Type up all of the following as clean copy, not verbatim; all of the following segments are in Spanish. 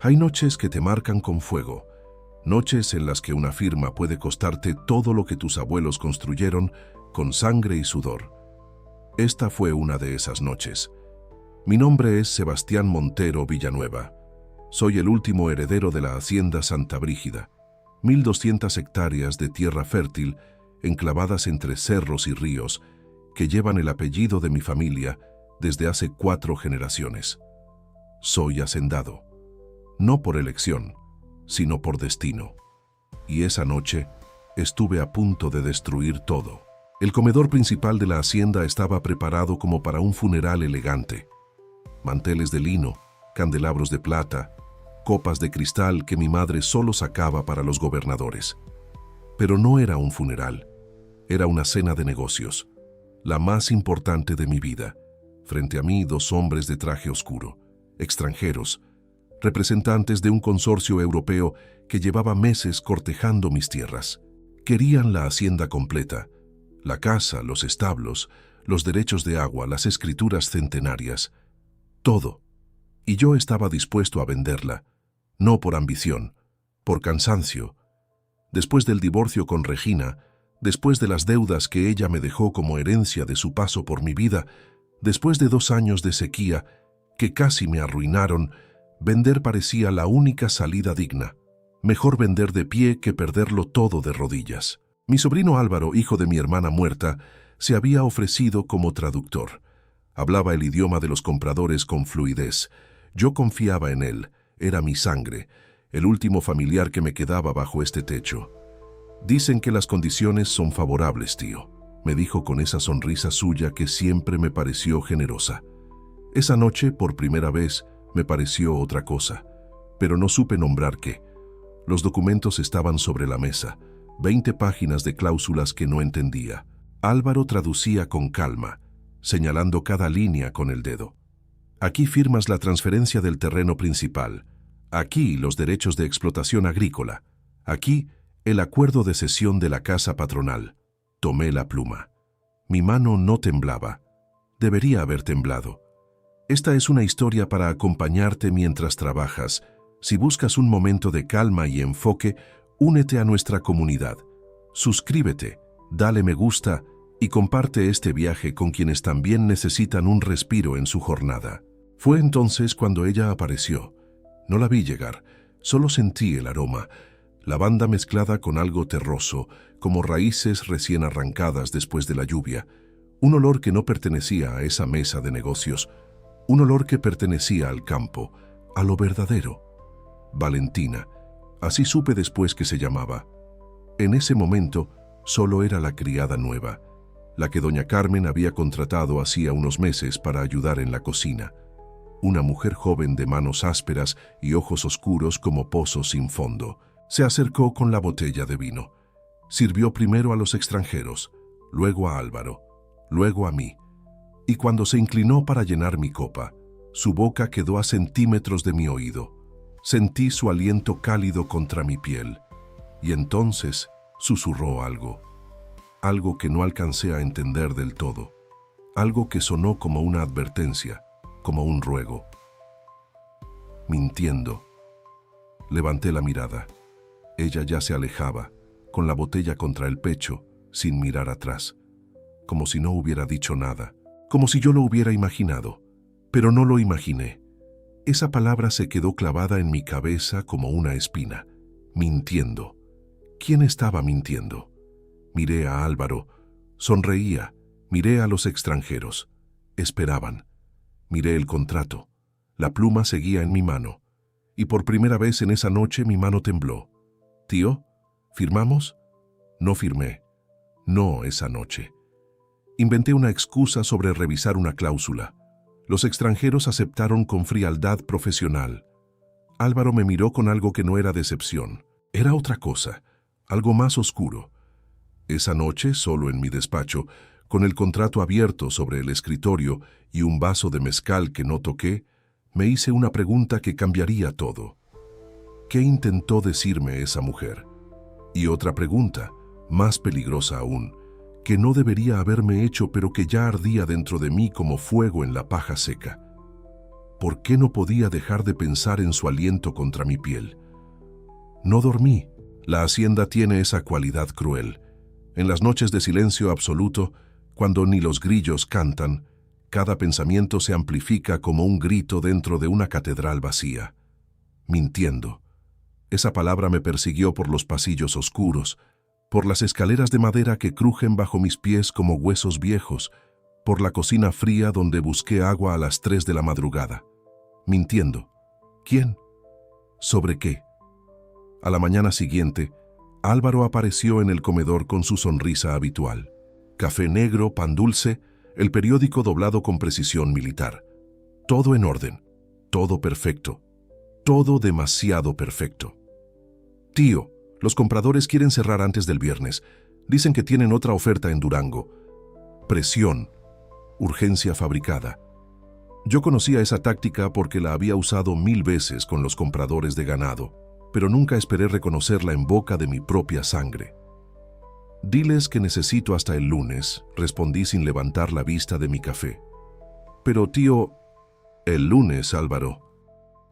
Hay noches que te marcan con fuego, noches en las que una firma puede costarte todo lo que tus abuelos construyeron con sangre y sudor. Esta fue una de esas noches. Mi nombre es Sebastián Montero Villanueva. Soy el último heredero de la Hacienda Santa Brígida, 1200 hectáreas de tierra fértil enclavadas entre cerros y ríos que llevan el apellido de mi familia desde hace 4 generaciones. Soy hacendado, no por elección, sino por destino. Y esa noche estuve a punto de destruir todo. El comedor principal de la hacienda estaba preparado como para un funeral elegante. Manteles de lino, candelabros de plata, copas de cristal que mi madre solo sacaba para los gobernadores. Pero no era un funeral, era una cena de negocios, la más importante de mi vida. Frente a mí 2 hombres de traje oscuro, extranjeros, representantes de un consorcio europeo que llevaba meses cortejando mis tierras. Querían la hacienda completa, la casa, los establos, los derechos de agua, las escrituras centenarias, todo. Y yo estaba dispuesto a venderla, no por ambición, por cansancio. Después del divorcio con Regina, después de las deudas que ella me dejó como herencia de su paso por mi vida, después de 2 años de sequía que casi me arruinaron, vender parecía la única salida digna. Mejor vender de pie que perderlo todo de rodillas. Mi sobrino Álvaro, hijo de mi hermana muerta, se había ofrecido como traductor. Hablaba el idioma de los compradores con fluidez. Yo confiaba en él. Era mi sangre, el último familiar que me quedaba bajo este techo. Dicen que las condiciones son favorables, tío, me dijo con esa sonrisa suya que siempre me pareció generosa. Esa noche, por primera vez, me pareció otra cosa, pero no supe nombrar qué. Los documentos estaban sobre la mesa, 20 páginas de cláusulas que no entendía. Álvaro traducía con calma, señalando cada línea con el dedo. Aquí firmas la transferencia del terreno principal. Aquí los derechos de explotación agrícola. Aquí el acuerdo de cesión de la casa patronal. Tomé la pluma. Mi mano no temblaba. Debería haber temblado. Esta es una historia para acompañarte mientras trabajas. Si buscas un momento de calma y enfoque, únete a nuestra comunidad. Suscríbete, dale me gusta y comparte este viaje con quienes también necesitan un respiro en su jornada. Fue entonces cuando ella apareció. No la vi llegar, solo sentí el aroma, lavanda mezclada con algo terroso, como raíces recién arrancadas después de la lluvia. Un olor que no pertenecía a esa mesa de negocios, un olor que pertenecía al campo, a lo verdadero. Valentina, así supe después que se llamaba. En ese momento, solo era la criada nueva, la que doña Carmen había contratado hacía unos meses para ayudar en la cocina. Una mujer joven de manos ásperas y ojos oscuros como pozos sin fondo. Se acercó con la botella de vino. Sirvió primero a los extranjeros, luego a Álvaro, luego a mí. Y cuando se inclinó para llenar mi copa, su boca quedó a centímetros de mi oído. Sentí su aliento cálido contra mi piel. Y entonces susurró algo. Algo que no alcancé a entender del todo. Algo que sonó como una advertencia, como un ruego. Mintiendo. Levanté la mirada. Ella ya se alejaba, con la botella contra el pecho, sin mirar atrás. Como si no hubiera dicho nada. Como si yo lo hubiera imaginado. Pero no lo imaginé. Esa palabra se quedó clavada en mi cabeza como una espina. Mintiendo. ¿Quién estaba mintiendo? Miré a Álvaro. Sonreía. Miré a los extranjeros. Esperaban. Miré el contrato. La pluma seguía en mi mano. Y por primera vez en esa noche mi mano tembló. «Tío, ¿firmamos?» No firmé. No esa noche. Inventé una excusa sobre revisar una cláusula. Los extranjeros aceptaron con frialdad profesional. Álvaro me miró con algo que no era decepción. Era otra cosa, algo más oscuro. Esa noche, solo en mi despacho, con el contrato abierto sobre el escritorio y un vaso de mezcal que no toqué, me hice una pregunta que cambiaría todo. ¿Qué intentó decirme esa mujer? Y otra pregunta, más peligrosa aún, que no debería haberme hecho pero que ya ardía dentro de mí como fuego en la paja seca. ¿Por qué no podía dejar de pensar en su aliento contra mi piel? No dormí. La hacienda tiene esa cualidad cruel. En las noches de silencio absoluto, cuando ni los grillos cantan, cada pensamiento se amplifica como un grito dentro de una catedral vacía. Mintiendo. Esa palabra me persiguió por los pasillos oscuros, por las escaleras de madera que crujen bajo mis pies como huesos viejos, por la cocina fría donde busqué agua a las 3 de la madrugada. Mintiendo. ¿Quién? ¿Sobre qué? A la mañana siguiente, Álvaro apareció en el comedor con su sonrisa habitual. Café negro, pan dulce, el periódico doblado con precisión militar. Todo en orden, todo perfecto, todo demasiado perfecto. Tío, los compradores quieren cerrar antes del viernes. Dicen que tienen otra oferta en Durango. Presión, urgencia fabricada. Yo conocía esa táctica porque la había usado 1000 veces con los compradores de ganado, pero nunca esperé reconocerla en boca de mi propia sangre. Diles que necesito hasta el lunes, respondí sin levantar la vista de mi café. Pero tío, el lunes, Álvaro.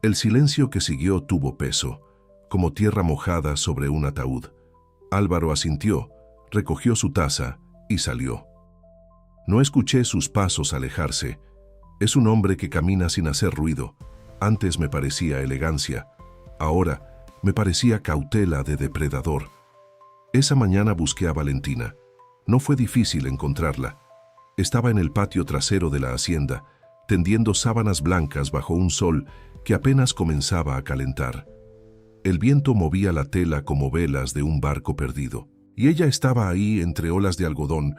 El silencio que siguió tuvo peso, como tierra mojada sobre un ataúd. Álvaro asintió, recogió su taza y salió. No escuché sus pasos alejarse. Es un hombre que camina sin hacer ruido. Antes me parecía elegancia, ahora me parecía cautela de depredador. Esa mañana busqué a Valentina. No fue difícil encontrarla. Estaba en el patio trasero de la hacienda, tendiendo sábanas blancas bajo un sol que apenas comenzaba a calentar. El viento movía la tela como velas de un barco perdido, y ella estaba ahí entre olas de algodón,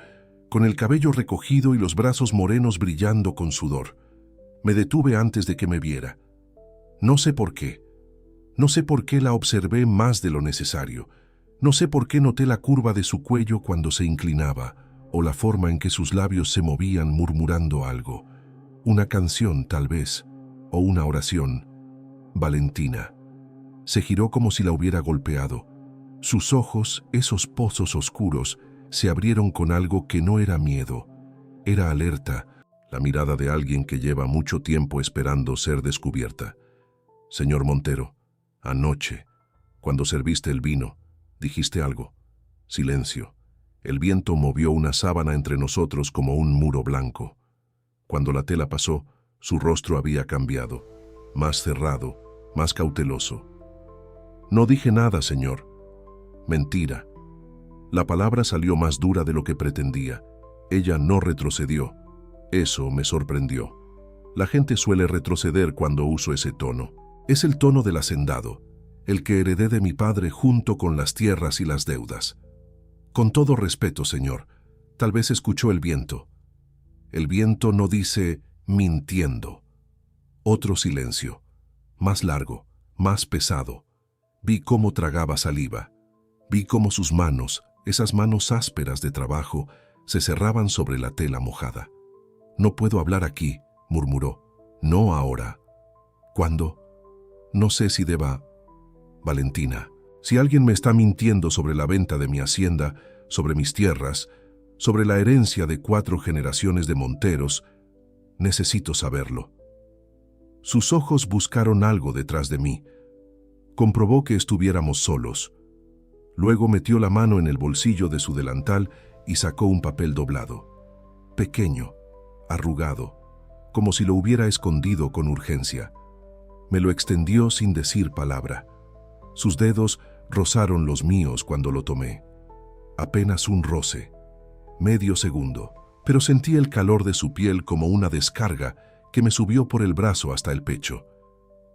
con el cabello recogido y los brazos morenos brillando con sudor. Me detuve antes de que me viera. No sé por qué. No sé por qué la observé más de lo necesario. No sé por qué noté la curva de su cuello cuando se inclinaba, o la forma en que sus labios se movían murmurando algo. Una canción, tal vez, o una oración. Valentina. Se giró como si la hubiera golpeado. Sus ojos, esos pozos oscuros, se abrieron con algo que no era miedo. Era alerta, la mirada de alguien que lleva mucho tiempo esperando ser descubierta. Señor Montero, anoche, cuando serviste el vino, dijiste algo. Silencio. El viento movió una sábana entre nosotros como un muro blanco. Cuando la tela pasó, su rostro había cambiado, más cerrado, más cauteloso. No dije nada, señor. Mentira. La palabra salió más dura de lo que pretendía. Ella no retrocedió. Eso me sorprendió. La gente suele retroceder cuando uso ese tono. Es el tono del hacendado, el que heredé de mi padre junto con las tierras y las deudas. Con todo respeto, señor, tal vez escuchó el viento. El viento no dice mintiendo. Otro silencio, más largo, más pesado. Vi cómo tragaba saliva. Vi cómo sus manos, esas manos ásperas de trabajo, se cerraban sobre la tela mojada. No puedo hablar aquí, murmuró. No ahora. ¿Cuándo? No sé si deba... Valentina, si alguien me está mintiendo sobre la venta de mi hacienda, sobre mis tierras, sobre la herencia de 4 generaciones de Monteros, necesito saberlo. Sus ojos buscaron algo detrás de mí. Comprobó que estuviéramos solos. Luego metió la mano en el bolsillo de su delantal y sacó un papel doblado. Pequeño, arrugado, como si lo hubiera escondido con urgencia. Me lo extendió sin decir palabra. Sus dedos rozaron los míos cuando lo tomé. Apenas un roce, medio segundo, pero sentí el calor de su piel como una descarga que me subió por el brazo hasta el pecho.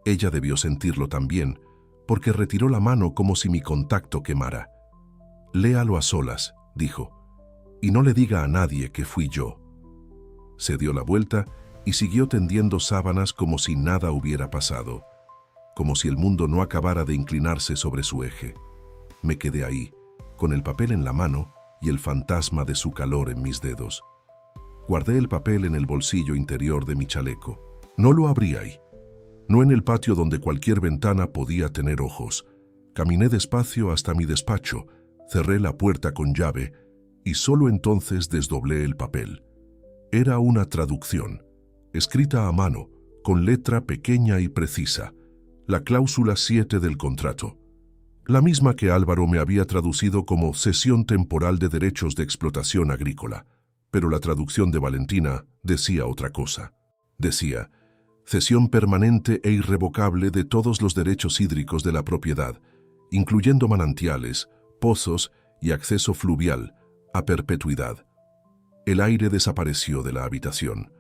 Ella debió sentirlo también, porque retiró la mano como si mi contacto quemara. Léalo a solas, dijo, y no le diga a nadie que fui yo. Se dio la vuelta y siguió tendiendo sábanas como si nada hubiera pasado, como si el mundo no acabara de inclinarse sobre su eje. Me quedé ahí, con el papel en la mano y el fantasma de su calor en mis dedos. Guardé el papel en el bolsillo interior de mi chaleco. No lo abrí ahí, no en el patio donde cualquier ventana podía tener ojos. Caminé despacio hasta mi despacho, cerré la puerta con llave y solo entonces desdoblé el papel. Era una traducción, escrita a mano, con letra pequeña y precisa, la cláusula 7 del contrato, la misma que Álvaro me había traducido como cesión temporal de derechos de explotación agrícola, pero la traducción de Valentina decía otra cosa. Decía, cesión permanente e irrevocable de todos los derechos hídricos de la propiedad, incluyendo manantiales, pozos y acceso fluvial, a perpetuidad. El aire desapareció de la habitación.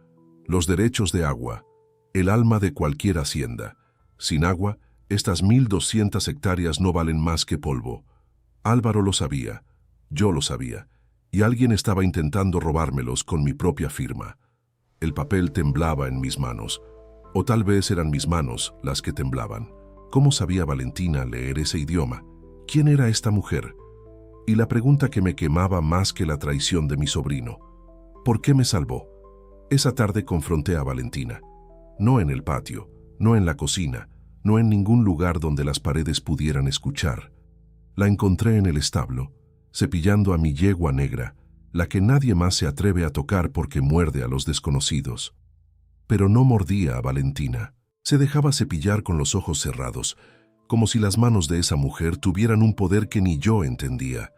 Los derechos de agua, el alma de cualquier hacienda. Sin agua, estas 1.200 hectáreas no valen más que polvo. Álvaro lo sabía, yo lo sabía, y alguien estaba intentando robármelos con mi propia firma. El papel temblaba en mis manos, o tal vez eran mis manos las que temblaban. ¿Cómo sabía Valentina leer ese idioma? ¿Quién era esta mujer? Y la pregunta que me quemaba más que la traición de mi sobrino. ¿Por qué me salvó? Esa tarde confronté a Valentina. No en el patio, no en la cocina, no en ningún lugar donde las paredes pudieran escuchar. La encontré en el establo, cepillando a mi yegua negra, la que nadie más se atreve a tocar porque muerde a los desconocidos. Pero no mordía a Valentina. Se dejaba cepillar con los ojos cerrados, como si las manos de esa mujer tuvieran un poder que ni yo entendía.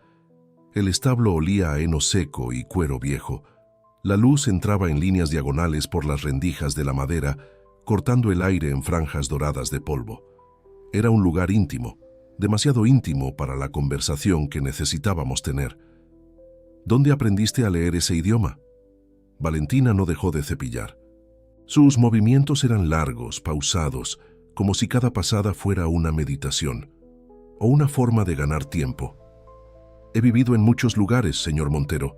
El establo olía a heno seco y cuero viejo. La luz entraba en líneas diagonales por las rendijas de la madera, cortando el aire en franjas doradas de polvo. Era un lugar íntimo, demasiado íntimo para la conversación que necesitábamos tener. ¿Dónde aprendiste a leer ese idioma? Valentina no dejó de cepillar. Sus movimientos eran largos, pausados, como si cada pasada fuera una meditación, o una forma de ganar tiempo. He vivido en muchos lugares, señor Montero.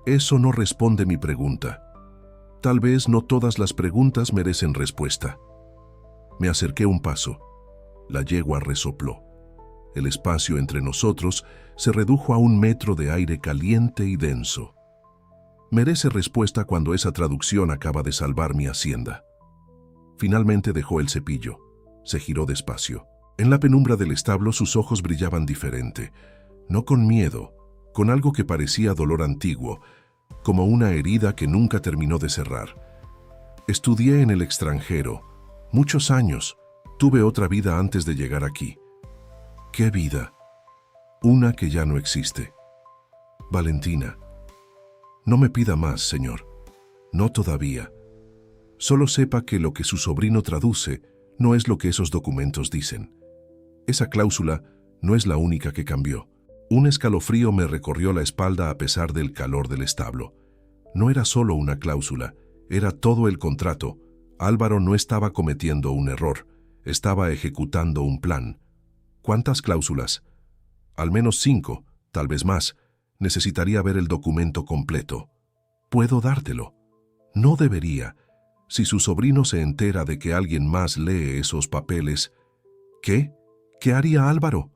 Eso no responde mi pregunta. Tal vez no todas las preguntas merecen respuesta. Me acerqué un paso. La yegua resopló. El espacio entre nosotros se redujo a 1 metro de aire caliente y denso. Merece respuesta cuando esa traducción acaba de salvar mi hacienda. Finalmente dejó el cepillo. Se giró despacio. En la penumbra del establo sus ojos brillaban diferente. No con miedo, con algo que parecía dolor antiguo, como una herida que nunca terminó de cerrar. Estudié en el extranjero. Muchos años. Tuve otra vida antes de llegar aquí. ¿Qué vida? Una que ya no existe. Valentina. No me pida más, señor. No todavía. Solo sepa que lo que su sobrino traduce no es lo que esos documentos dicen. Esa cláusula no es la única que cambió. Un escalofrío me recorrió la espalda a pesar del calor del establo. No era solo una cláusula, era todo el contrato. Álvaro no estaba cometiendo un error, estaba ejecutando un plan. ¿Cuántas cláusulas? Al menos 5, tal vez más. Necesitaría ver el documento completo. Puedo dártelo. No debería. Si su sobrino se entera de que alguien más lee esos papeles... ¿Qué? ¿Qué haría Álvaro?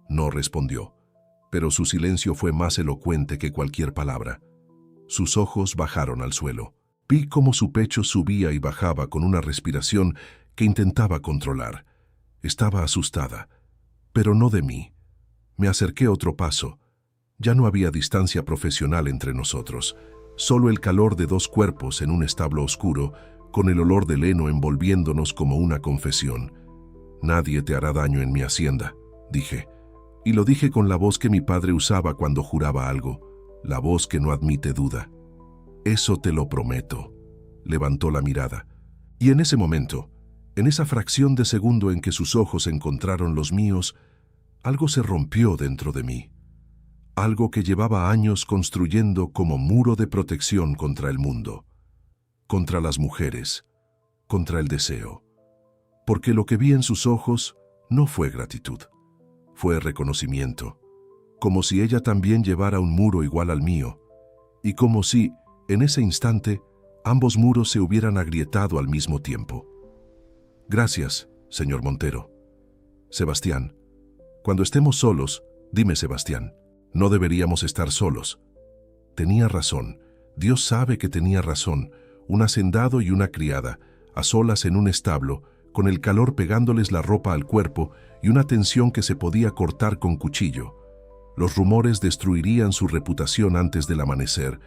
No respondió, pero su silencio fue más elocuente que cualquier palabra. Sus ojos bajaron al suelo. Vi cómo su pecho subía y bajaba con una respiración que intentaba controlar. Estaba asustada, pero no de mí. Me acerqué otro paso. Ya no había distancia profesional entre nosotros, solo el calor de 2 cuerpos en un establo oscuro, con el olor del heno envolviéndonos como una confesión. Nadie te hará daño en mi hacienda, dije. Y lo dije con la voz que mi padre usaba cuando juraba algo, la voz que no admite duda. Eso te lo prometo. Levantó la mirada. Y en ese momento, en esa fracción de segundo en que sus ojos encontraron los míos, algo se rompió dentro de mí. Algo que llevaba años construyendo como muro de protección contra el mundo, contra las mujeres, contra el deseo. Porque lo que vi en sus ojos no fue gratitud, fue reconocimiento, como si ella también llevara un muro igual al mío, y como si, en ese instante, ambos muros se hubieran agrietado al mismo tiempo. Gracias, señor Montero. Sebastián, cuando estemos solos, dime Sebastián. No deberíamos estar solos. Tenía razón. Dios sabe que tenía razón. Un hacendado y una criada, a solas en un establo, con el calor pegándoles la ropa al cuerpo y una tensión que se podía cortar con cuchillo. Los rumores destruirían su reputación antes del amanecer,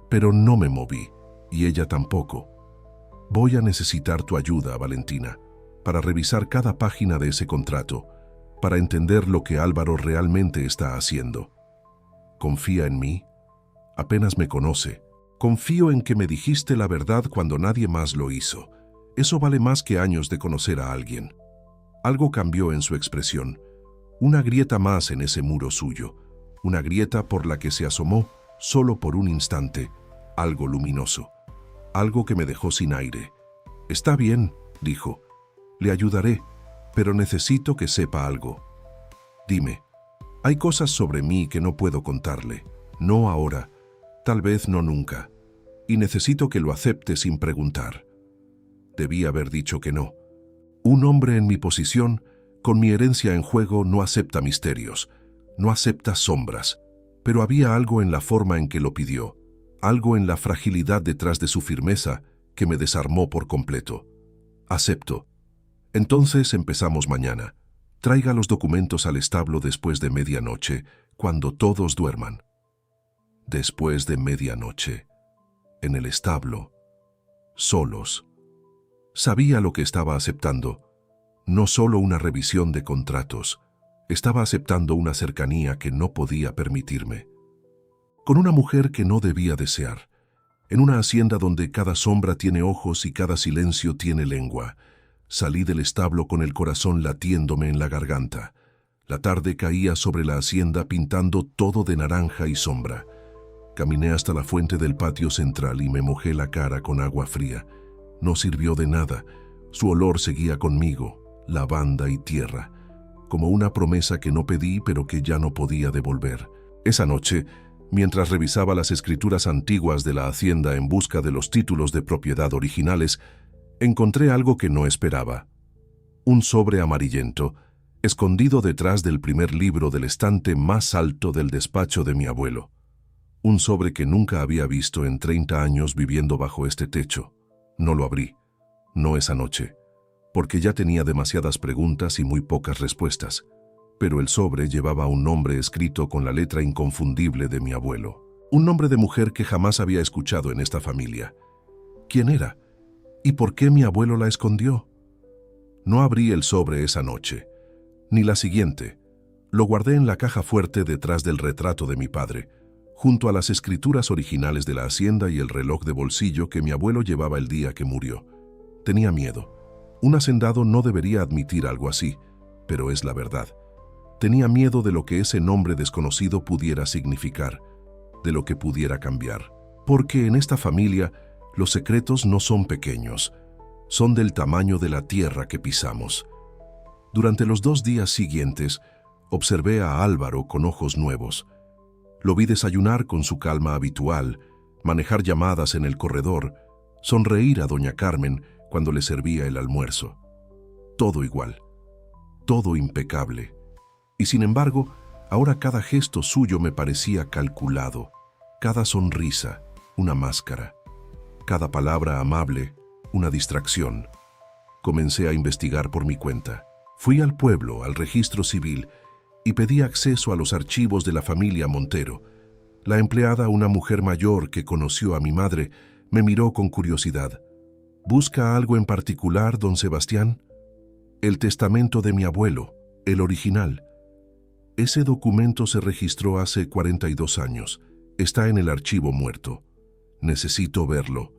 pero no me moví, y ella tampoco. Voy a necesitar tu ayuda, Valentina, para revisar cada página de ese contrato, para entender lo que Álvaro realmente está haciendo. Confía en mí. Apenas me conoce. Confío en que me dijiste la verdad cuando nadie más lo hizo. Eso vale más que años de conocer a alguien. Algo cambió en su expresión. Una grieta más en ese muro suyo. Una grieta por la que se asomó, solo por un instante, algo luminoso. Algo que me dejó sin aire. Está bien, dijo. Le ayudaré, pero necesito que sepa algo. Dime, hay cosas sobre mí que no puedo contarle. No ahora, tal vez no nunca. Y necesito que lo acepte sin preguntar. Debí haber dicho que no. Un hombre en mi posición, con mi herencia en juego, no acepta misterios, no acepta sombras. Pero había algo en la forma en que lo pidió, algo en la fragilidad detrás de su firmeza que me desarmó por completo. Acepto. Entonces empezamos mañana. Traiga los documentos al establo después de medianoche, cuando todos duerman. Después de medianoche. En el establo. Solos. Sabía lo que estaba aceptando. No solo una revisión de contratos. Estaba aceptando una cercanía que no podía permitirme. Con una mujer que no debía desear. En una hacienda donde cada sombra tiene ojos y cada silencio tiene lengua. Salí del establo con el corazón latiéndome en la garganta. La tarde caía sobre la hacienda pintando todo de naranja y sombra. Caminé hasta la fuente del patio central y me mojé la cara con agua fría. No sirvió de nada. Su olor seguía conmigo, lavanda y tierra, como una promesa que no pedí pero que ya no podía devolver. Esa noche, mientras revisaba las escrituras antiguas de la hacienda en busca de los títulos de propiedad originales, encontré algo que no esperaba. Un sobre amarillento, escondido detrás del primer libro del estante más alto del despacho de mi abuelo. Un sobre que nunca había visto en 30 años viviendo bajo este techo. No lo abrí, no esa noche, porque ya tenía demasiadas preguntas y muy pocas respuestas. Pero el sobre llevaba un nombre escrito con la letra inconfundible de mi abuelo. Un nombre de mujer que jamás había escuchado en esta familia. ¿Quién era? ¿Y por qué mi abuelo la escondió? No abrí el sobre esa noche, ni la siguiente. Lo guardé en la caja fuerte detrás del retrato de mi padre, junto a las escrituras originales de la hacienda y el reloj de bolsillo que mi abuelo llevaba el día que murió. Tenía miedo. Un hacendado no debería admitir algo así, pero es la verdad. Tenía miedo de lo que ese nombre desconocido pudiera significar, de lo que pudiera cambiar. Porque en esta familia, los secretos no son pequeños, son del tamaño de la tierra que pisamos. Durante los 2 días siguientes, observé a Álvaro con ojos nuevos. Lo vi desayunar con su calma habitual, manejar llamadas en el corredor, sonreír a doña Carmen cuando le servía el almuerzo. Todo igual, todo impecable. Y sin embargo, ahora cada gesto suyo me parecía calculado, cada sonrisa, una máscara, cada palabra amable, una distracción. Comencé a investigar por mi cuenta. Fui al pueblo, al registro civil, y pedí acceso a los archivos de la familia Montero. La empleada, una mujer mayor que conoció a mi madre, me miró con curiosidad. ¿Busca algo en particular, don Sebastián? El testamento de mi abuelo, el original. Ese documento se registró hace 42 años. Está en el archivo muerto. Necesito verlo.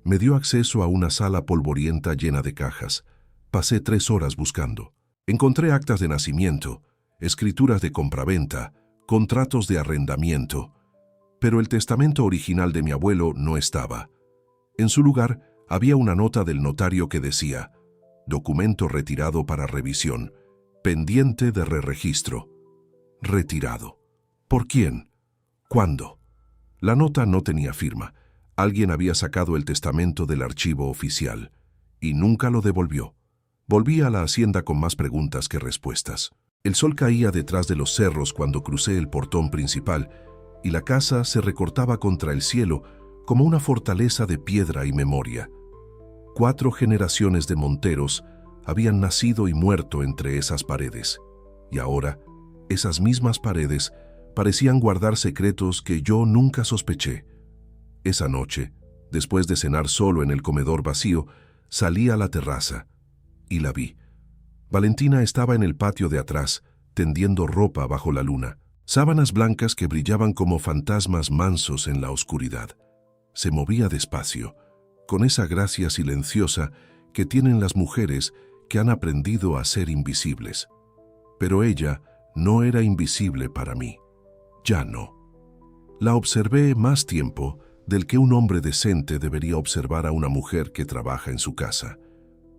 Me dio acceso a una sala polvorienta llena de cajas. Pasé 3 horas buscando. Encontré actas de nacimiento, escrituras de compraventa, contratos de arrendamiento. Pero el testamento original de mi abuelo no estaba. En su lugar había una nota del notario que decía: documento retirado para revisión, pendiente de reregistro. Retirado. ¿Por quién? ¿Cuándo? La nota no tenía firma. Alguien había sacado el testamento del archivo oficial y nunca lo devolvió. Volví a la hacienda con más preguntas que respuestas. El sol caía detrás de los cerros cuando crucé el portón principal y la casa se recortaba contra el cielo como una fortaleza de piedra y memoria. 4 generaciones de Monteros habían nacido y muerto entre esas paredes, y ahora esas mismas paredes parecían guardar secretos que yo nunca sospeché. Esa noche, Después de cenar solo en el comedor vacío, salí a la terraza y la vi. Valentina estaba en el patio de atrás, tendiendo ropa bajo la luna, sábanas blancas que brillaban como fantasmas mansos en la oscuridad. Se movía despacio, con esa gracia silenciosa que tienen las mujeres que han aprendido a ser invisibles. Pero ella no era invisible para mí. Ya no. La observé más tiempo del que un hombre decente debería observar a una mujer que trabaja en su casa.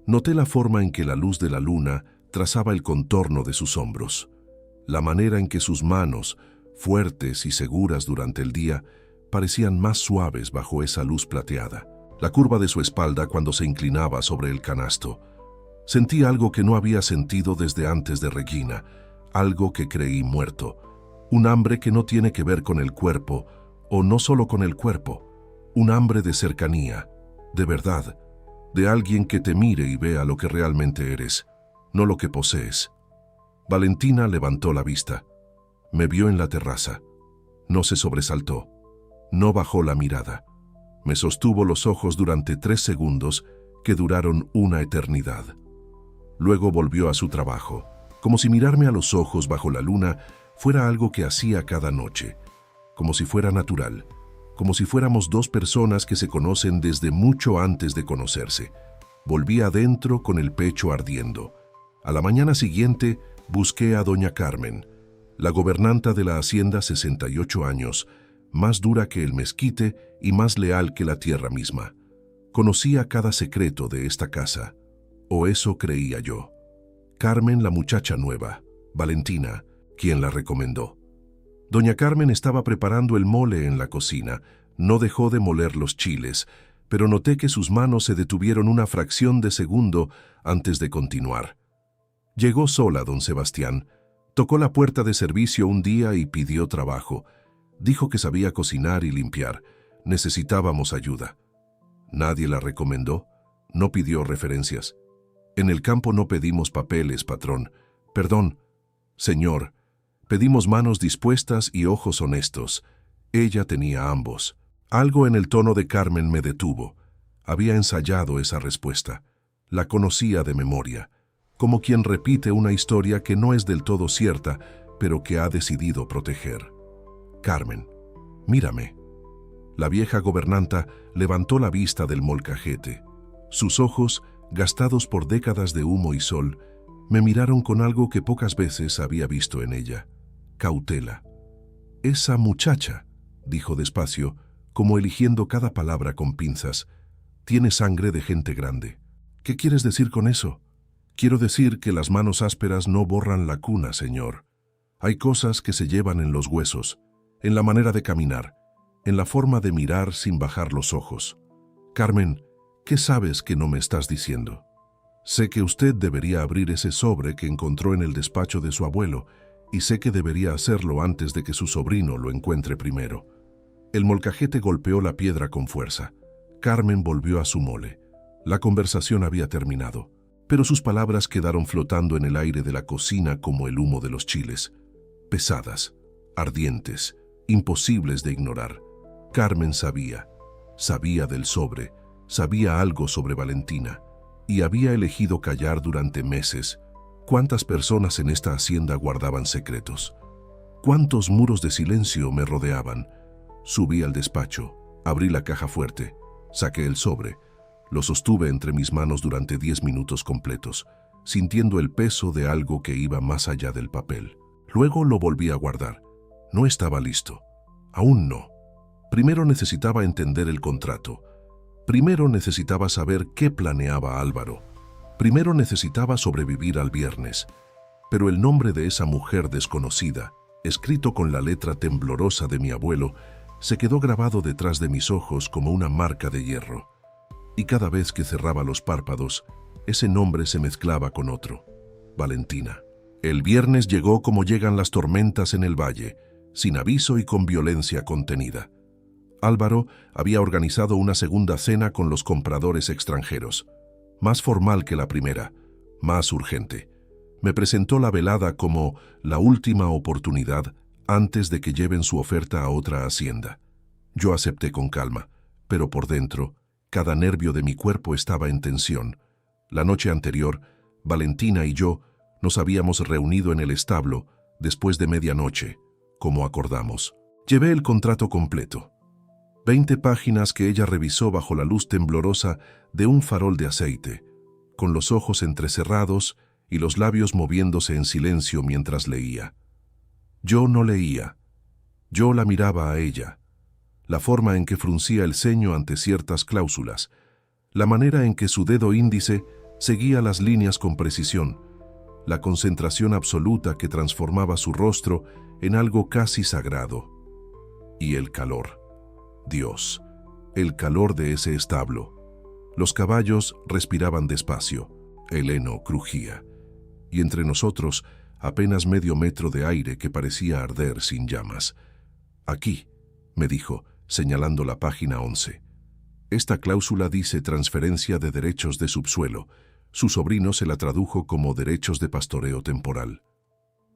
Noté la forma en que la luz de la luna trazaba el contorno de sus hombros, la manera en que sus manos, fuertes y seguras durante el día, parecían más suaves bajo esa luz plateada, la curva de su espalda cuando se inclinaba sobre el canasto. Sentí algo que no había sentido desde antes de Regina, algo que creí muerto, un hambre que no tiene que ver con el cuerpo, o no solo con el cuerpo, un hambre de cercanía, de verdad, de alguien que te mire y vea lo que realmente eres, no lo que posees. Valentina levantó la vista. Me vio en la terraza. No se sobresaltó. No bajó la mirada. Me sostuvo los ojos durante 3 segundos que duraron una eternidad. Luego volvió a su trabajo, como si mirarme a los ojos bajo la luna fuera algo que hacía cada noche, como si fuera natural, como si fuéramos 2 personas que se conocen desde mucho antes de conocerse. Volví adentro con el pecho ardiendo. A la mañana siguiente busqué a doña Carmen, la gobernanta de la hacienda, 68 años, más dura que el mezquite y más leal que la tierra misma. Conocía cada secreto de esta casa, o eso creía yo. Carmen, la muchacha nueva, Valentina, quien la recomendó. Doña Carmen estaba preparando el mole en la cocina. No dejó de moler los chiles, pero noté que sus manos se detuvieron una fracción de segundo antes de continuar. Llegó sola don Sebastián. Tocó la puerta de servicio un día y pidió trabajo. Dijo que sabía cocinar y limpiar. Necesitábamos ayuda. Nadie la recomendó. No pidió referencias. En el campo no pedimos papeles, patrón. Perdón, señor. Pedimos manos dispuestas y ojos honestos. Ella tenía ambos. Algo en el tono de Carmen me detuvo. Había ensayado esa respuesta. La conocía de memoria, como quien repite una historia que no es del todo cierta, pero que ha decidido proteger. Carmen, mírame. La vieja gobernanta levantó la vista del molcajete. Sus ojos, gastados por décadas de humo y sol, me miraron con algo que pocas veces había visto en ella: cautela. Esa muchacha, dijo despacio, como eligiendo cada palabra con pinzas, tiene sangre de gente grande. ¿Qué quieres decir con eso? Quiero decir que las manos ásperas no borran la cuna, señor. Hay cosas que se llevan en los huesos, en la manera de caminar, en la forma de mirar sin bajar los ojos. Carmen, ¿qué sabes que no me estás diciendo? Sé que usted debería abrir ese sobre que encontró en el despacho de su abuelo, y sé que debería hacerlo antes de que su sobrino lo encuentre primero. El molcajete golpeó la piedra con fuerza. Carmen volvió a su mole. La conversación había terminado, pero sus palabras quedaron flotando en el aire de la cocina como el humo de los chiles. Pesadas, ardientes, imposibles de ignorar. Carmen sabía del sobre, sabía algo sobre Valentina, y había elegido callar durante meses. ¿Cuántas personas en esta hacienda guardaban secretos? ¿Cuántos muros de silencio me rodeaban? Subí al despacho, abrí la caja fuerte, saqué el sobre, lo sostuve entre mis manos durante 10 minutos completos, sintiendo el peso de algo que iba más allá del papel. Luego lo volví a guardar. No estaba listo. Aún no. Primero necesitaba entender el contrato. Primero necesitaba saber qué planeaba Álvaro. Primero necesitaba sobrevivir al viernes. Pero el nombre de esa mujer desconocida, escrito con la letra temblorosa de mi abuelo, se quedó grabado detrás de mis ojos como una marca de hierro. Y cada vez que cerraba los párpados, ese nombre se mezclaba con otro: Valentina. El viernes llegó como llegan las tormentas en el valle, sin aviso y con violencia contenida. Álvaro había organizado una segunda cena con los compradores extranjeros, más formal que la primera, más urgente. Me presentó la velada como la última oportunidad antes de que lleven su oferta a otra hacienda. Yo acepté con calma, pero por dentro, cada nervio de mi cuerpo estaba en tensión. La noche anterior, Valentina y yo nos habíamos reunido en el establo después de medianoche, como acordamos. Llevé el contrato completo. 20 páginas que ella revisó bajo la luz temblorosa de un farol de aceite, con los ojos entrecerrados y los labios moviéndose en silencio mientras leía. Yo no leía. Yo la miraba a ella. La forma en que fruncía el ceño ante ciertas cláusulas, la manera en que su dedo índice seguía las líneas con precisión, la concentración absoluta que transformaba su rostro en algo casi sagrado. Y el calor. Dios, el calor de ese establo. Los caballos respiraban despacio, el heno crujía, y entre nosotros apenas medio metro de aire que parecía arder sin llamas. Aquí, me dijo, señalando la página 11. Esta cláusula dice transferencia de derechos de subsuelo. Su sobrino se la tradujo como derechos de pastoreo temporal.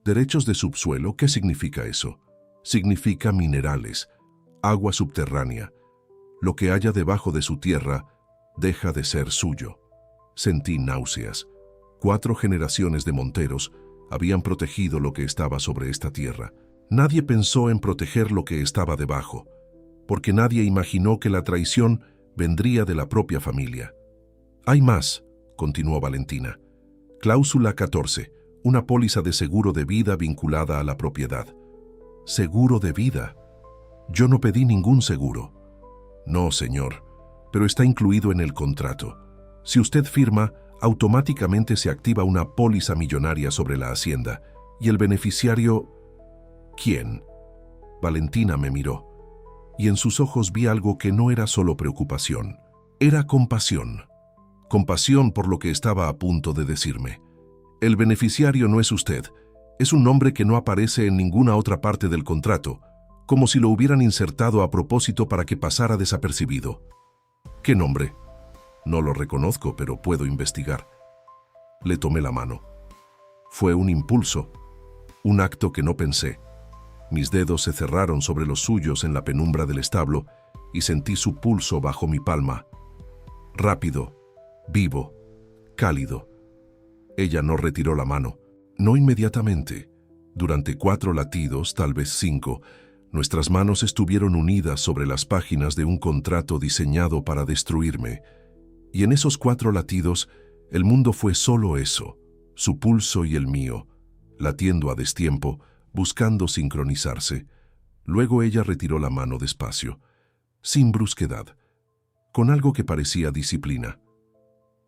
¿Derechos de subsuelo? ¿Qué significa eso? Significa minerales, agua subterránea. Lo que haya debajo de su tierra deja de ser suyo. Sentí náuseas. 4 generaciones de monteros habían protegido lo que estaba sobre esta tierra. Nadie pensó en proteger lo que estaba debajo, porque nadie imaginó que la traición vendría de la propia familia. Hay más, continuó Valentina. Cláusula 14, una póliza de seguro de vida vinculada a la propiedad. ¿Seguro de vida? Yo no pedí ningún seguro. No, señor, pero está incluido en el contrato. Si usted firma, automáticamente se activa una póliza millonaria sobre la hacienda, y el beneficiario... ¿Quién? Valentina me miró, y en sus ojos vi algo que no era solo preocupación, era compasión. Compasión por lo que estaba a punto de decirme. El beneficiario no es usted, es un nombre que no aparece en ninguna otra parte del contrato, como si lo hubieran insertado a propósito para que pasara desapercibido. ¿Qué nombre? No lo reconozco, pero puedo investigar. Le tomé la mano. Fue un impulso, un acto que no pensé. Mis dedos se cerraron sobre los suyos en la penumbra del establo y sentí su pulso bajo mi palma. Rápido, vivo, cálido. Ella no retiró la mano, no inmediatamente. Durante 4 latidos, tal vez 5, nuestras manos estuvieron unidas sobre las páginas de un contrato diseñado para destruirme. Y en esos 4 latidos, el mundo fue solo eso, su pulso y el mío, latiendo a destiempo, buscando sincronizarse. Luego ella retiró la mano despacio, sin brusquedad, con algo que parecía disciplina.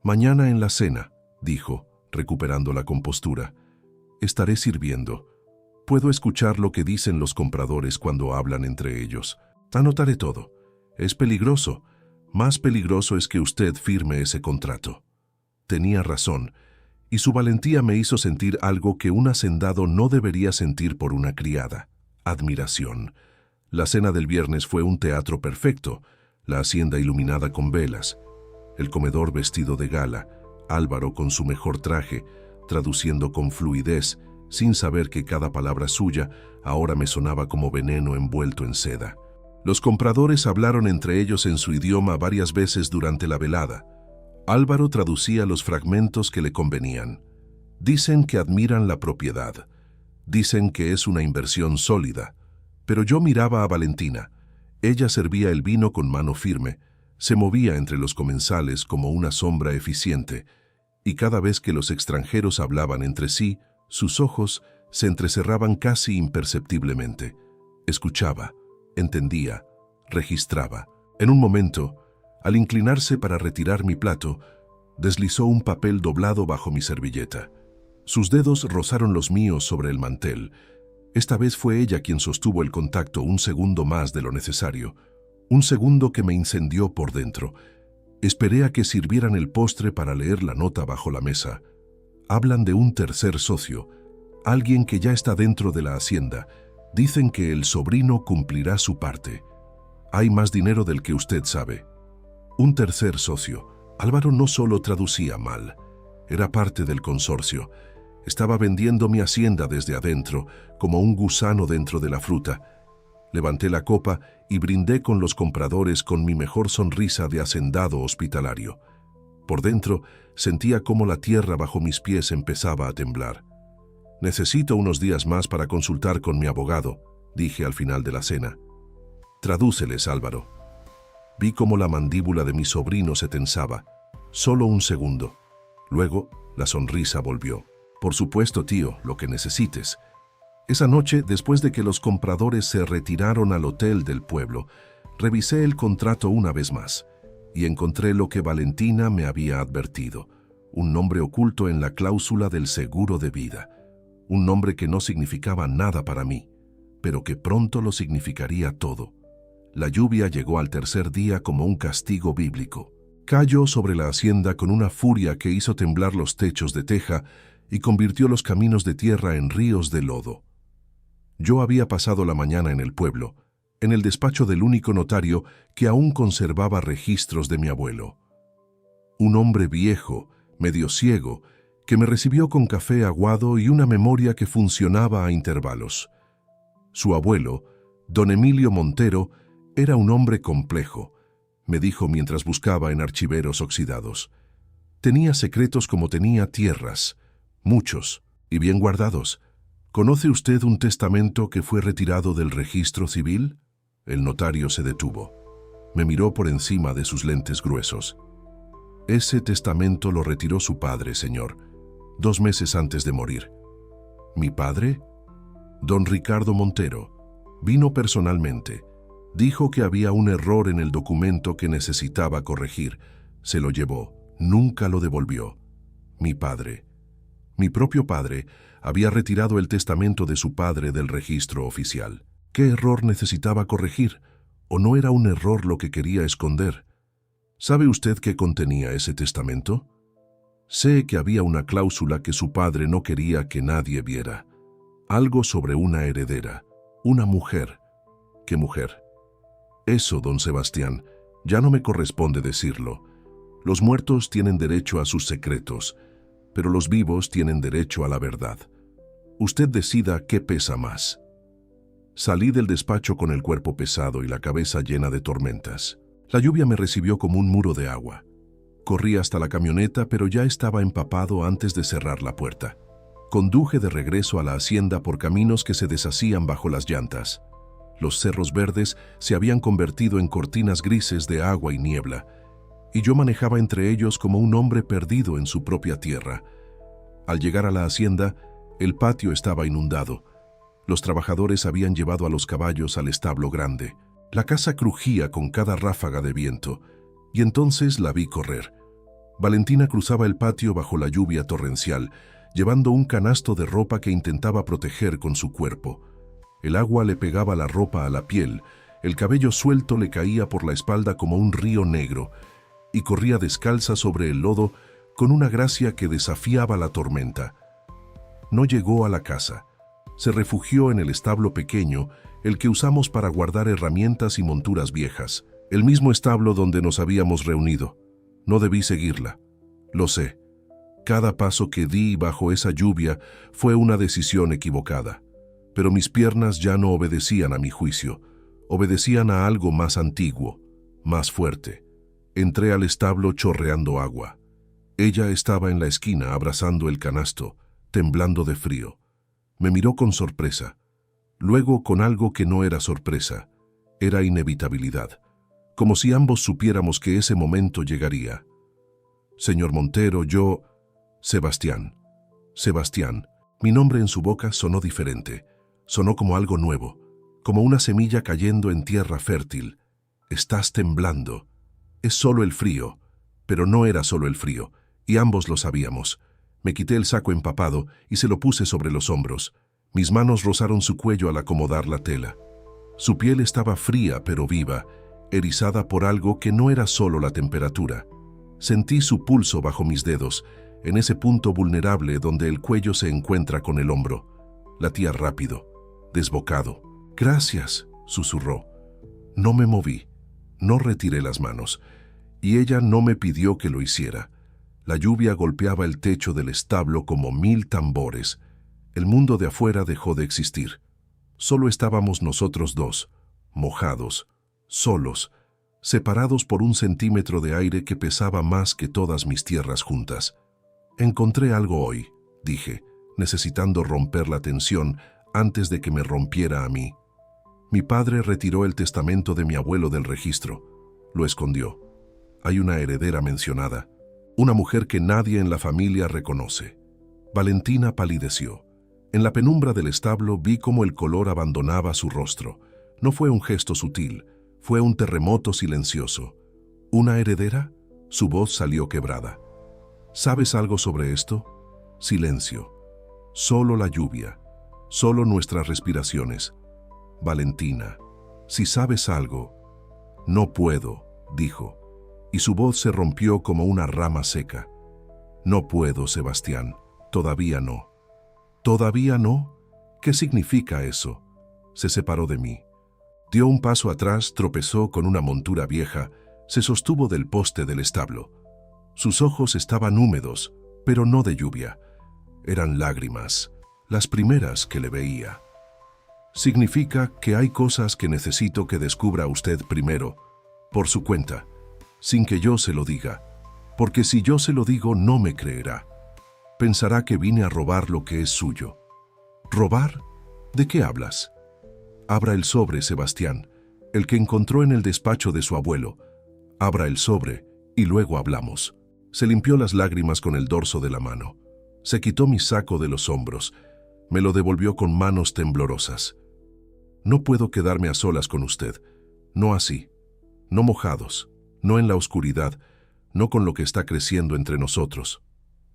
Mañana en la cena, dijo, recuperando la compostura, estaré sirviendo. Puedo escuchar lo que dicen los compradores cuando hablan entre ellos. Anotaré todo. Es peligroso. Más peligroso es que usted firme ese contrato. Tenía razón, y su valentía me hizo sentir algo que un hacendado no debería sentir por una criada: admiración. La cena del viernes fue un teatro perfecto, la hacienda iluminada con velas, el comedor vestido de gala, Álvaro con su mejor traje, traduciendo con fluidez, sin saber que cada palabra suya ahora me sonaba como veneno envuelto en seda. Los compradores hablaron entre ellos en su idioma varias veces durante la velada. Álvaro traducía los fragmentos que le convenían. Dicen que admiran la propiedad. Dicen que es una inversión sólida. Pero yo miraba a Valentina. Ella servía el vino con mano firme, se movía entre los comensales como una sombra eficiente, y cada vez que los extranjeros hablaban entre sí, sus ojos se entrecerraban casi imperceptiblemente. Escuchaba, entendía, registraba. En un momento, al inclinarse para retirar mi plato, deslizó un papel doblado bajo mi servilleta. Sus dedos rozaron los míos sobre el mantel. Esta vez fue ella quien sostuvo el contacto un segundo más de lo necesario, un segundo que me incendió por dentro. Esperé a que sirvieran el postre para leer la nota bajo la mesa. Hablan de un tercer socio, alguien que ya está dentro de la hacienda. Dicen que el sobrino cumplirá su parte. Hay más dinero del que usted sabe. Un tercer socio. Álvaro no solo traducía mal, era parte del consorcio. Estaba vendiendo mi hacienda desde adentro, como un gusano dentro de la fruta. Levanté la copa y brindé con los compradores con mi mejor sonrisa de hacendado hospitalario. Por dentro, sentía cómo la tierra bajo mis pies empezaba a temblar. «Necesito unos días más para consultar con mi abogado», dije al final de la cena. «Tradúceles, Álvaro». Vi cómo la mandíbula de mi sobrino se tensaba. Solo un segundo. Luego, la sonrisa volvió. «Por supuesto, tío, lo que necesites». Esa noche, después de que los compradores se retiraron al hotel del pueblo, revisé el contrato una vez más y encontré lo que Valentina me había advertido, un nombre oculto en la cláusula del seguro de vida, un nombre que no significaba nada para mí, pero que pronto lo significaría todo. La lluvia llegó al tercer día como un castigo bíblico. Cayó sobre la hacienda con una furia que hizo temblar los techos de teja y convirtió los caminos de tierra en ríos de lodo. Yo había pasado la mañana en el pueblo, en el despacho del único notario que aún conservaba registros de mi abuelo. Un hombre viejo, medio ciego, que me recibió con café aguado y una memoria que funcionaba a intervalos. Su abuelo, don Emilio Montero, era un hombre complejo, me dijo mientras buscaba en archiveros oxidados. Tenía secretos como tenía tierras, muchos y bien guardados. ¿Conoce usted un testamento que fue retirado del registro civil? El notario se detuvo. Me miró por encima de sus lentes gruesos. Ese testamento lo retiró su padre, señor, 2 meses antes de morir. ¿Mi padre? Don Ricardo Montero. Vino personalmente. Dijo que había un error en el documento que necesitaba corregir. Se lo llevó. Nunca lo devolvió. Mi padre. Mi propio padre había retirado el testamento de su padre del registro oficial. ¿Qué error necesitaba corregir? ¿O no era un error lo que quería esconder? ¿Sabe usted qué contenía ese testamento? Sé que había una cláusula que su padre no quería que nadie viera. Algo sobre una heredera, una mujer. ¿Qué mujer? Eso, don Sebastián, ya no me corresponde decirlo. Los muertos tienen derecho a sus secretos, pero los vivos tienen derecho a la verdad. Usted decida qué pesa más. Salí del despacho con el cuerpo pesado y la cabeza llena de tormentas. La lluvia me recibió como un muro de agua. Corrí hasta la camioneta, pero ya estaba empapado antes de cerrar la puerta. Conduje de regreso a la hacienda por caminos que se deshacían bajo las llantas. Los cerros verdes se habían convertido en cortinas grises de agua y niebla, y yo manejaba entre ellos como un hombre perdido en su propia tierra. Al llegar a la hacienda, el patio estaba inundado. Los trabajadores habían llevado a los caballos al establo grande. La casa crujía con cada ráfaga de viento, y entonces la vi correr. Valentina cruzaba el patio bajo la lluvia torrencial, llevando un canasto de ropa que intentaba proteger con su cuerpo. El agua le pegaba la ropa a la piel, el cabello suelto le caía por la espalda como un río negro, y corría descalza sobre el lodo con una gracia que desafiaba la tormenta. No llegó a la casa. Se refugió en el establo pequeño, el que usamos para guardar herramientas y monturas viejas, el mismo establo donde nos habíamos reunido. No debí seguirla. Lo sé. Cada paso que di bajo esa lluvia fue una decisión equivocada. Pero mis piernas ya no obedecían a mi juicio, obedecían a algo más antiguo, más fuerte. Entré al establo chorreando agua. Ella estaba en la esquina abrazando el canasto, temblando de frío. Me miró con sorpresa, luego con algo que no era sorpresa, era inevitabilidad, como si ambos supiéramos que ese momento llegaría. Señor Montero, yo... Sebastián. Mi nombre en su boca sonó diferente, sonó como algo nuevo, como una semilla cayendo en tierra fértil. Estás temblando. Es solo el frío, pero no era solo el frío, y ambos lo sabíamos. Me quité el saco empapado y se lo puse sobre los hombros. Mis manos rozaron su cuello al acomodar la tela. Su piel estaba fría pero viva, erizada por algo que no era solo la temperatura. Sentí su pulso bajo mis dedos, en ese punto vulnerable donde el cuello se encuentra con el hombro. Latía rápido, desbocado. «Gracias», susurró. No me moví, no retiré las manos, y ella no me pidió que lo hiciera. La lluvia golpeaba el techo del establo como 1000 tambores. El mundo de afuera dejó de existir. Solo estábamos nosotros dos, mojados, solos, separados por un centímetro de aire que pesaba más que todas mis tierras juntas. Encontré algo hoy, dije, necesitando romper la tensión antes de que me rompiera a mí. Mi padre retiró el testamento de mi abuelo del registro. Lo escondió. Hay una heredera mencionada, una mujer que nadie en la familia reconoce. Valentina palideció. En la penumbra del establo vi cómo el color abandonaba su rostro. No fue un gesto sutil, fue un terremoto silencioso. ¿Una heredera? Su voz salió quebrada. ¿Sabes algo sobre esto? Silencio. Solo la lluvia. Solo nuestras respiraciones. Valentina, si sabes algo. No puedo, dijo, y su voz se rompió como una rama seca. No puedo, Sebastián. Todavía no. ¿Todavía no? ¿Qué significa eso? Se separó de mí. Dio un paso atrás, tropezó con una montura vieja, se sostuvo del poste del establo. Sus ojos estaban húmedos, pero no de lluvia. Eran lágrimas, las primeras que le veía. Significa que hay cosas que necesito que descubra usted primero, por su cuenta, sin que yo se lo diga, porque si yo se lo digo no me creerá. Pensará que vine a robar lo que es suyo. ¿Robar? ¿De qué hablas? Abra el sobre, Sebastián, el que encontró en el despacho de su abuelo. Abra el sobre y luego hablamos. Se limpió las lágrimas con el dorso de la mano. Se quitó mi saco de los hombros. Me lo devolvió con manos temblorosas. No puedo quedarme a solas con usted. No así. No mojados. No en la oscuridad. No con lo que está creciendo entre nosotros.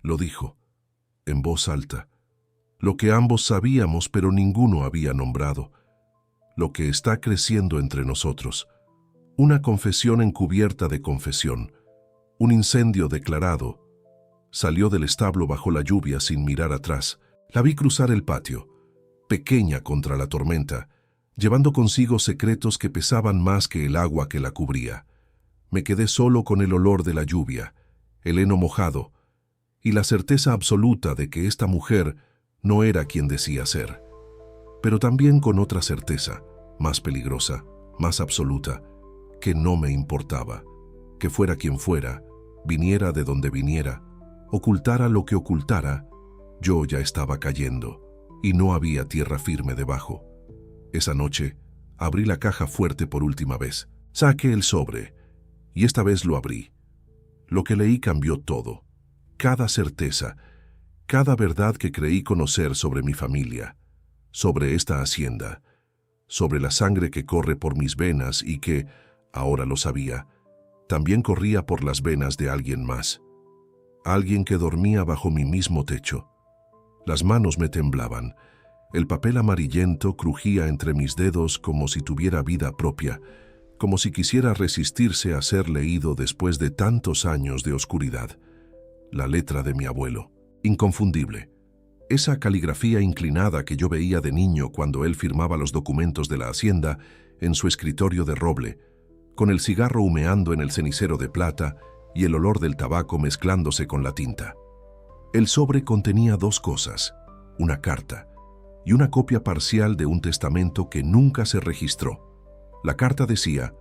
Lo dijo, en voz alta. Lo que ambos sabíamos, pero ninguno había nombrado. Lo que está creciendo entre nosotros. Una confesión encubierta de confesión. Un incendio declarado. Salió del establo bajo la lluvia sin mirar atrás. La vi cruzar el patio, pequeña contra la tormenta, llevando consigo secretos que pesaban más que el agua que la cubría. Me quedé solo con el olor de la lluvia, el heno mojado, y la certeza absoluta de que esta mujer no era quien decía ser. Pero también con otra certeza, más peligrosa, más absoluta, que no me importaba, que fuera quien fuera, viniera de donde viniera, ocultara lo que ocultara, yo ya estaba cayendo, y no había tierra firme debajo. Esa noche, abrí la caja fuerte por última vez. Saqué el sobre, y esta vez lo abrí. Lo que leí cambió todo. Cada certeza, cada verdad que creí conocer sobre mi familia, sobre esta hacienda, sobre la sangre que corre por mis venas y que, ahora lo sabía, también corría por las venas de alguien más. Alguien que dormía bajo mi mismo techo. Las manos me temblaban. El papel amarillento crujía entre mis dedos como si tuviera vida propia, como si quisiera resistirse a ser leído después de tantos años de oscuridad. La letra de mi abuelo, inconfundible. Esa caligrafía inclinada que yo veía de niño cuando él firmaba los documentos de la hacienda en su escritorio de roble, con el cigarro humeando en el cenicero de plata y el olor del tabaco mezclándose con la tinta. El sobre contenía dos cosas, una carta y una copia parcial de un testamento que nunca se registró. La carta decía: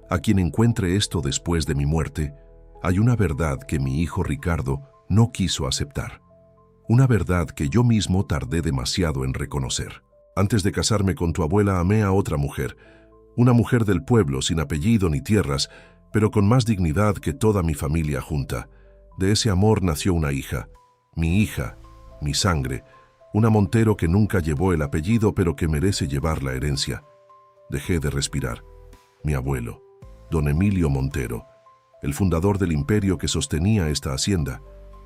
a quien encuentre esto después de mi muerte, hay una verdad que mi hijo Ricardo no quiso aceptar. Una verdad que yo mismo tardé demasiado en reconocer. Antes de casarme con tu abuela amé a otra mujer, una mujer del pueblo sin apellido ni tierras, pero con más dignidad que toda mi familia junta. De ese amor nació una hija, mi sangre, una Montero que nunca llevó el apellido pero que merece llevar la herencia. Dejé de respirar. Mi abuelo, don Emilio Montero, el fundador del imperio que sostenía esta hacienda,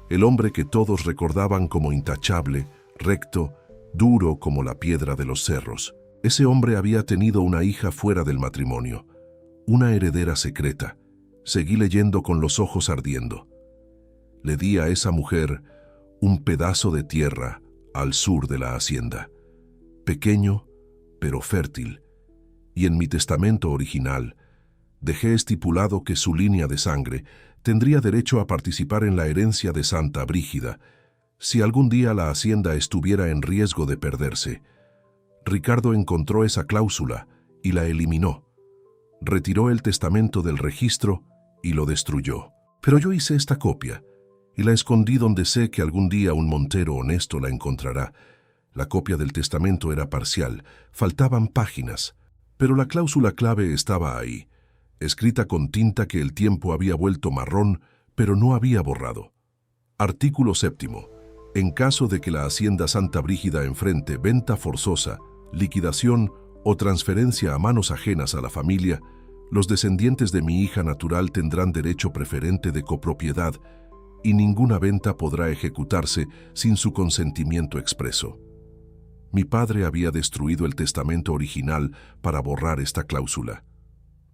el hombre que todos recordaban como intachable, recto, duro como la piedra de los cerros. Ese hombre había tenido una hija fuera del matrimonio, una heredera secreta. Seguí leyendo con los ojos ardiendo. Le di a esa mujer un pedazo de tierra al sur de la hacienda, pequeño pero fértil, y en mi testamento original dejé estipulado que su línea de sangre tendría derecho a participar en la herencia de Santa Brígida si algún día la hacienda estuviera en riesgo de perderse. Ricardo encontró esa cláusula y la eliminó. retiró el testamento del registro y lo destruyó. Pero yo hice esta copia y la escondí donde sé que algún día un montero honesto la encontrará. La copia del testamento era parcial, faltaban páginas, pero la cláusula clave estaba ahí, escrita con tinta que el tiempo había vuelto marrón, pero no había borrado. Artículo 7. En caso de que la Hacienda Santa Brígida enfrente venta forzosa, liquidación o transferencia a manos ajenas a la familia, los descendientes de mi hija natural tendrán derecho preferente de copropiedad y ninguna venta podrá ejecutarse sin su consentimiento expreso. Mi padre había destruido el testamento original para borrar esta cláusula,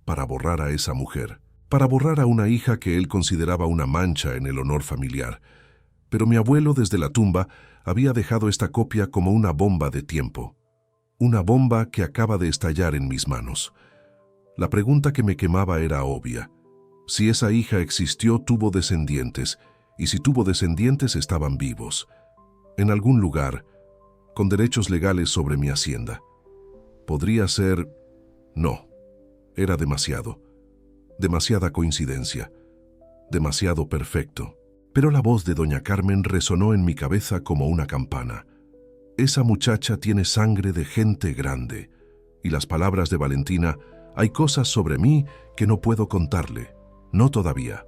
para borrar a esa mujer, para borrar a una hija que él consideraba una mancha en el honor familiar. Pero mi abuelo desde la tumba había dejado esta copia como una bomba de tiempo, una bomba que acaba de estallar en mis manos. La pregunta que me quemaba era obvia. Si esa hija existió, tuvo descendientes, y si tuvo descendientes, estaban vivos, en algún lugar, con derechos legales sobre mi hacienda. ¿Podría ser? No. Era demasiado. Demasiada coincidencia. Demasiado perfecto. Pero la voz de doña Carmen resonó en mi cabeza como una campana. Esa muchacha tiene sangre de gente grande. Y las palabras de Valentina, hay cosas sobre mí que no puedo contarle. No todavía.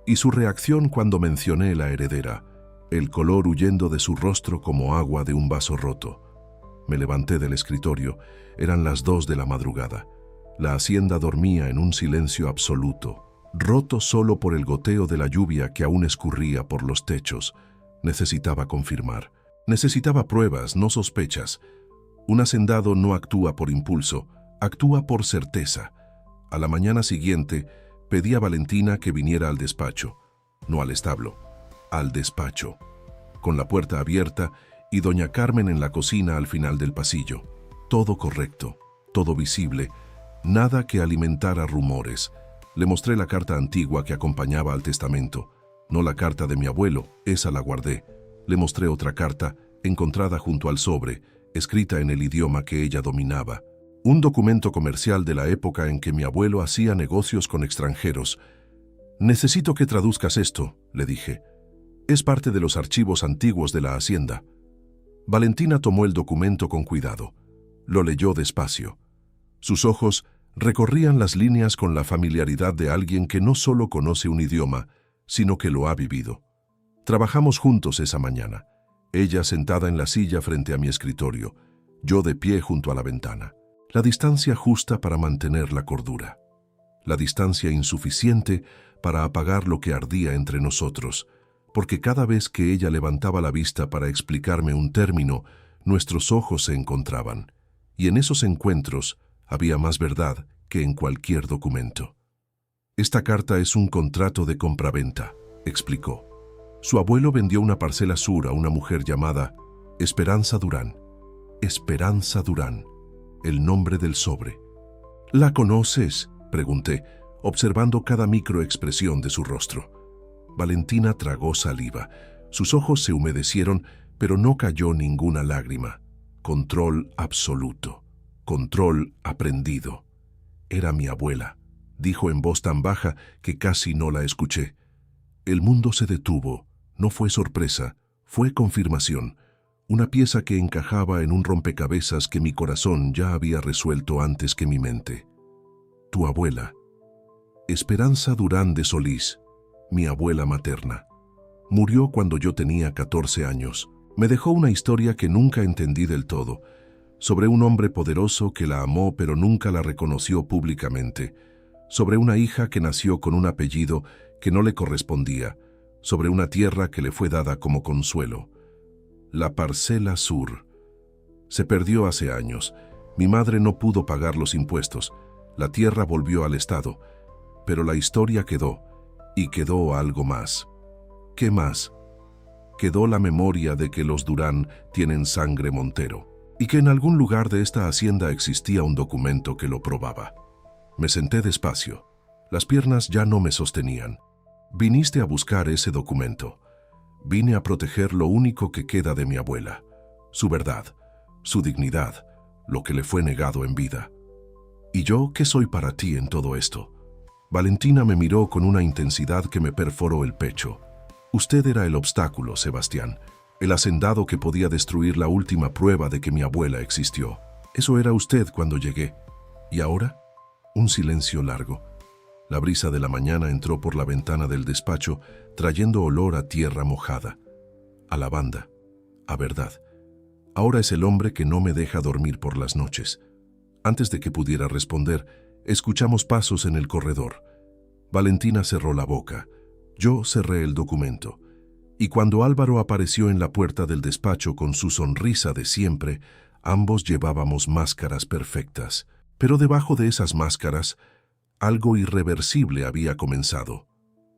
Y su reacción cuando mencioné la heredera, el color huyendo de su rostro como agua de un vaso roto. Me levanté del escritorio. Eran las 2 de la madrugada. La hacienda dormía en un silencio absoluto, roto solo por el goteo de la lluvia que aún escurría por los techos. Necesitaba confirmar. Necesitaba pruebas, no sospechas. Un hacendado no actúa por impulso, actúa por certeza. A la mañana siguiente, pedí a Valentina que viniera al despacho. No al establo, al despacho. Con la puerta abierta y doña Carmen en la cocina al final del pasillo. Todo correcto, todo visible, nada que alimentara rumores. Le mostré la carta antigua que acompañaba al testamento. No la carta de mi abuelo, esa la guardé. Le mostré otra carta, encontrada junto al sobre, escrita en el idioma que ella dominaba. Un documento comercial de la época en que mi abuelo hacía negocios con extranjeros. «Necesito que traduzcas esto», le dije. «Es parte de los archivos antiguos de la hacienda». Valentina tomó el documento con cuidado. Lo leyó despacio. Sus ojos recorrían las líneas con la familiaridad de alguien que no solo conoce un idioma, sino que lo ha vivido. Trabajamos juntos esa mañana, ella sentada en la silla frente a mi escritorio, yo de pie junto a la ventana. La distancia justa para mantener la cordura. La distancia insuficiente para apagar lo que ardía entre nosotros, porque cada vez que ella levantaba la vista para explicarme un término, nuestros ojos se encontraban, y en esos encuentros había más verdad que en cualquier documento. «Esta carta es un contrato de compraventa», explicó. Su abuelo vendió una parcela sur a una mujer llamada Esperanza Durán. Esperanza Durán, el nombre del sobre. «¿La conoces?», pregunté, observando cada microexpresión de su rostro. Valentina tragó saliva. Sus ojos se humedecieron, pero no cayó ninguna lágrima. Control absoluto. Control aprendido. «Era mi abuela», dijo en voz tan baja que casi no la escuché. El mundo se detuvo. No fue sorpresa, fue confirmación. Una pieza que encajaba en un rompecabezas que mi corazón ya había resuelto antes que mi mente. Tu abuela. Esperanza Durán de Solís, mi abuela materna. Murió cuando yo tenía 14 años. Me dejó una historia que nunca entendí del todo, sobre un hombre poderoso que la amó pero nunca la reconoció públicamente, sobre una hija que nació con un apellido que no le correspondía, sobre una tierra que le fue dada como consuelo. La parcela sur. Se perdió hace años. Mi madre no pudo pagar los impuestos. La tierra volvió al Estado. Pero la historia quedó, y quedó algo más. ¿Qué más? Quedó la memoria de que los Durán tienen sangre Montero, y que en algún lugar de esta hacienda existía un documento que lo probaba. Me senté despacio. Las piernas ya no me sostenían. Viniste a buscar ese documento. Vine a proteger lo único que queda de mi abuela, su verdad, su dignidad, lo que le fue negado en vida. ¿Y yo qué soy para ti en todo esto? Valentina me miró con una intensidad que me perforó el pecho. Usted era el obstáculo, Sebastián, el hacendado que podía destruir la última prueba de que mi abuela existió. Eso era usted cuando llegué. ¿Y ahora? Un silencio largo. La brisa de la mañana entró por la ventana del despacho, trayendo olor a tierra mojada, a lavanda, a verdad. Ahora es el hombre que no me deja dormir por las noches. Antes de que pudiera responder, escuchamos pasos en el corredor. Valentina cerró la boca. Yo cerré el documento. Y cuando Álvaro apareció en la puerta del despacho con su sonrisa de siempre, ambos llevábamos máscaras perfectas. Pero debajo de esas máscaras, algo irreversible había comenzado.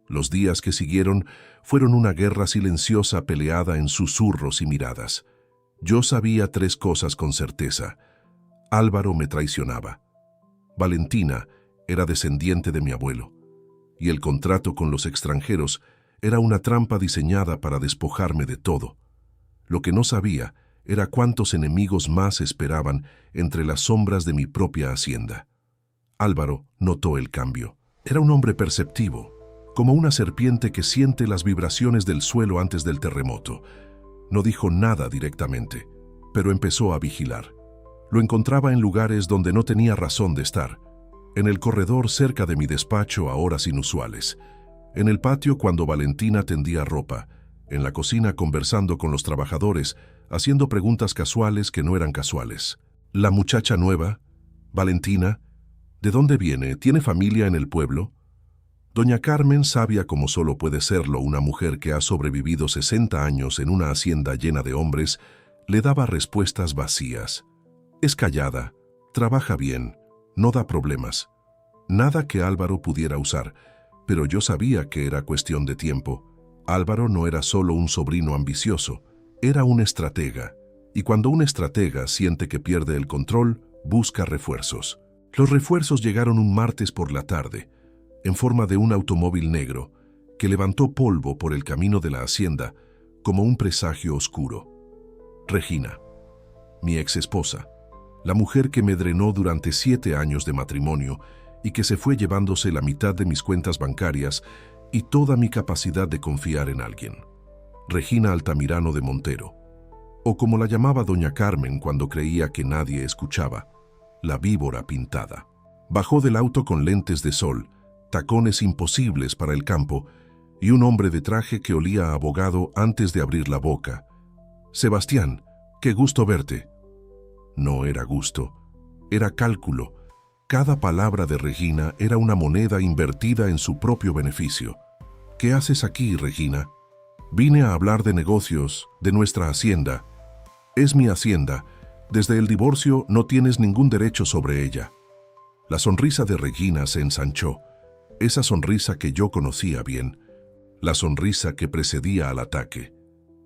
Los días que siguieron fueron una guerra silenciosa peleada en susurros y miradas. Yo sabía 3 cosas con certeza. Álvaro me traicionaba. Valentina era descendiente de mi abuelo. Y el contrato con los extranjeros era una trampa diseñada para despojarme de todo. Lo que no sabía era cuántos enemigos más esperaban entre las sombras de mi propia hacienda. Álvaro notó el cambio. Era un hombre perceptivo, como una serpiente que siente las vibraciones del suelo antes del terremoto. No dijo nada directamente, pero empezó a vigilar. Lo encontraba en lugares donde no tenía razón de estar. En el corredor cerca de mi despacho a horas inusuales. En el patio cuando Valentina tendía ropa. En la cocina conversando con los trabajadores, haciendo preguntas casuales que no eran casuales. La muchacha nueva, Valentina, ¿de dónde viene? ¿Tiene familia en el pueblo? Doña Carmen, sabia como solo puede serlo una mujer que ha sobrevivido 60 años en una hacienda llena de hombres, le daba respuestas vacías. Es callada, trabaja bien, no da problemas. Nada que Álvaro pudiera usar, pero yo sabía que era cuestión de tiempo. Álvaro no era solo un sobrino ambicioso, era un estratega. Y cuando un estratega siente que pierde el control, busca refuerzos. Los refuerzos llegaron un martes por la tarde, en forma de un automóvil negro, que levantó polvo por el camino de la hacienda como un presagio oscuro. Regina, mi exesposa, la mujer que me drenó durante 7 años de matrimonio y que se fue llevándose la mitad de mis cuentas bancarias y toda mi capacidad de confiar en alguien. Regina Altamirano de Montero, o como la llamaba doña Carmen cuando creía que nadie escuchaba, la víbora pintada. Bajó del auto con lentes de sol, tacones imposibles para el campo y un hombre de traje que olía a abogado antes de abrir la boca. «Sebastián, qué gusto verte». No era gusto, era cálculo. Cada palabra de Regina era una moneda invertida en su propio beneficio. «¿Qué haces aquí, Regina?» «Vine a hablar de negocios, de nuestra hacienda». «Es mi hacienda. Desde el divorcio no tienes ningún derecho sobre ella». La sonrisa de Regina se ensanchó. Esa sonrisa que yo conocía bien. La sonrisa que precedía al ataque.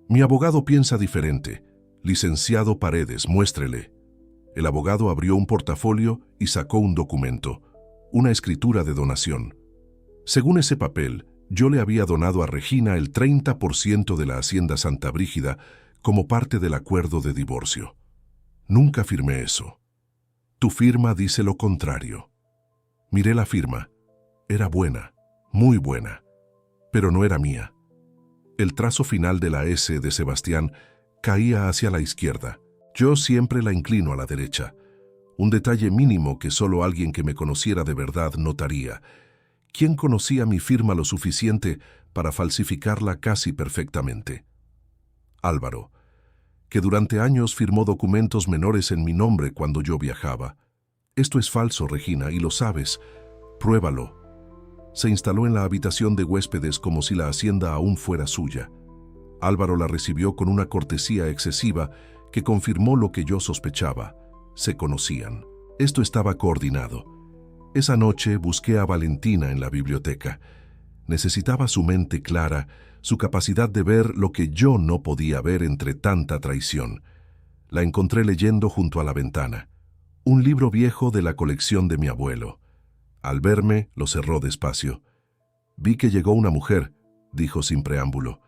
«Mi abogado piensa diferente. Licenciado Paredes, muéstrele». El abogado abrió un portafolio y sacó un documento, una escritura de donación. Según ese papel, yo le había donado a Regina el 30% de la hacienda Santa Brígida como parte del acuerdo de divorcio. Nunca firmé eso. Tu firma dice lo contrario. Miré la firma. Era buena, muy buena, pero no era mía. El trazo final de la S de Sebastián caía hacia la izquierda. Yo siempre la inclino a la derecha. Un detalle mínimo que solo alguien que me conociera de verdad notaría. ¿Quién conocía mi firma lo suficiente para falsificarla casi perfectamente? Álvaro, que durante años firmó documentos menores en mi nombre cuando yo viajaba. Esto es falso, Regina, y lo sabes. Pruébalo. Se instaló en la habitación de huéspedes como si la hacienda aún fuera suya. Álvaro la recibió con una cortesía excesiva que confirmó lo que yo sospechaba. Se conocían. Esto estaba coordinado. Esa noche busqué a Valentina en la biblioteca. Necesitaba su mente clara, su capacidad de ver lo que yo no podía ver entre tanta traición. La encontré leyendo junto a la ventana. Un libro viejo de la colección de mi abuelo. Al verme, lo cerró despacio. «Vi que llegó una mujer», dijo sin preámbulo.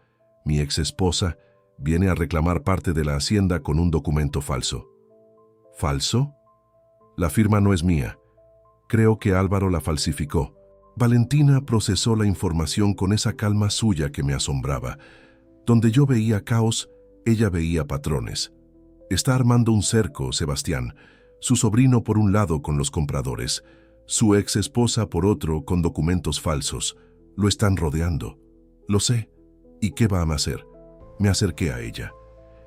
«Mi exesposa viene a reclamar parte de la hacienda con un documento falso». «¿Falso?» «La firma no es mía. Creo que Álvaro la falsificó. Valentina procesó la información con esa calma suya que me asombraba. Donde yo veía caos, ella veía patrones. Está armando un cerco, Sebastián. Su sobrino por un lado con los compradores, su ex esposa por otro con documentos falsos. Lo están rodeando. Lo sé. ¿Y qué va a hacer? Me acerqué a ella.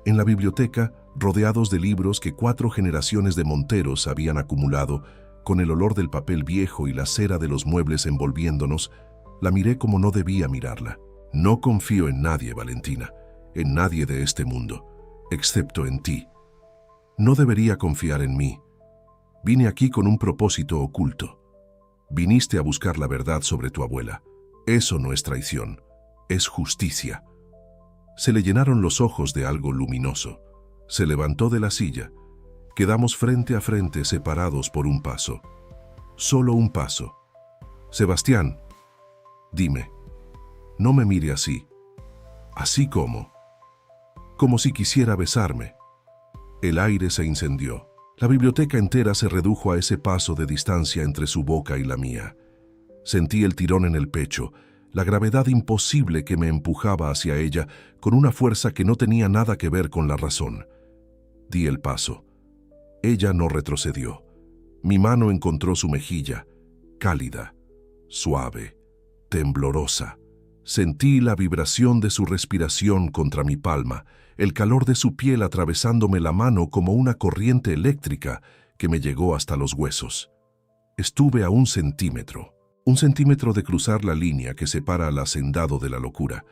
En la biblioteca, rodeados de libros que 4 generaciones de monteros habían acumulado, con el olor del papel viejo y la cera de los muebles envolviéndonos, la miré como no debía mirarla. No confío en nadie, Valentina, en nadie de este mundo, excepto en ti. No debería confiar en mí. Vine aquí con un propósito oculto. Viniste a buscar la verdad sobre tu abuela. Eso no es traición, es justicia. Se le llenaron los ojos de algo luminoso. Se levantó de la silla. Quedamos frente a frente separados por un paso. Solo un paso. Sebastián, dime, no me mire así. ¿Así como? Como si quisiera besarme. El aire se incendió. La biblioteca entera se redujo a ese paso de distancia entre su boca y la mía. Sentí el tirón en el pecho, la gravedad imposible que me empujaba hacia ella con una fuerza que no tenía nada que ver con la razón. Di el paso. Ella no retrocedió. Mi mano encontró su mejilla, cálida, suave, temblorosa. Sentí la vibración de su respiración contra mi palma, el calor de su piel atravesándome la mano como una corriente eléctrica que me llegó hasta los huesos. Estuve a 1 centímetro de cruzar la línea que separa al hacendado de la locura.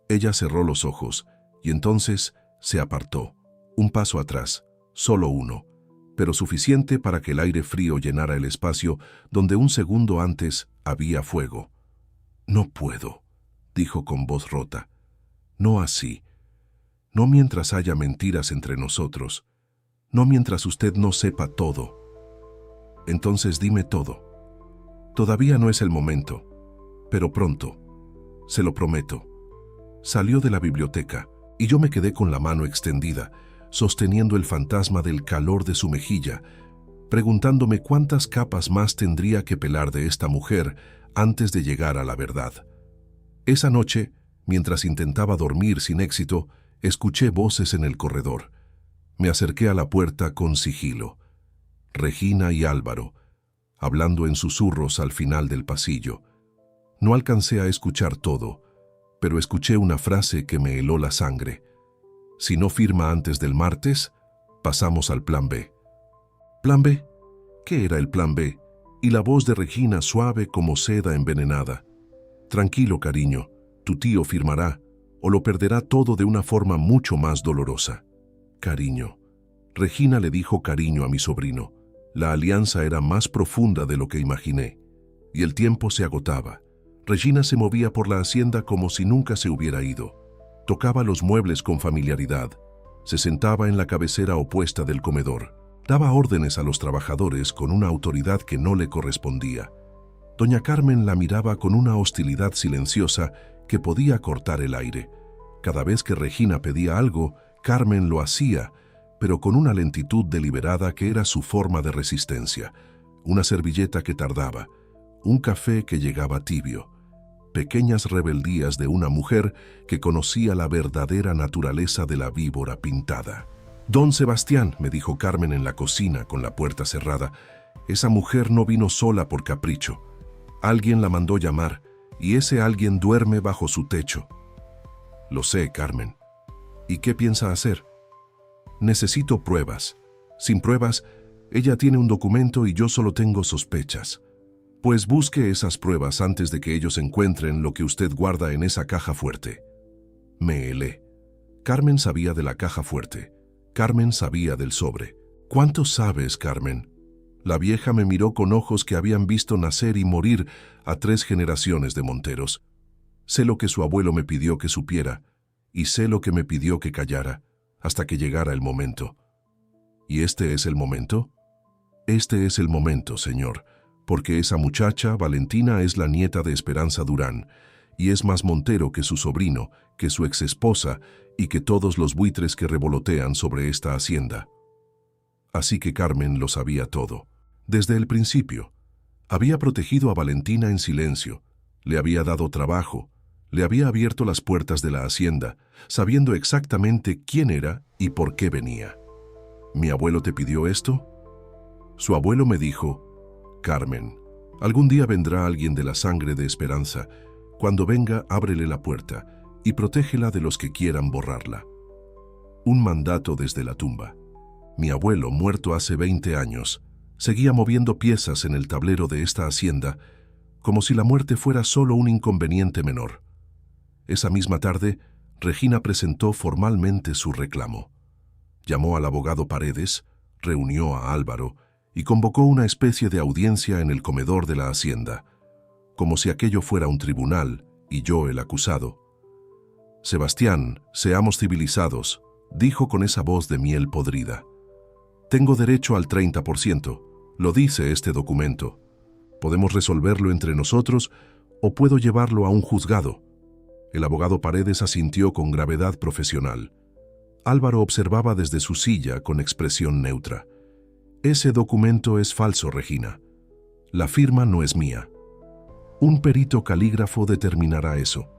Ella cerró los ojos y entonces se apartó. Un paso atrás, solo uno, pero suficiente para que el aire frío llenara el espacio donde 1 segundo antes había fuego. No puedo, dijo con voz rota. No así. No mientras haya mentiras entre nosotros. No mientras usted no sepa todo. Entonces dime todo. Todavía no es el momento, pero pronto. Se lo prometo. Salió de la biblioteca y yo me quedé con la mano extendida, sosteniendo el fantasma del calor de su mejilla, preguntándome cuántas capas más tendría que pelar de esta mujer antes de llegar a la verdad. Esa noche, mientras intentaba dormir sin éxito, escuché voces en el corredor. Me acerqué a la puerta con sigilo. Regina y Álvaro, hablando en susurros al final del pasillo. No alcancé a escuchar todo, pero escuché una frase que me heló la sangre. Si no firma antes del martes, pasamos al plan B. ¿Plan B? ¿Qué era el plan B? Y la voz de Regina suave como seda envenenada. Tranquilo, cariño, tu tío firmará, o lo perderá todo de una forma mucho más dolorosa. Cariño. Regina le dijo cariño a mi sobrino. La alianza era más profunda de lo que imaginé, y el tiempo se agotaba. Regina se movía por la hacienda como si nunca se hubiera ido. Tocaba los muebles con familiaridad. Se sentaba en la cabecera opuesta del comedor. Daba órdenes a los trabajadores con una autoridad que no le correspondía. Doña Carmen la miraba con una hostilidad silenciosa que podía cortar el aire. Cada vez que Regina pedía algo, Carmen lo hacía, pero con una lentitud deliberada que era su forma de resistencia. Una servilleta que tardaba, un café que llegaba tibio. Pequeñas rebeldías de una mujer que conocía la verdadera naturaleza de la víbora pintada. «Don Sebastián», me dijo Carmen en la cocina con la puerta cerrada, «esa mujer no vino sola por capricho. Alguien la mandó llamar, y ese alguien duerme bajo su techo». «Lo sé, Carmen». «¿Y qué piensa hacer?» «Necesito pruebas. Sin pruebas, ella tiene un documento y yo solo tengo sospechas. Pues busque esas pruebas antes de que ellos encuentren lo que usted guarda en esa caja fuerte». Me helé. Carmen sabía de la caja fuerte. Carmen sabía del sobre. «¿Cuánto sabes, Carmen?» La vieja me miró con ojos que habían visto nacer y morir a 3 generaciones de monteros. Sé lo que su abuelo me pidió que supiera, y sé lo que me pidió que callara, hasta que llegara el momento. ¿Y este es el momento? Este es el momento, señor, porque esa muchacha, Valentina, es la nieta de Esperanza Durán, y es más montero que su sobrino, que su exesposa, y que todos los buitres que revolotean sobre esta hacienda. Así que Carmen lo sabía todo, desde el principio. Había protegido a Valentina en silencio, le había dado trabajo, le había abierto las puertas de la hacienda, sabiendo exactamente quién era y por qué venía. ¿Mi abuelo te pidió esto? Su abuelo me dijo: Carmen, algún día vendrá alguien de la sangre de Esperanza. Cuando venga, ábrele la puerta y protégela de los que quieran borrarla. Un mandato desde la tumba. Mi abuelo, muerto hace 20 años, seguía moviendo piezas en el tablero de esta hacienda, como si la muerte fuera solo un inconveniente menor. Esa misma tarde, Regina presentó formalmente su reclamo. Llamó al abogado Paredes, reunió a Álvaro y convocó una especie de audiencia en el comedor de la hacienda, como si aquello fuera un tribunal y yo el acusado. Sebastián, seamos civilizados, dijo con esa voz de miel podrida. Tengo derecho al 30%, lo dice este documento. Podemos resolverlo entre nosotros o puedo llevarlo a un juzgado. El abogado Paredes asintió con gravedad profesional. Álvaro observaba desde su silla con expresión neutra. Ese documento es falso, Regina. La firma no es mía. Un perito calígrafo determinará eso.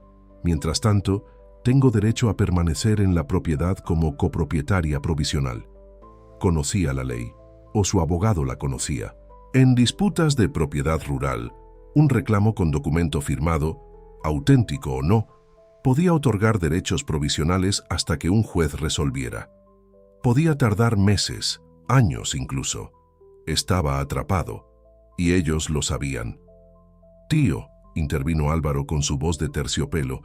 Mientras tanto, tengo derecho a permanecer en la propiedad como copropietaria provisional. Conocía la ley, o su abogado la conocía. En disputas de propiedad rural, un reclamo con documento firmado, auténtico o no, podía otorgar derechos provisionales hasta que un juez resolviera. Podía tardar meses, años incluso. Estaba atrapado, y ellos lo sabían. Tío, intervino Álvaro con su voz de terciopelo,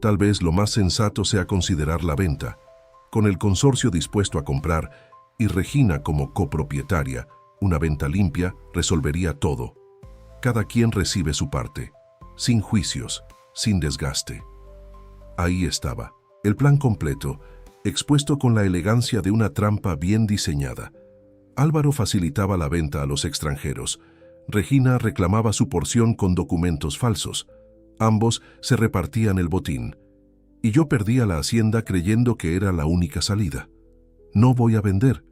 tal vez lo más sensato sea considerar la venta, con el consorcio dispuesto a comprar y Regina como copropietaria. Una venta limpia resolvería todo. Cada quien recibe su parte, sin juicios, sin desgaste. Ahí estaba, el plan completo, expuesto con la elegancia de una trampa bien diseñada. Álvaro facilitaba la venta a los extranjeros. Regina reclamaba su porción con documentos falsos. Ambos se repartían el botín. Y yo perdía la hacienda creyendo que era la única salida. No voy a vender.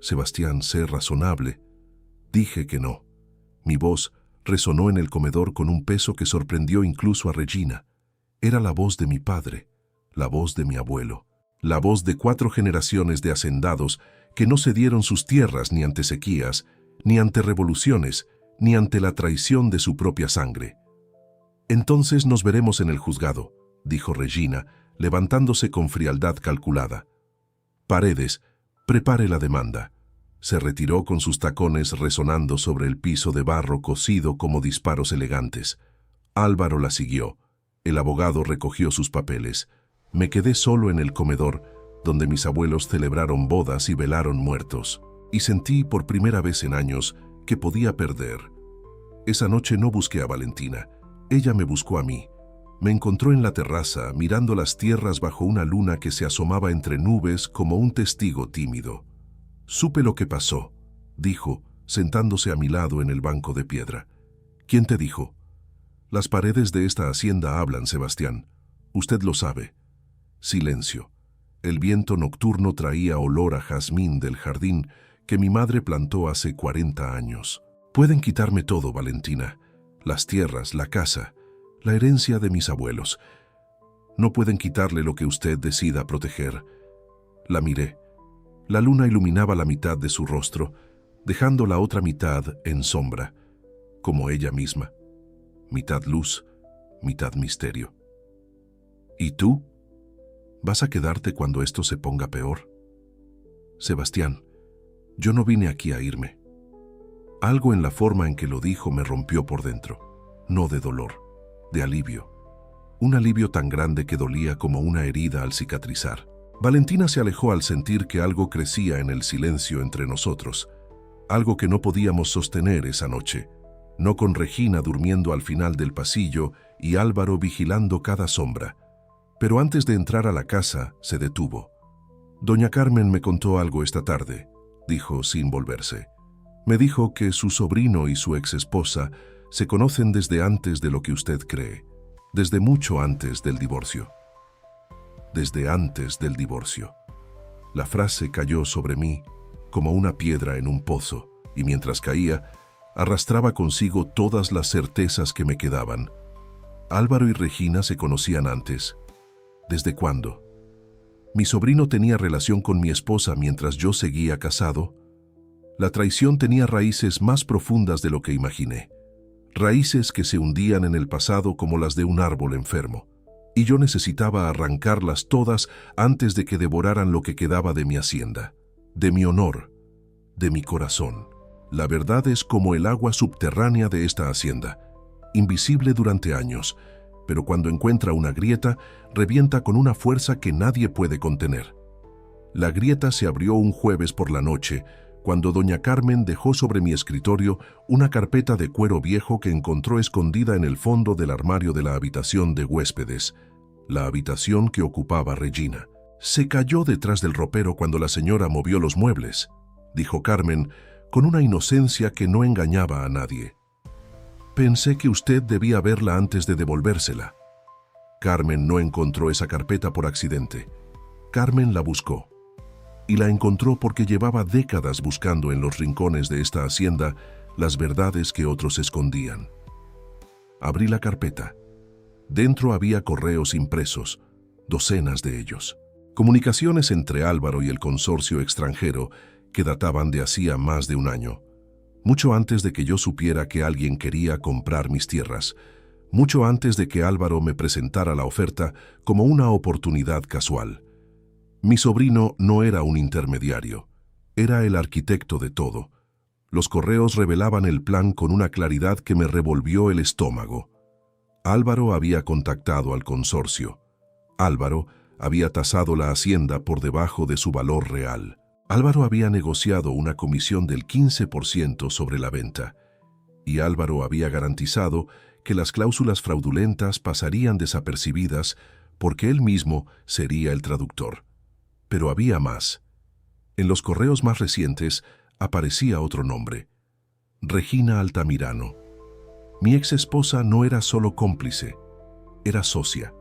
Sebastián, sé razonable. Dije que no. Mi voz resonó en el comedor con un peso que sorprendió incluso a Regina. Era la voz de mi padre, la voz de mi abuelo, la voz de 4 generaciones de hacendados que no cedieron sus tierras ni ante sequías, ni ante revoluciones, ni ante la traición de su propia sangre. Entonces nos veremos en el juzgado, dijo Regina, levantándose con frialdad calculada. Paredes, prepare la demanda. Se retiró con sus tacones resonando sobre el piso de barro cocido como disparos elegantes. Álvaro la siguió. El abogado recogió sus papeles. Me quedé solo en el comedor, donde mis abuelos celebraron bodas y velaron muertos, y sentí por primera vez en años que podía perder. Esa noche no busqué a Valentina. Ella me buscó a mí. Me encontró en la terraza, mirando las tierras bajo una luna que se asomaba entre nubes como un testigo tímido. Supe lo que pasó, dijo, sentándose a mi lado en el banco de piedra. ¿Quién te dijo? Las paredes de esta hacienda hablan, Sebastián. Usted lo sabe. Silencio. El viento nocturno traía olor a jazmín del jardín que mi madre plantó hace 40 años. Pueden quitarme todo, Valentina. Las tierras, la casa, la herencia de mis abuelos. No pueden quitarle lo que usted decida proteger. La miré. La luna iluminaba la mitad de su rostro, dejando la otra mitad en sombra, como ella misma. Mitad luz, mitad misterio. ¿Y tú? ¿Vas a quedarte cuando esto se ponga peor? Sebastián, yo no vine aquí a irme. Algo en la forma en que lo dijo me rompió por dentro, no de dolor, de alivio. Un alivio tan grande que dolía como una herida al cicatrizar. Valentina se alejó al sentir que algo crecía en el silencio entre nosotros, algo que no podíamos sostener esa noche, no con Regina durmiendo al final del pasillo y Álvaro vigilando cada sombra. Pero antes de entrar a la casa, se detuvo. Doña Carmen me contó algo esta tarde, dijo sin volverse. Me dijo que su sobrino y su exesposa se conocen desde antes de lo que usted cree, desde mucho antes del divorcio. Desde antes del divorcio. La frase cayó sobre mí como una piedra en un pozo, y mientras caía, Arrastraba consigo todas las certezas que me quedaban. Álvaro y Regina se conocían antes. ¿Desde cuándo? Mi sobrino tenía relación con mi esposa mientras yo seguía casado. La traición tenía raíces más profundas de lo que imaginé. Raíces que se hundían en el pasado como las de un árbol enfermo. Y yo necesitaba arrancarlas todas antes de que devoraran lo que quedaba de mi hacienda, de mi honor, de mi corazón. La verdad es como el agua subterránea de esta hacienda, invisible durante años, pero cuando encuentra una grieta, revienta con una fuerza que nadie puede contener. La grieta se abrió un jueves por la noche, cuando doña Carmen dejó sobre mi escritorio una carpeta de cuero viejo que encontró escondida en el fondo del armario de la habitación de huéspedes, la habitación que ocupaba Regina. Se cayó detrás del ropero cuando la señora movió los muebles, dijo Carmen, con una inocencia que no engañaba a nadie. Pensé que usted debía verla antes de devolvérsela. Carmen no encontró esa carpeta por accidente. Carmen la buscó. Y la encontró porque llevaba décadas buscando en los rincones de esta hacienda las verdades que otros escondían. Abrí la carpeta. Dentro había correos impresos, docenas de ellos. Comunicaciones entre Álvaro y el consorcio extranjero que databan de hacía más de un año. Mucho antes de que yo supiera que alguien quería comprar mis tierras. Mucho antes de que Álvaro me presentara la oferta como una oportunidad casual. Mi sobrino no era un intermediario, era el arquitecto de todo. Los correos revelaban el plan con una claridad que me revolvió el estómago. Álvaro había contactado al consorcio. Álvaro había tasado la hacienda por debajo de su valor real. Álvaro había negociado una comisión del 15% sobre la venta. Y Álvaro había garantizado que las cláusulas fraudulentas pasarían desapercibidas porque él mismo sería el traductor. Pero había más. En los correos más recientes aparecía otro nombre: Regina Altamirano. Mi ex esposa no era solo cómplice, era socia.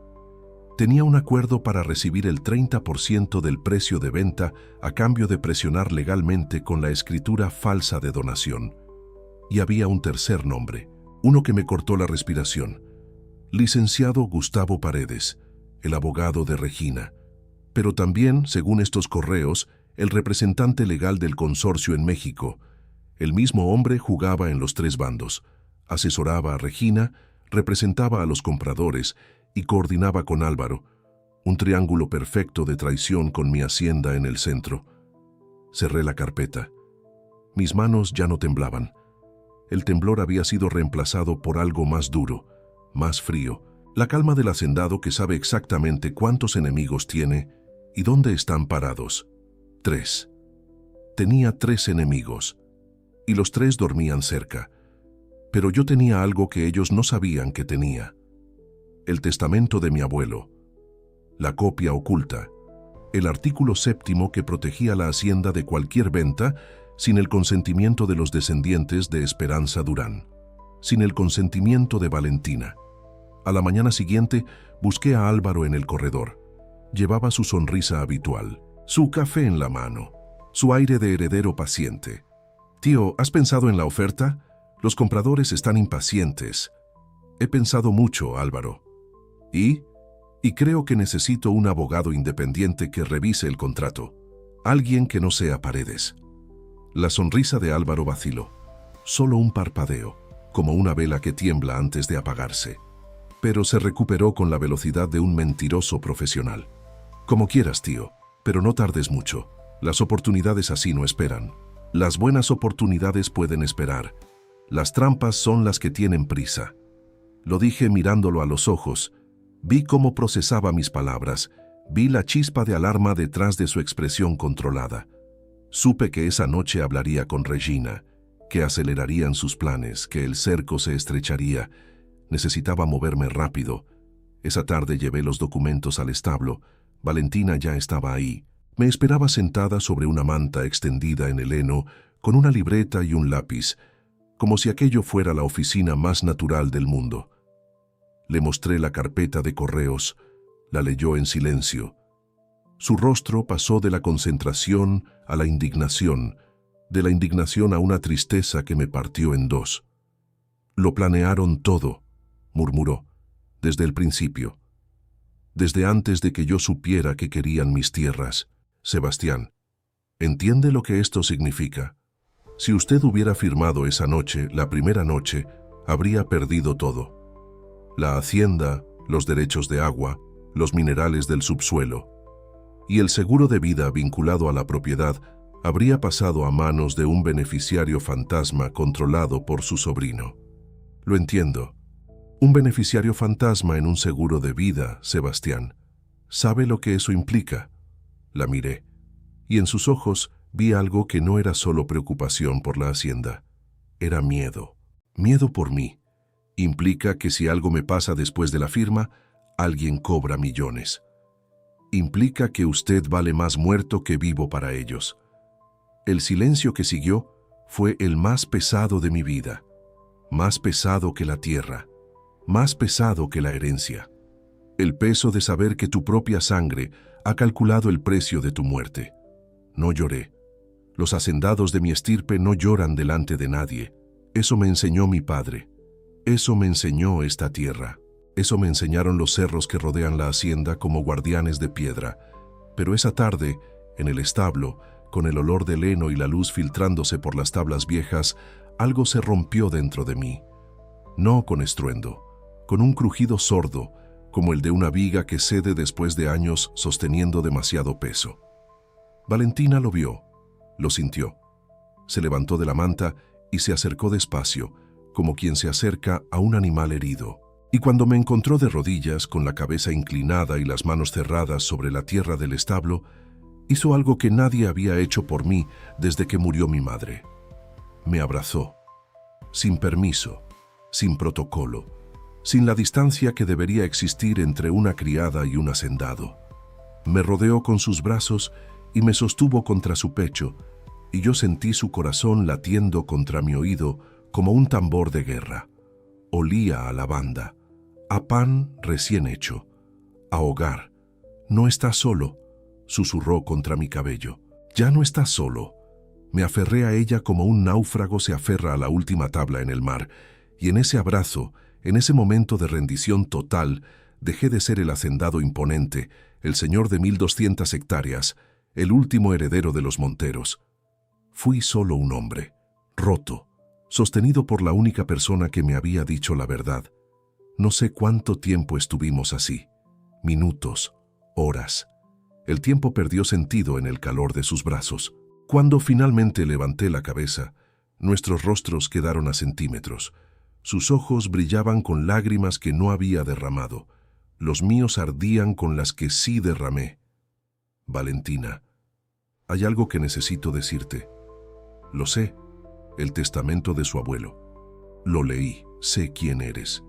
Tenía un acuerdo para recibir el 30% del precio de venta a cambio de presionar legalmente con la escritura falsa de donación. Y había un tercer nombre, uno que me cortó la respiración: licenciado Gustavo Paredes, el abogado de Regina. Pero también, según estos correos, el representante legal del consorcio en México. El mismo hombre jugaba en los tres bandos, asesoraba a Regina, representaba a los compradores y coordinaba con Álvaro, un triángulo perfecto de traición con mi hacienda en el centro. Cerré la carpeta. Mis manos ya no temblaban. El temblor había sido reemplazado por algo más duro, más frío, la calma del hacendado que sabe exactamente cuántos enemigos tiene y dónde están parados. 3. Tenía 3 enemigos, y los 3 dormían cerca. Pero yo tenía algo que ellos no sabían que tenía: el testamento de mi abuelo, la copia oculta, el artículo 7º que protegía la hacienda de cualquier venta sin el consentimiento de los descendientes de Esperanza Durán, sin el consentimiento de Valentina. A la mañana siguiente busqué a Álvaro en el corredor. Llevaba su sonrisa habitual, su café en la mano, su aire de heredero paciente. «Tío, ¿has pensado en la oferta? Los compradores están impacientes». «He pensado mucho, Álvaro». ¿Y? Y creo que necesito un abogado independiente que revise el contrato. Alguien que no sea Paredes. La sonrisa de Álvaro vaciló. Solo un parpadeo, como una vela que tiembla antes de apagarse. Pero se recuperó con la velocidad de un mentiroso profesional. «Como quieras, tío, pero no tardes mucho. Las oportunidades así no esperan. Las buenas oportunidades pueden esperar. Las trampas son las que tienen prisa». Lo dije mirándolo a los ojos. Vi cómo procesaba mis palabras. Vi la chispa de alarma detrás de su expresión controlada. Supe que esa noche hablaría con Regina, que acelerarían sus planes, que el cerco se estrecharía. Necesitaba moverme rápido. Esa tarde llevé los documentos al establo. Valentina ya estaba ahí. Me esperaba sentada sobre una manta extendida en el heno, con una libreta y un lápiz, como si aquello fuera la oficina más natural del mundo. Le mostré la carpeta de correos. La leyó en silencio. Su rostro pasó de la concentración a la indignación, de la indignación a una tristeza que me partió en dos. Lo planearon todo, murmuró, desde el principio. Desde antes de que yo supiera que querían mis tierras. Sebastián, ¿entiende lo que esto significa? Si usted hubiera firmado esa noche, la primera noche, habría perdido todo. La hacienda, los derechos de agua, los minerales del subsuelo. Y el seguro de vida vinculado a la propiedad habría pasado a manos de un beneficiario fantasma controlado por su sobrino. Lo entiendo. Un beneficiario fantasma en un seguro de vida, Sebastián. ¿Sabe lo que eso implica? La miré, y en sus ojos vi algo que no era solo preocupación por la hacienda. Era miedo. Miedo por mí. Implica que si algo me pasa después de la firma, alguien cobra millones. Implica que usted vale más muerto que vivo para ellos. El silencio que siguió fue el más pesado de mi vida. Más pesado que la tierra. Más pesado que la herencia. El peso de saber que tu propia sangre ha calculado el precio de tu muerte. No lloré. Los hacendados de mi estirpe no lloran delante de nadie. Eso me enseñó mi padre. Eso me enseñó esta tierra. Eso me enseñaron los cerros que rodean la hacienda como guardianes de piedra. Pero esa tarde, en el establo, con el olor del heno y la luz filtrándose por las tablas viejas, algo se rompió dentro de mí. No con estruendo, con un crujido sordo, como el de una viga que cede después de años sosteniendo demasiado peso. Valentina lo vio, lo sintió. Se levantó de la manta y se acercó despacio, como quien se acerca a un animal herido. Y cuando me encontró de rodillas, con la cabeza inclinada y las manos cerradas sobre la tierra del establo, hizo algo que nadie había hecho por mí desde que murió mi madre. Me abrazó, sin permiso, sin protocolo, sin la distancia que debería existir entre una criada y un hacendado. Me rodeó con sus brazos y me sostuvo contra su pecho, y yo sentí su corazón latiendo contra mi oído como un tambor de guerra. Olía a lavanda, a pan recién hecho, a hogar. No estás solo, susurró contra mi cabello. Ya no estás solo. Me aferré a ella como un náufrago se aferra a la última tabla en el mar, y en ese abrazo, en ese momento de rendición total, dejé de ser el hacendado imponente, el señor de 1200 hectáreas, el último heredero de los Monteros. Fui solo un hombre, roto, sostenido por la única persona que me había dicho la verdad. No sé cuánto tiempo estuvimos así, minutos, horas. El tiempo perdió sentido en el calor de sus brazos. Cuando finalmente levanté la cabeza, nuestros rostros quedaron a centímetros. Sus ojos brillaban con lágrimas que no había derramado. Los míos ardían con las que sí derramé. Valentina, hay algo que necesito decirte. Lo sé, el testamento de su abuelo. Lo leí, sé quién eres.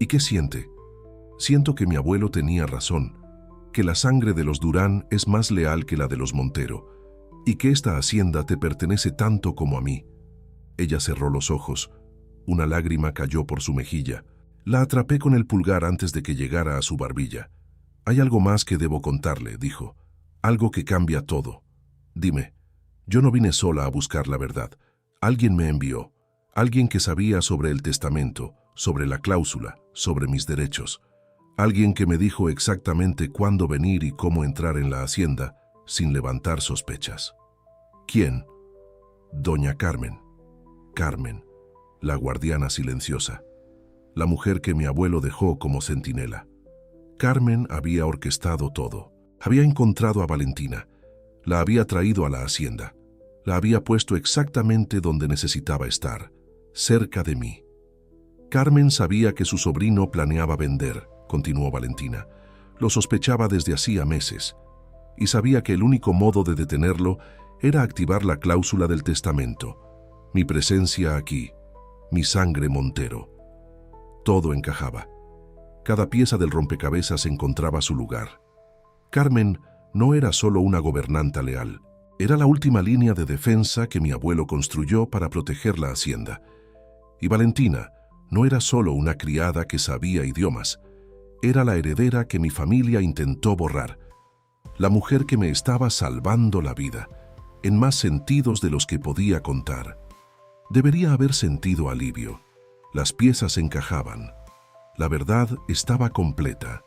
¿Y qué siente? Siento que mi abuelo tenía razón, que la sangre de los Durán es más leal que la de los Montero, y que esta hacienda te pertenece tanto como a mí. Ella cerró los ojos. Una lágrima cayó por su mejilla. La atrapé con el pulgar antes de que llegara a su barbilla. Hay algo más que debo contarle, dijo. Algo que cambia todo. Dime, yo no vine sola a buscar la verdad. Alguien me envió. Alguien que sabía sobre el testamento, sobre la cláusula, sobre mis derechos. Alguien que me dijo exactamente cuándo venir y cómo entrar en la hacienda, sin levantar sospechas. ¿Quién? Doña Carmen. Carmen, la guardiana silenciosa. La mujer que mi abuelo dejó como centinela. Carmen había orquestado todo. Había encontrado a Valentina. La había traído a la hacienda. La había puesto exactamente donde necesitaba estar, cerca de mí. Carmen sabía que su sobrino planeaba vender, continuó Valentina. Lo sospechaba desde hacía meses. Y sabía que el único modo de detenerlo era activar la cláusula del testamento. Mi presencia aquí, mi sangre Montero. Todo encajaba. Cada pieza del rompecabezas encontraba su lugar. Carmen no era solo una gobernanta leal, era la última línea de defensa que mi abuelo construyó para proteger la hacienda. Y Valentina no era solo una criada que sabía idiomas, era la heredera que mi familia intentó borrar, la mujer que me estaba salvando la vida. en más sentidos de los que podía contar. Debería haber sentido alivio. Las piezas encajaban. La verdad estaba completa.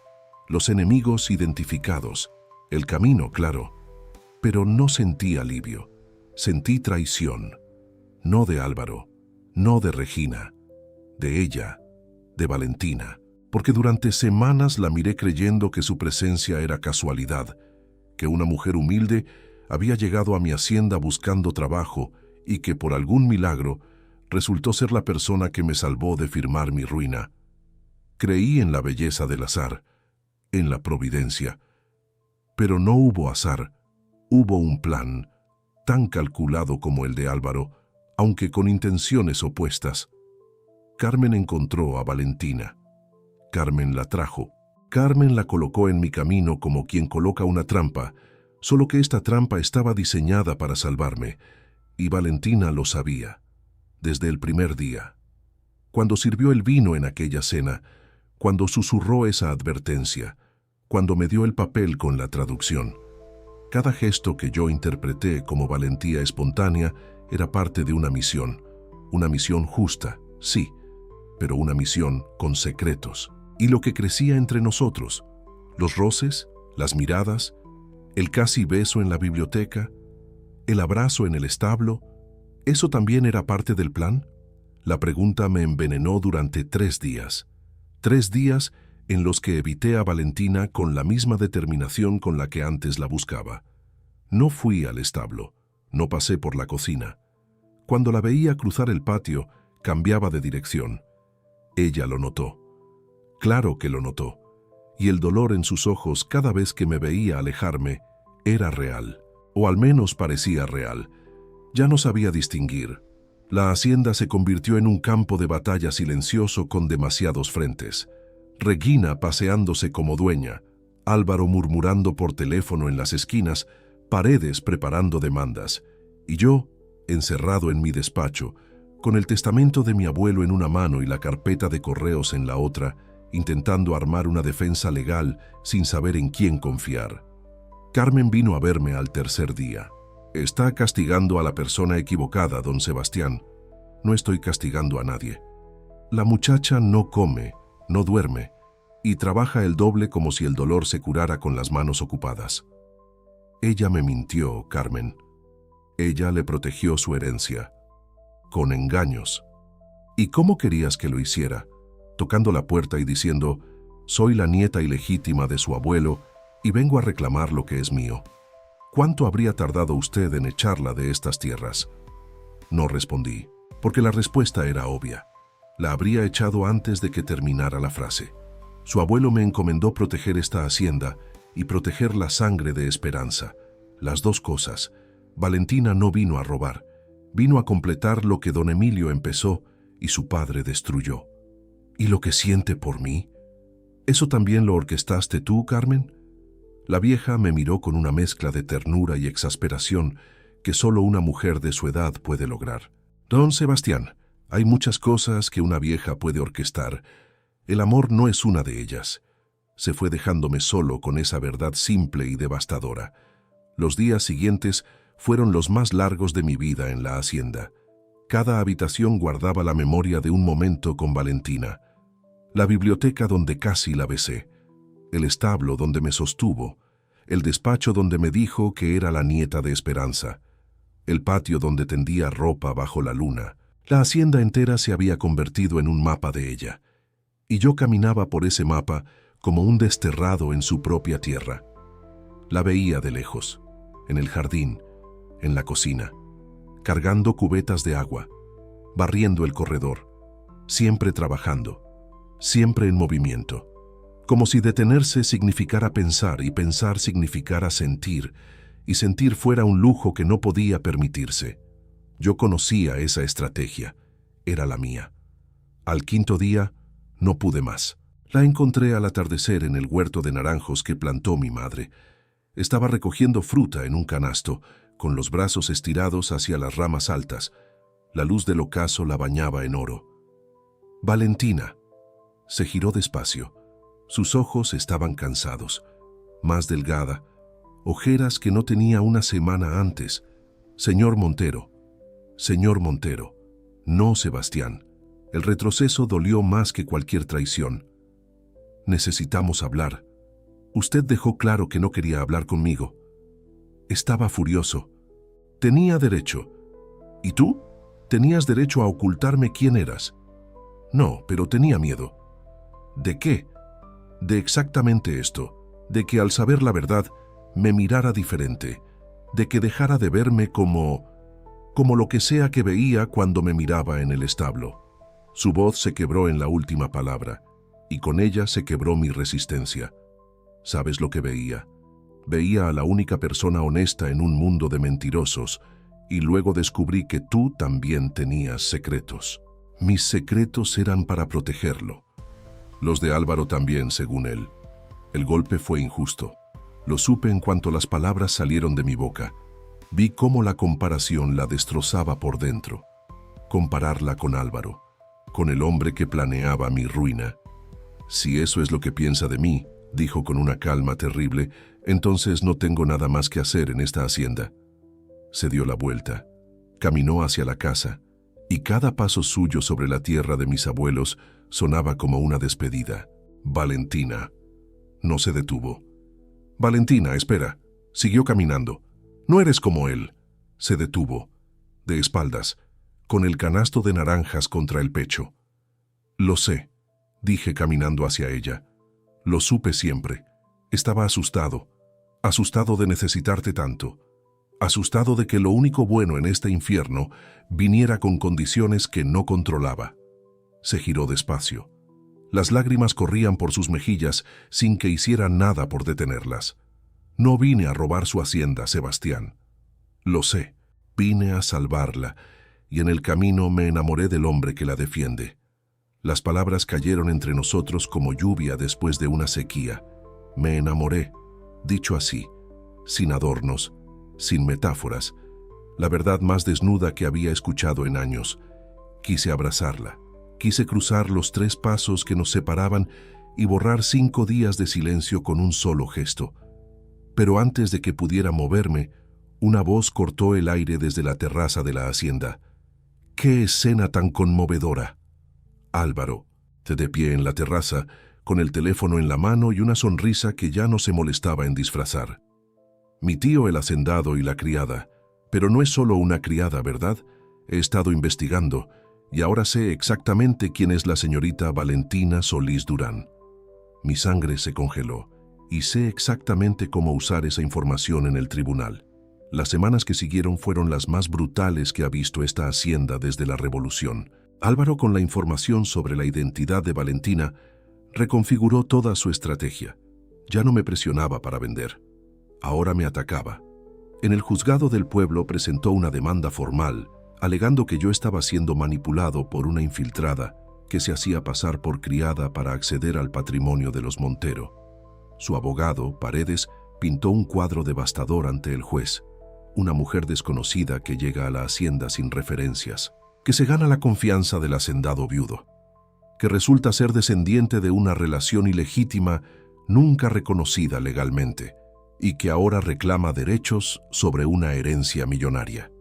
Los enemigos identificados. El camino claro. Pero no sentí alivio. Sentí traición. No de Álvaro, no de Regina, de ella, de Valentina. Porque durante semanas la miré creyendo que su presencia era casualidad, que una mujer humilde había llegado a mi hacienda buscando trabajo y que por algún milagro resultó ser la persona que me salvó de firmar mi ruina. Creí en la belleza del azar, en la providencia. Pero no hubo azar, hubo un plan, tan calculado como el de Álvaro, aunque con intenciones opuestas. Carmen encontró a Valentina. Carmen la trajo. Carmen la colocó en mi camino como quien coloca una trampa, solo que esta trampa estaba diseñada para salvarme, y Valentina lo sabía, desde el primer día. Cuando sirvió el vino en aquella cena, cuando susurró esa advertencia, cuando me dio el papel con la traducción. Cada gesto que yo interpreté como valentía espontánea era parte de una misión justa, sí, pero una misión con secretos. Y lo que crecía entre nosotros, los roces, las miradas, el casi beso en la biblioteca, el abrazo en el establo, ¿eso también era parte del plan? La pregunta me envenenó durante 3 días. 3 días en los que evité a Valentina con la misma determinación con la que antes la buscaba. No fui al establo, no pasé por la cocina. Cuando la veía cruzar el patio, cambiaba de dirección. Ella lo notó. Claro que lo notó, y el dolor en sus ojos cada vez que me veía alejarme era real, o al menos parecía real. Ya no sabía distinguir. La hacienda se convirtió en un campo de batalla silencioso con demasiados frentes. Regina paseándose como dueña, Álvaro murmurando por teléfono en las esquinas, Paredes preparando demandas, y yo, encerrado en mi despacho, con el testamento de mi abuelo en una mano y la carpeta de correos en la otra, intentando armar una defensa legal sin saber en quién confiar. Carmen vino a verme al tercer día. Está castigando a la persona equivocada, don Sebastián. No estoy castigando a nadie. La muchacha no come, no duerme, y trabaja el doble como si el dolor se curara con las manos ocupadas. Ella me mintió, Carmen. Ella le protegió su herencia. Con engaños. ¿Y cómo querías que lo hiciera? Tocando la puerta y diciendo, soy la nieta ilegítima de su abuelo y vengo a reclamar lo que es mío. ¿Cuánto habría tardado usted en echarla de estas tierras? No respondí, porque la respuesta era obvia. La habría echado antes de que terminara la frase. Su abuelo me encomendó proteger esta hacienda y proteger la sangre de Esperanza. Las dos cosas. Valentina no vino a robar, vino a completar lo que don Emilio empezó y su padre destruyó. ¿Y lo que siente por mí? ¿Eso también lo orquestaste tú, Carmen? La vieja me miró con una mezcla de ternura y exasperación que solo una mujer de su edad puede lograr. Don Sebastián, hay muchas cosas que una vieja puede orquestar. El amor no es una de ellas. Se fue dejándome solo con esa verdad simple y devastadora. Los días siguientes fueron los más largos de mi vida en la hacienda. Cada habitación guardaba la memoria de un momento con Valentina. La biblioteca donde casi la besé, el establo donde me sostuvo, el despacho donde me dijo que era la nieta de Esperanza, el patio donde tendía ropa bajo la luna. La hacienda entera se había convertido en un mapa de ella, y yo caminaba por ese mapa como un desterrado en su propia tierra. La veía de lejos, en el jardín, en la cocina, cargando cubetas de agua, barriendo el corredor, siempre trabajando, siempre en movimiento, como si detenerse significara pensar y pensar significara sentir, y sentir fuera un lujo que no podía permitirse. Yo conocía esa estrategia, era la mía. Al 5.º día, no pude más. La encontré al atardecer en el huerto de naranjos que plantó mi madre. Estaba recogiendo fruta en un canasto, con los brazos estirados hacia las ramas altas. La luz del ocaso la bañaba en oro. Valentina. Se giró despacio. Sus ojos estaban cansados, más delgada, ojeras que no tenía una semana antes, Señor Montero, señor Montero. No, Sebastián. El retroceso dolió más que cualquier traición. Necesitamos hablar. Usted dejó claro que no quería hablar conmigo. Estaba furioso. Tenía derecho. ¿Y tú? Tenías derecho a ocultarme quién eras. No, pero tenía miedo. ¿De qué? De exactamente esto, de que al saber la verdad me mirara diferente, de que dejara de verme como lo que sea que veía cuando me miraba en el establo. Su voz se quebró en la última palabra, y con ella se quebró mi resistencia. ¿Sabes lo que veía? Veía a la única persona honesta en un mundo de mentirosos, y luego descubrí que tú también tenías secretos. Mis secretos eran para protegerlo. Los de Álvaro también, según él. El golpe fue injusto. Lo supe en cuanto las palabras salieron de mi boca. Vi cómo la comparación la destrozaba por dentro. Compararla con Álvaro, con el hombre que planeaba mi ruina. Si eso es lo que piensa de mí, dijo con una calma terrible, entonces no tengo nada más que hacer en esta hacienda. Se dio la vuelta, caminó hacia la casa, y cada paso suyo sobre la tierra de mis abuelos sonaba como una despedida. Valentina. No se detuvo. Valentina, espera. Siguió caminando. No eres como él. Se detuvo, de espaldas, con el canasto de naranjas contra el pecho. Lo sé, dije caminando hacia ella. Lo supe siempre. Estaba asustado. Asustado de necesitarte tanto. Asustado de que lo único bueno en este infierno viniera con condiciones que no controlaba. Se giró despacio. Las lágrimas corrían por sus mejillas sin que hiciera nada por detenerlas. No vine a robar su hacienda, Sebastián. Lo sé, vine a salvarla, y en el camino me enamoré del hombre que la defiende. Las palabras cayeron entre nosotros como lluvia después de una sequía. Me enamoré, dicho así, sin adornos, sin metáforas, la verdad más desnuda que había escuchado en años. Quise abrazarla, quise cruzar los 3 pasos que nos separaban y borrar 5 días de silencio con un solo gesto. Pero antes de que pudiera moverme, una voz cortó el aire desde la terraza de la hacienda. ¡Qué escena tan conmovedora! Álvaro, de pie en la terraza, con el teléfono en la mano y una sonrisa que ya no se molestaba en disfrazar. Mi tío el hacendado y la criada, pero no es solo una criada, ¿verdad? He estado investigando y ahora sé exactamente quién es la señorita Valentina Solís Durán. Mi sangre se congeló y sé exactamente cómo usar esa información en el tribunal. Las semanas que siguieron fueron las más brutales que ha visto esta hacienda desde la Revolución. Álvaro, con la información sobre la identidad de Valentina, reconfiguró toda su estrategia. Ya no me presionaba para vender. Ahora me atacaba. En el juzgado del pueblo presentó una demanda formal, alegando que yo estaba siendo manipulado por una infiltrada que se hacía pasar por criada para acceder al patrimonio de los Montero. Su abogado, Paredes, pintó un cuadro devastador ante el juez. Una mujer desconocida que llega a la hacienda sin referencias, que se gana la confianza del hacendado viudo, que resulta ser descendiente de una relación ilegítima nunca reconocida legalmente y que ahora reclama derechos sobre una herencia millonaria.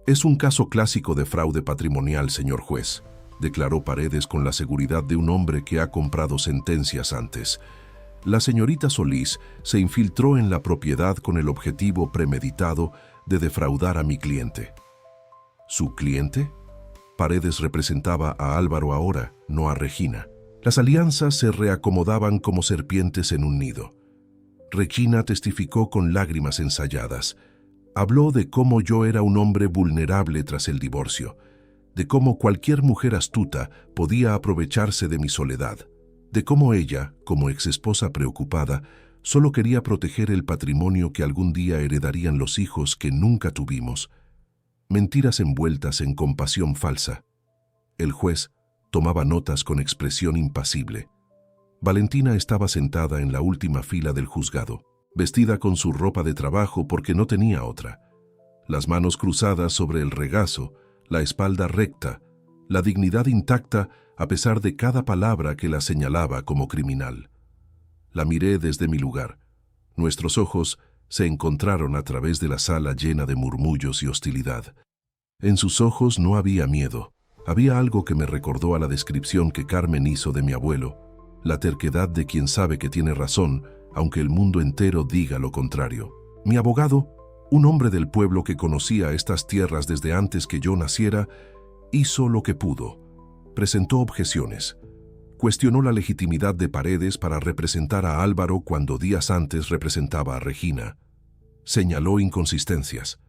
Es un caso clásico de fraude patrimonial, señor juez, declaró Paredes con la seguridad de un hombre que ha comprado sentencias antes. La señorita Solís se infiltró en la propiedad con el objetivo premeditado de defraudar a mi cliente. ¿Su cliente? Paredes representaba a Álvaro ahora, no a Regina. Las alianzas se reacomodaban como serpientes en un nido. Regina testificó con lágrimas ensayadas. Habló de cómo yo era un hombre vulnerable tras el divorcio, de cómo cualquier mujer astuta podía aprovecharse de mi soledad, de cómo ella, como exesposa preocupada, solo quería proteger el patrimonio que algún día heredarían los hijos que nunca tuvimos. Mentiras envueltas en compasión falsa. El juez tomaba notas con expresión impasible. Valentina estaba sentada en la última fila del juzgado, vestida con su ropa de trabajo porque no tenía otra. Las manos cruzadas sobre el regazo, la espalda recta, la dignidad intacta a pesar de cada palabra que la señalaba como criminal. La miré desde mi lugar. Nuestros ojos se encontraron a través de la sala llena de murmullos y hostilidad. En sus ojos no había miedo. Había algo que me recordó a la descripción que Carmen hizo de mi abuelo, la terquedad de quien sabe que tiene razón, aunque el mundo entero diga lo contrario. Mi abogado, un hombre del pueblo que conocía estas tierras desde antes que yo naciera, hizo lo que pudo. Presentó objeciones. Cuestionó la legitimidad de Paredes para representar a Álvaro cuando días antes representaba a Regina. Señaló inconsistencias.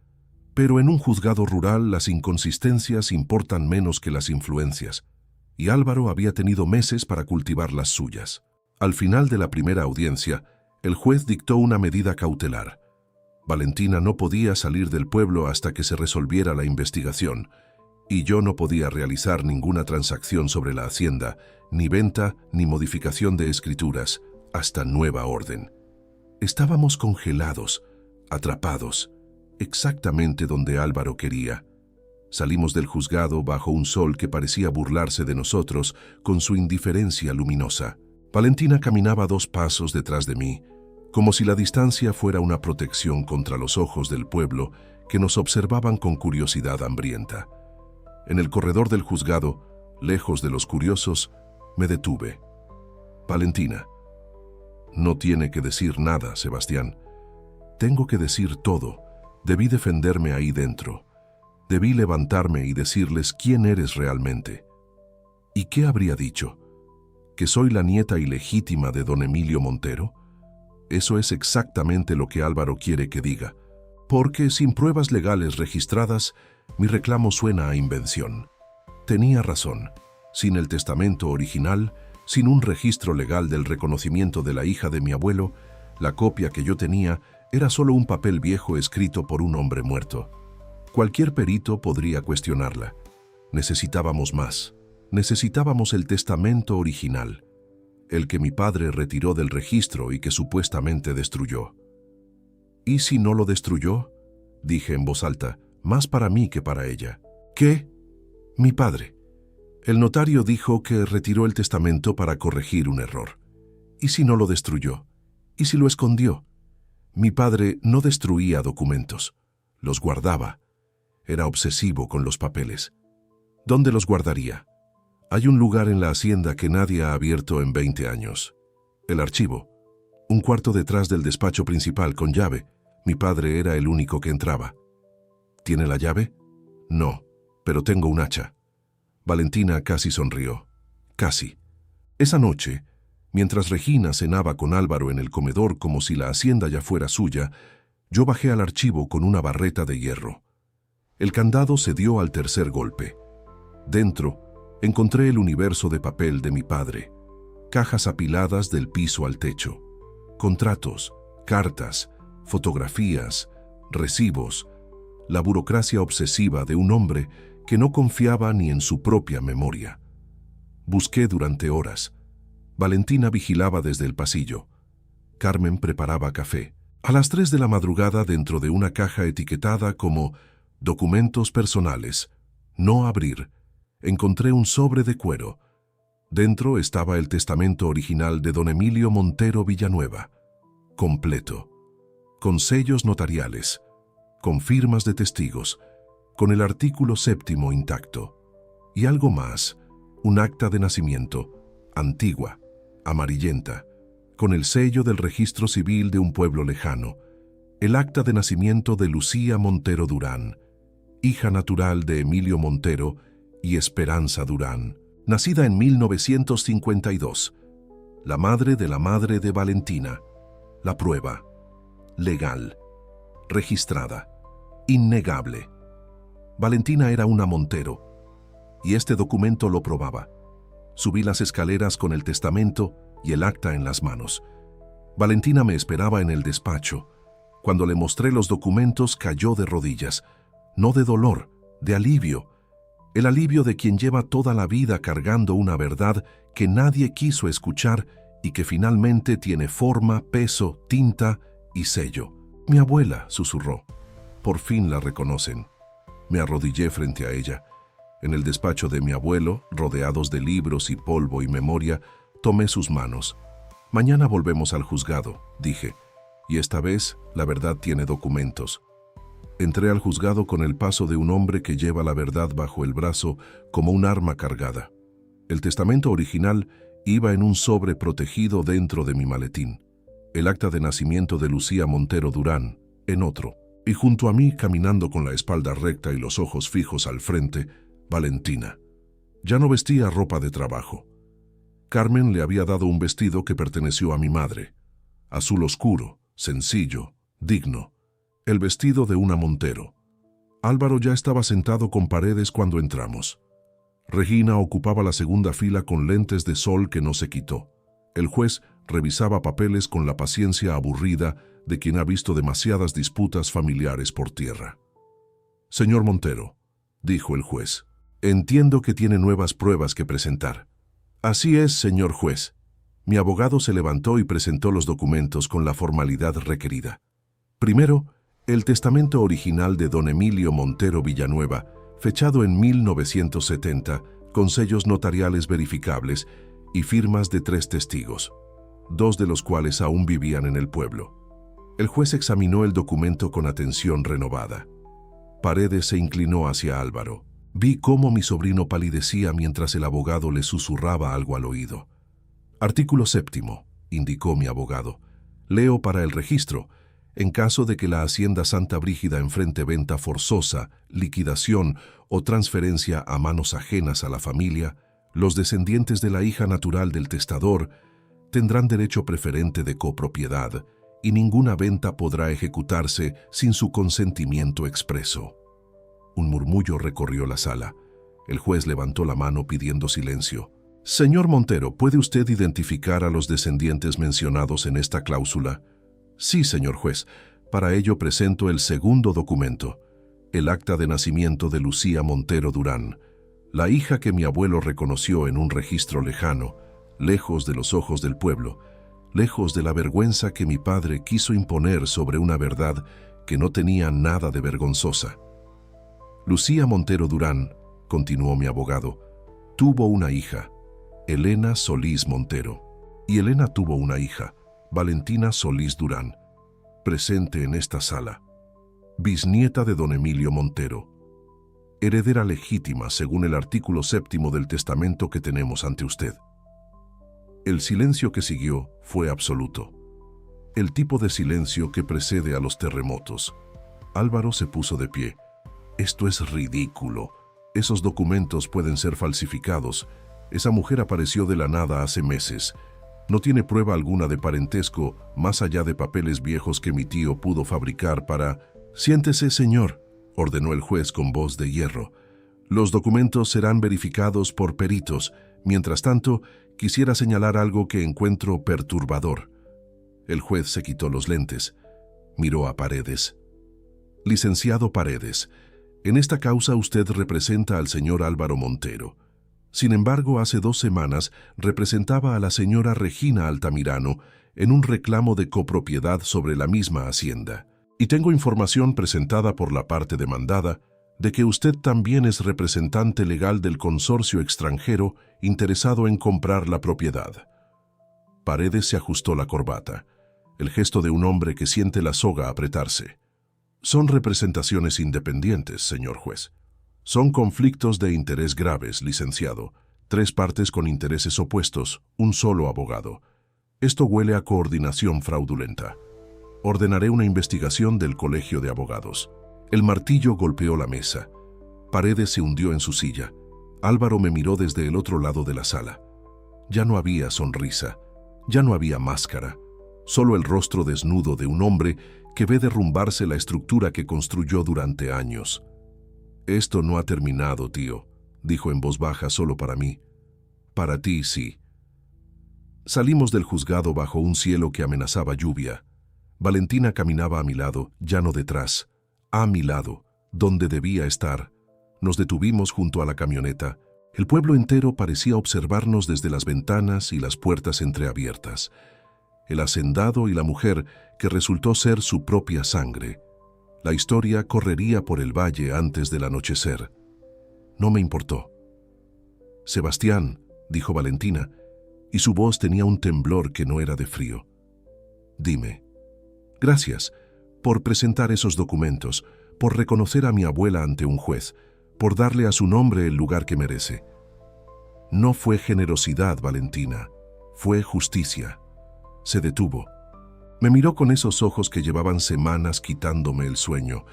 Pero en un juzgado rural las inconsistencias importan menos que las influencias, y Álvaro había tenido meses para cultivar las suyas. Al final de la primera audiencia, el juez dictó una medida cautelar. Valentina no podía salir del pueblo hasta que se resolviera la investigación, y yo no podía realizar ninguna transacción sobre la hacienda, ni venta ni modificación de escrituras, hasta nueva orden. Estábamos congelados, atrapados, exactamente donde Álvaro quería. Salimos del juzgado bajo un sol que parecía burlarse de nosotros con su indiferencia luminosa. Valentina caminaba 2 pasos detrás de mí, como si la distancia fuera una protección contra los ojos del pueblo que nos observaban con curiosidad hambrienta. En el corredor del juzgado, lejos de los curiosos, me detuve. Valentina. No tiene que decir nada, Sebastián. Tengo que decir todo. Debí defenderme ahí dentro. Debí levantarme y decirles quién eres realmente. ¿Y qué habría dicho? ¿Que soy la nieta ilegítima de don Emilio Montero? Eso es exactamente lo que Álvaro quiere que diga, porque sin pruebas legales registradas, mi reclamo suena a invención. Tenía razón. Sin el testamento original, sin un registro legal del reconocimiento de la hija de mi abuelo, la copia que yo tenía era solo un papel viejo escrito por un hombre muerto. Cualquier perito podría cuestionarla. Necesitábamos más. Necesitábamos el testamento original, el que mi padre retiró del registro y que supuestamente destruyó. ¿Y si no lo destruyó? Dije en voz alta, más para mí que para ella. ¿Qué? Mi padre. El notario dijo que retiró el testamento para corregir un error. ¿Y si no lo destruyó? ¿Y si lo escondió? Mi padre no destruía documentos, los guardaba. Era obsesivo con los papeles. ¿Dónde los guardaría? Hay un lugar en la hacienda que nadie ha abierto en 20 años. El archivo. Un cuarto detrás del despacho principal con llave. Mi padre era el único que entraba. ¿Tiene la llave? No, pero tengo un hacha. Valentina casi sonrió. Casi. Esa noche, mientras Regina cenaba con Álvaro en el comedor como si la hacienda ya fuera suya, yo bajé al archivo con una barreta de hierro. El candado se dio al tercer golpe. Dentro, encontré el universo de papel de mi padre, cajas apiladas del piso al techo, contratos, cartas, fotografías, recibos, la burocracia obsesiva de un hombre que no confiaba ni en su propia memoria. Busqué durante horas. Valentina vigilaba desde el pasillo. Carmen preparaba café. A las 3 de la madrugada, dentro de una caja etiquetada como «Documentos personales, no abrir», encontré un sobre de cuero. Dentro estaba el testamento original de don Emilio Montero Villanueva, completo, con sellos notariales, con firmas de testigos, con el artículo 7º intacto. Y algo más, un acta de nacimiento, antigua, amarillenta, con el sello del registro civil de un pueblo lejano, el acta de nacimiento de Lucía Montero Durán, hija natural de Emilio Montero y Esperanza Durán, nacida en 1952, la madre de Valentina. La prueba, legal, registrada, innegable. Valentina era una Montero, y este documento lo probaba. Subí las escaleras con el testamento y el acta en las manos. Valentina me esperaba en el despacho. Cuando le mostré los documentos, cayó de rodillas, no de dolor, de alivio. El alivio de quien lleva toda la vida cargando una verdad que nadie quiso escuchar y que finalmente tiene forma, peso, tinta y sello. Mi abuela, susurró. Por fin la reconocen. Me arrodillé frente a ella. En el despacho de mi abuelo, rodeados de libros y polvo y memoria, tomé sus manos. Mañana volvemos al juzgado, dije. Y esta vez, la verdad tiene documentos. Entré al juzgado con el paso de un hombre que lleva la verdad bajo el brazo como un arma cargada. El testamento original iba en un sobre protegido dentro de mi maletín. El acta de nacimiento de Lucía Montero Durán, en otro. Y junto a mí, caminando con la espalda recta y los ojos fijos al frente, Valentina. Ya no vestía ropa de trabajo. Carmen le había dado un vestido que perteneció a mi madre. Azul oscuro, sencillo, digno. El vestido de una Montero. Álvaro ya estaba sentado con Paredes cuando entramos. Regina ocupaba la segunda fila con lentes de sol que no se quitó. El juez revisaba papeles con la paciencia aburrida de quien ha visto demasiadas disputas familiares por tierra. «Señor Montero», dijo el juez, «entiendo que tiene nuevas pruebas que presentar». «Así es, señor juez». Mi abogado se levantó y presentó los documentos con la formalidad requerida. Primero, el testamento original de don Emilio Montero Villanueva, fechado en 1970, con sellos notariales verificables y firmas de 3 testigos, 2 de los cuales aún vivían en el pueblo. El juez examinó el documento con atención renovada. Paredes se inclinó hacia Álvaro. Vi cómo mi sobrino palidecía mientras el abogado le susurraba algo al oído. Artículo 7, indicó mi abogado. Leo para el registro. En caso de que la Hacienda Santa Brígida enfrente venta forzosa, liquidación o transferencia a manos ajenas a la familia, los descendientes de la hija natural del testador tendrán derecho preferente de copropiedad y ninguna venta podrá ejecutarse sin su consentimiento expreso. Un murmullo recorrió la sala. El juez levantó la mano pidiendo silencio. «Señor Montero, ¿puede usted identificar a los descendientes mencionados en esta cláusula?» «Sí, señor juez. Para ello presento el segundo documento, el acta de nacimiento de Lucía Montero Durán, la hija que mi abuelo reconoció en un registro lejano, lejos de los ojos del pueblo, lejos de la vergüenza que mi padre quiso imponer sobre una verdad que no tenía nada de vergonzosa. Lucía Montero Durán», continuó mi abogado, «tuvo una hija, Elena Solís Montero, y Elena tuvo una hija, Valentina Solís Durán, presente en esta sala, bisnieta de don Emilio Montero, heredera legítima según el artículo 7 del testamento que tenemos ante usted». El silencio que siguió fue absoluto. El tipo de silencio que precede a los terremotos. Álvaro se puso de pie. «Esto es ridículo. Esos documentos pueden ser falsificados. Esa mujer apareció de la nada hace meses. No tiene prueba alguna de parentesco más allá de papeles viejos que mi tío pudo fabricar para...» «Siéntese, señor», ordenó el juez con voz de hierro. «Los documentos serán verificados por peritos. Mientras tanto, quisiera señalar algo que encuentro perturbador». El juez se quitó los lentes. Miró a Paredes. «Licenciado Paredes, en esta causa usted representa al señor Álvaro Montero. Sin embargo, hace 2 semanas representaba a la señora Regina Altamirano en un reclamo de copropiedad sobre la misma hacienda. Y tengo información presentada por la parte demandada de que usted también es representante legal del consorcio extranjero interesado en comprar la propiedad». Paredes se ajustó la corbata, el gesto de un hombre que siente la soga apretarse. «Son representaciones independientes, señor juez. Son conflictos de interés graves, licenciado. 3 partes con intereses opuestos, un solo abogado. Esto huele a coordinación fraudulenta. Ordenaré una investigación del Colegio de Abogados». El martillo golpeó la mesa. Paredes se hundió en su silla. Álvaro me miró desde el otro lado de la sala. Ya no había sonrisa, ya no había máscara, solo el rostro desnudo de un hombre que ve derrumbarse la estructura que construyó durante años. «Esto no ha terminado, tío», dijo en voz baja solo para mí. «Para ti, sí». Salimos del juzgado bajo un cielo que amenazaba lluvia. Valentina caminaba a mi lado, ya no detrás, a mi lado, donde debía estar. Nos detuvimos junto a la camioneta. El pueblo entero parecía observarnos desde las ventanas y las puertas entreabiertas. El hacendado y la mujer que resultó ser su propia sangre. La historia correría por el valle antes del anochecer. No me importó. «Sebastián», dijo Valentina, y su voz tenía un temblor que no era de frío. «Dime, Gracias por presentar esos documentos, por reconocer a mi abuela ante un juez, por darle a su nombre el lugar que merece. No fue generosidad, Valentina, fue justicia. Se detuvo. Me miró con esos ojos que llevaban semanas quitándome el sueño,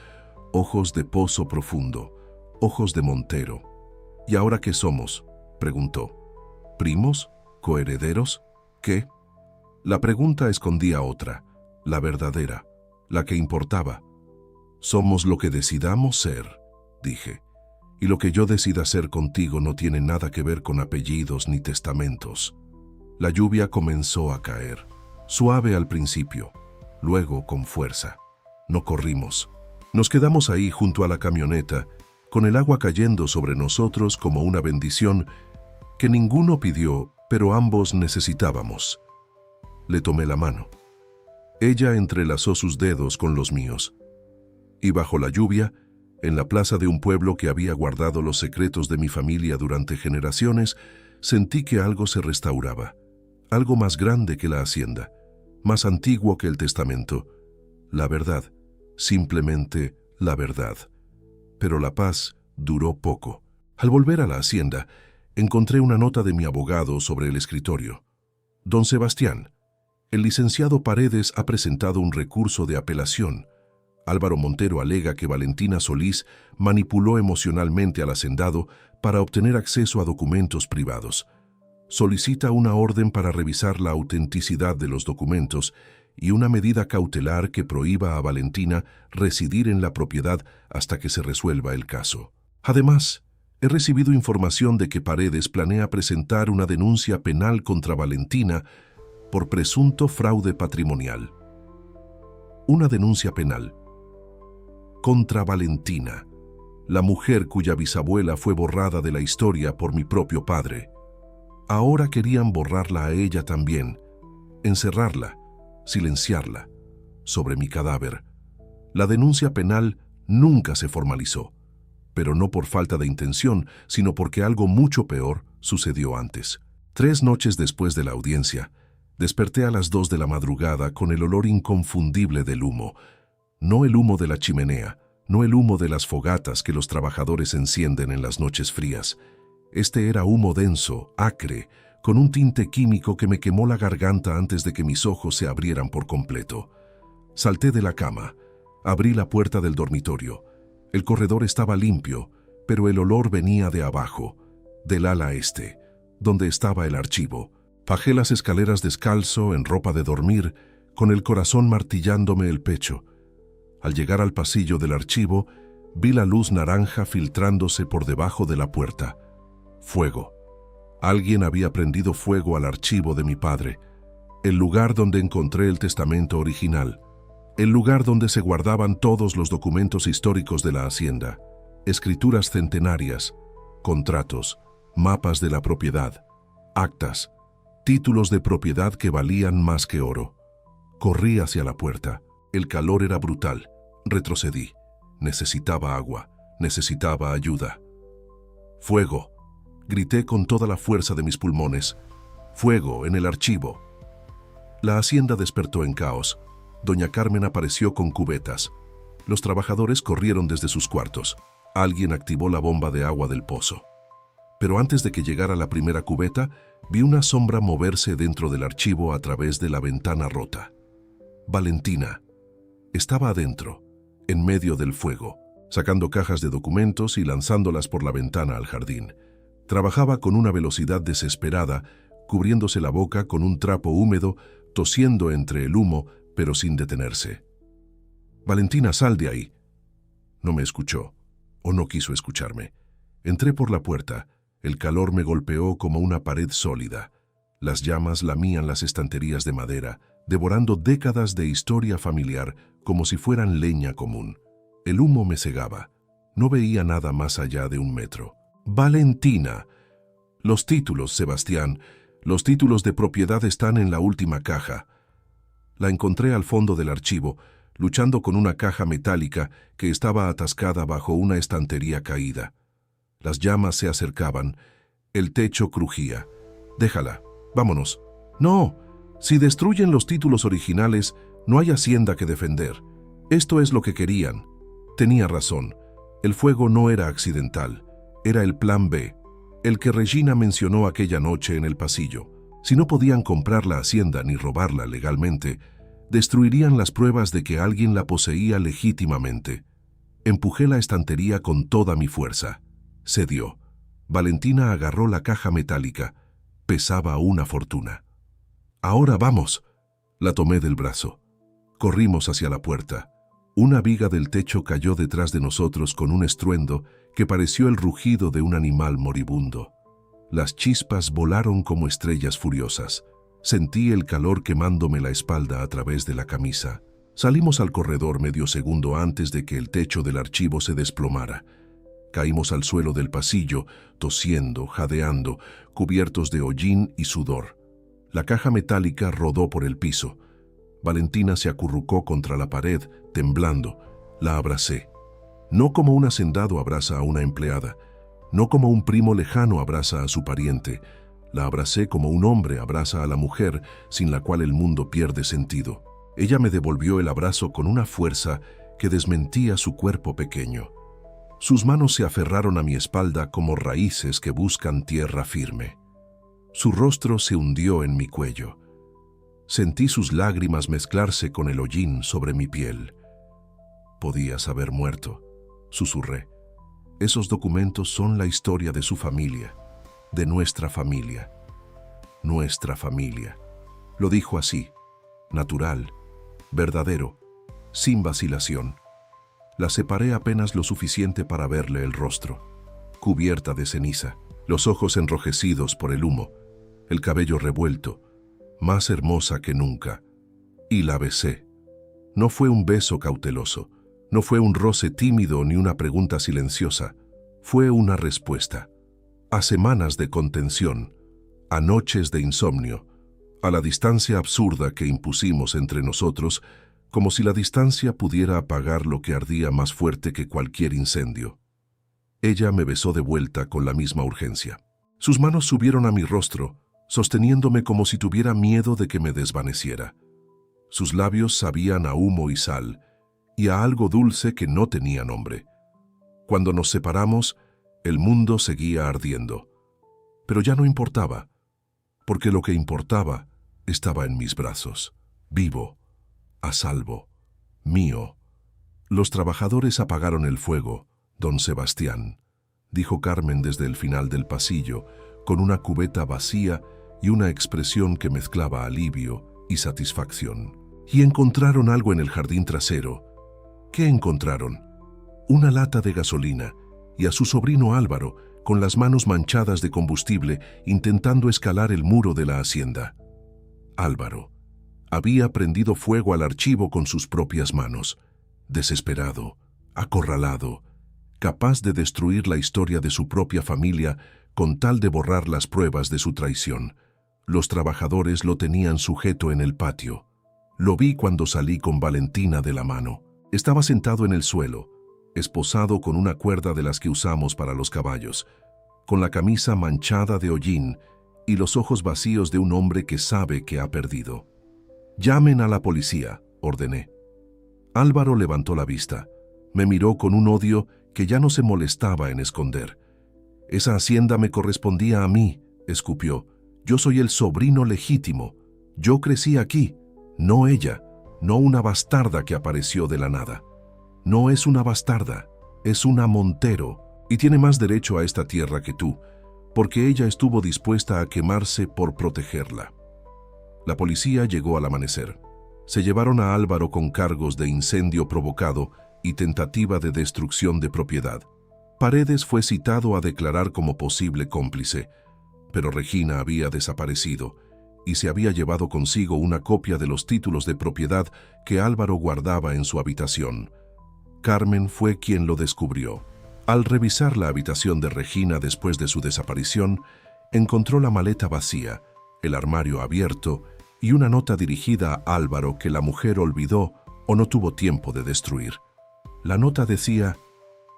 ojos de pozo profundo, ojos de montero. ¿Y ahora qué somos?, preguntó. ¿Primos? ¿Coherederos? ¿Qué? La pregunta escondía otra, la verdadera, la que importaba. Somos lo que decidamos ser, dije, y lo que yo decida ser contigo no tiene nada que ver con apellidos ni testamentos. La lluvia comenzó a caer, suave al principio, luego con fuerza. No corrimos. Nos quedamos ahí junto a la camioneta, con el agua cayendo sobre nosotros como una bendición que ninguno pidió, pero ambos necesitábamos. Le tomé la mano. Ella entrelazó sus dedos con los míos. Y bajo la lluvia, en la plaza de un pueblo que había guardado los secretos de mi familia durante generaciones, sentí que algo se restauraba. Algo más grande que la hacienda, más antiguo que el testamento. La verdad, simplemente la verdad. Pero la paz duró poco. Al volver a la hacienda, encontré una nota de mi abogado sobre el escritorio. Don Sebastián, el licenciado Paredes ha presentado un recurso de apelación. Álvaro Montero alega que Valentina Solís manipuló emocionalmente al hacendado para obtener acceso a documentos privados. Solicita una orden para revisar la autenticidad de los documentos y una medida cautelar que prohíba a Valentina residir en la propiedad hasta que se resuelva el caso. Además, he recibido información de que Paredes planea presentar una denuncia penal contra Valentina por presunto fraude patrimonial. Una denuncia penal contra Valentina, la mujer cuya bisabuela fue borrada de la historia por mi propio padre. Ahora querían borrarla a ella también, encerrarla, silenciarla, sobre mi cadáver. La denuncia penal nunca se formalizó, pero no por falta de intención, sino porque algo mucho peor sucedió antes. 3 noches después de la audiencia, desperté a las 2 de la madrugada con el olor inconfundible del humo. No el humo de la chimenea, no el humo de las fogatas que los trabajadores encienden en las noches frías. Este era humo denso, acre, con un tinte químico que me quemó la garganta antes de que mis ojos se abrieran por completo. Salté de la cama, abrí la puerta del dormitorio. El corredor estaba limpio, pero el olor venía de abajo, del ala este, donde estaba el archivo. Bajé las escaleras descalzo, en ropa de dormir, con el corazón martillándome el pecho. Al llegar al pasillo del archivo, vi la luz naranja filtrándose por debajo de la puerta. Fuego. Alguien había prendido fuego al archivo de mi padre, el lugar donde encontré el testamento original, el lugar donde se guardaban todos los documentos históricos de la hacienda, escrituras centenarias, contratos, mapas de la propiedad, actas, títulos de propiedad que valían más que oro. Corrí hacia la puerta. El calor era brutal. Retrocedí. Necesitaba agua. Necesitaba ayuda. ¡Fuego! Grité con toda la fuerza de mis pulmones. ¡Fuego en el archivo! La hacienda despertó en caos. Doña Carmen apareció con cubetas. Los trabajadores corrieron desde sus cuartos. Alguien activó la bomba de agua del pozo. Pero antes de que llegara la primera cubeta, vi una sombra moverse dentro del archivo a través de la ventana rota. Valentina. Estaba adentro, en medio del fuego, sacando cajas de documentos y lanzándolas por la ventana al jardín. Trabajaba con una velocidad desesperada, cubriéndose la boca con un trapo húmedo, tosiendo entre el humo, pero sin detenerse. «Valentina, sal de ahí». No me escuchó, o no quiso escucharme. Entré por la puerta. El calor me golpeó como una pared sólida. Las llamas lamían las estanterías de madera, devorando décadas de historia familiar como si fueran leña común. El humo me cegaba. No veía nada más allá de 1 metro. «Valentina». «Los títulos, Sebastián. Los títulos de propiedad están en la última caja». La encontré al fondo del archivo, luchando con una caja metálica que estaba atascada bajo una estantería caída. Las llamas se acercaban. El techo crujía. «Déjala. Vámonos». «No. Si destruyen los títulos originales, No hay hacienda que defender. Esto es lo que querían. Tenía razón. El fuego no era accidental. Era el plan B, el que Regina mencionó aquella noche en el pasillo. Si no podían comprar la hacienda ni robarla legalmente, destruirían las pruebas de que alguien la poseía legítimamente. Empujé la estantería con toda mi fuerza. Cedió. Valentina agarró la caja metálica. Pesaba una fortuna. «Ahora vamos». La tomé del brazo. Corrimos hacia la puerta. Una viga del techo cayó detrás de nosotros con un estruendo que pareció el rugido de un animal moribundo. Las chispas volaron como estrellas furiosas. Sentí el calor quemándome la espalda a través de la camisa. Salimos al corredor medio segundo antes de que el techo del archivo se desplomara. Caímos al suelo del pasillo, tosiendo, jadeando, cubiertos de hollín y sudor. La caja metálica rodó por el piso. Valentina se acurrucó contra la pared, temblando. La abracé. No como un hacendado abraza a una empleada, no como un primo lejano abraza a su pariente. La abracé como un hombre abraza a la mujer, sin la cual el mundo pierde sentido. Ella me devolvió el abrazo con una fuerza que desmentía su cuerpo pequeño. Sus manos se aferraron a mi espalda como raíces que buscan tierra firme. Su rostro se hundió en mi cuello. Sentí sus lágrimas mezclarse con el hollín sobre mi piel. «Podías haber muerto», susurré. «Esos documentos son la historia de su familia, de nuestra familia. Nuestra familia». Lo dijo así, natural, verdadero, sin vacilación. La separé apenas lo suficiente para verle el rostro, cubierta de ceniza, los ojos enrojecidos por el humo, el cabello revuelto, más hermosa que nunca, y la besé. No fue un beso cauteloso, no fue un roce tímido ni una pregunta silenciosa, fue una respuesta. A semanas de contención, a noches de insomnio, a la distancia absurda que impusimos entre nosotros, como si la distancia pudiera apagar lo que ardía más fuerte que cualquier incendio. Ella me besó de vuelta con la misma urgencia. Sus manos subieron a mi rostro, sosteniéndome como si tuviera miedo de que me desvaneciera. Sus labios sabían a humo y sal, y a algo dulce que no tenía nombre. Cuando nos separamos, el mundo seguía ardiendo. Pero ya no importaba, porque lo que importaba estaba en mis brazos, vivo, a salvo, mío. Los trabajadores apagaron el fuego, don Sebastián, dijo Carmen desde el final del pasillo, con una cubeta vacía y una expresión que mezclaba alivio y satisfacción. Y encontraron algo en el jardín trasero. ¿Qué encontraron? Una lata de gasolina y a su sobrino Álvaro, con las manos manchadas de combustible, intentando escalar el muro de la hacienda. Álvaro había prendido fuego al archivo con sus propias manos, desesperado, acorralado, capaz de destruir la historia de su propia familia con tal de borrar las pruebas de su traición. Los trabajadores lo tenían sujeto en el patio. Lo vi cuando salí con Valentina de la mano. Estaba sentado en el suelo, esposado con una cuerda de las que usamos para los caballos, con la camisa manchada de hollín y los ojos vacíos de un hombre que sabe que ha perdido. «Llamen a la policía», ordené. Álvaro levantó la vista. Me miró con un odio que ya no se molestaba en esconder. «Esa hacienda me correspondía a mí», escupió. «Yo soy el sobrino legítimo. Yo crecí aquí, no ella, no una bastarda que apareció de la nada. No es una bastarda, es una Montero, y tiene más derecho a esta tierra que tú, porque ella estuvo dispuesta a quemarse por protegerla». La policía llegó al amanecer. Se llevaron a Álvaro con cargos de incendio provocado y tentativa de destrucción de propiedad. Paredes fue citado a declarar como posible cómplice, pero Regina había desaparecido y se había llevado consigo una copia de los títulos de propiedad que Álvaro guardaba en su habitación. Carmen fue quien lo descubrió. Al revisar la habitación de Regina después de su desaparición, encontró la maleta vacía, el armario abierto y una nota dirigida a Álvaro que la mujer olvidó o no tuvo tiempo de destruir. La nota decía: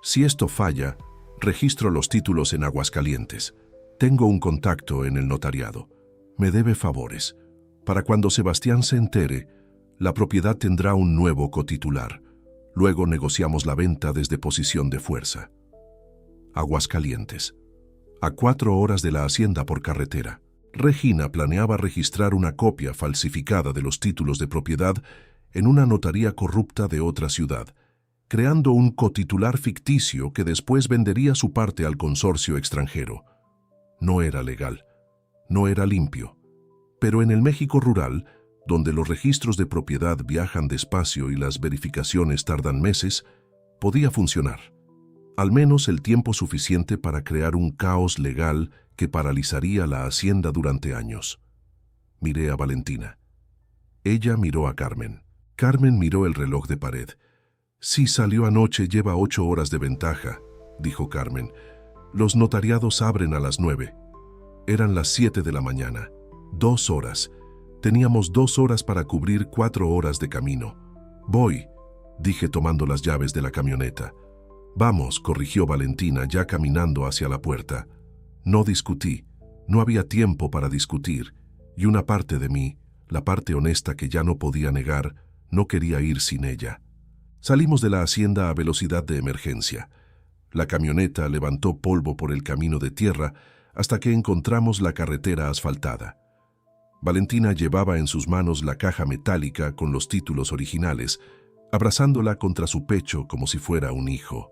«Si esto falla, registro los títulos en Aguascalientes. Tengo un contacto en el notariado. Me debe favores. Para cuando Sebastián se entere, La propiedad tendrá un nuevo cotitular. Luego negociamos la venta desde posición de fuerza. Aguascalientes. A 4 horas de la hacienda por carretera. Regina planeaba registrar una copia falsificada de los títulos de propiedad en una notaría corrupta de otra ciudad, creando un cotitular ficticio que después vendería su parte al consorcio extranjero. No era legal, no era limpio, pero en el México rural, donde los registros de propiedad viajan despacio y las verificaciones tardan meses, podía funcionar. Al menos el tiempo suficiente para crear un caos legal que paralizaría la hacienda durante años. Miré a Valentina. Ella miró a Carmen. Carmen miró el reloj de pared. «Sí, salió anoche, lleva 8 horas de ventaja», dijo Carmen. «Los notariados abren a las 9. Eran las 7 de la mañana. 2 horas. Teníamos 2 horas para cubrir 4 horas de camino. Voy», dije tomando las llaves de la camioneta. «Vamos», corrigió Valentina, ya caminando hacia la puerta. No discutí. No había tiempo para discutir. Y una parte de mí, la parte honesta que ya no podía negar, no quería ir sin ella. Salimos de la hacienda a velocidad de emergencia. La camioneta levantó polvo por el camino de tierra hasta que encontramos la carretera asfaltada. Valentina llevaba en sus manos la caja metálica con los títulos originales, abrazándola contra su pecho como si fuera un hijo.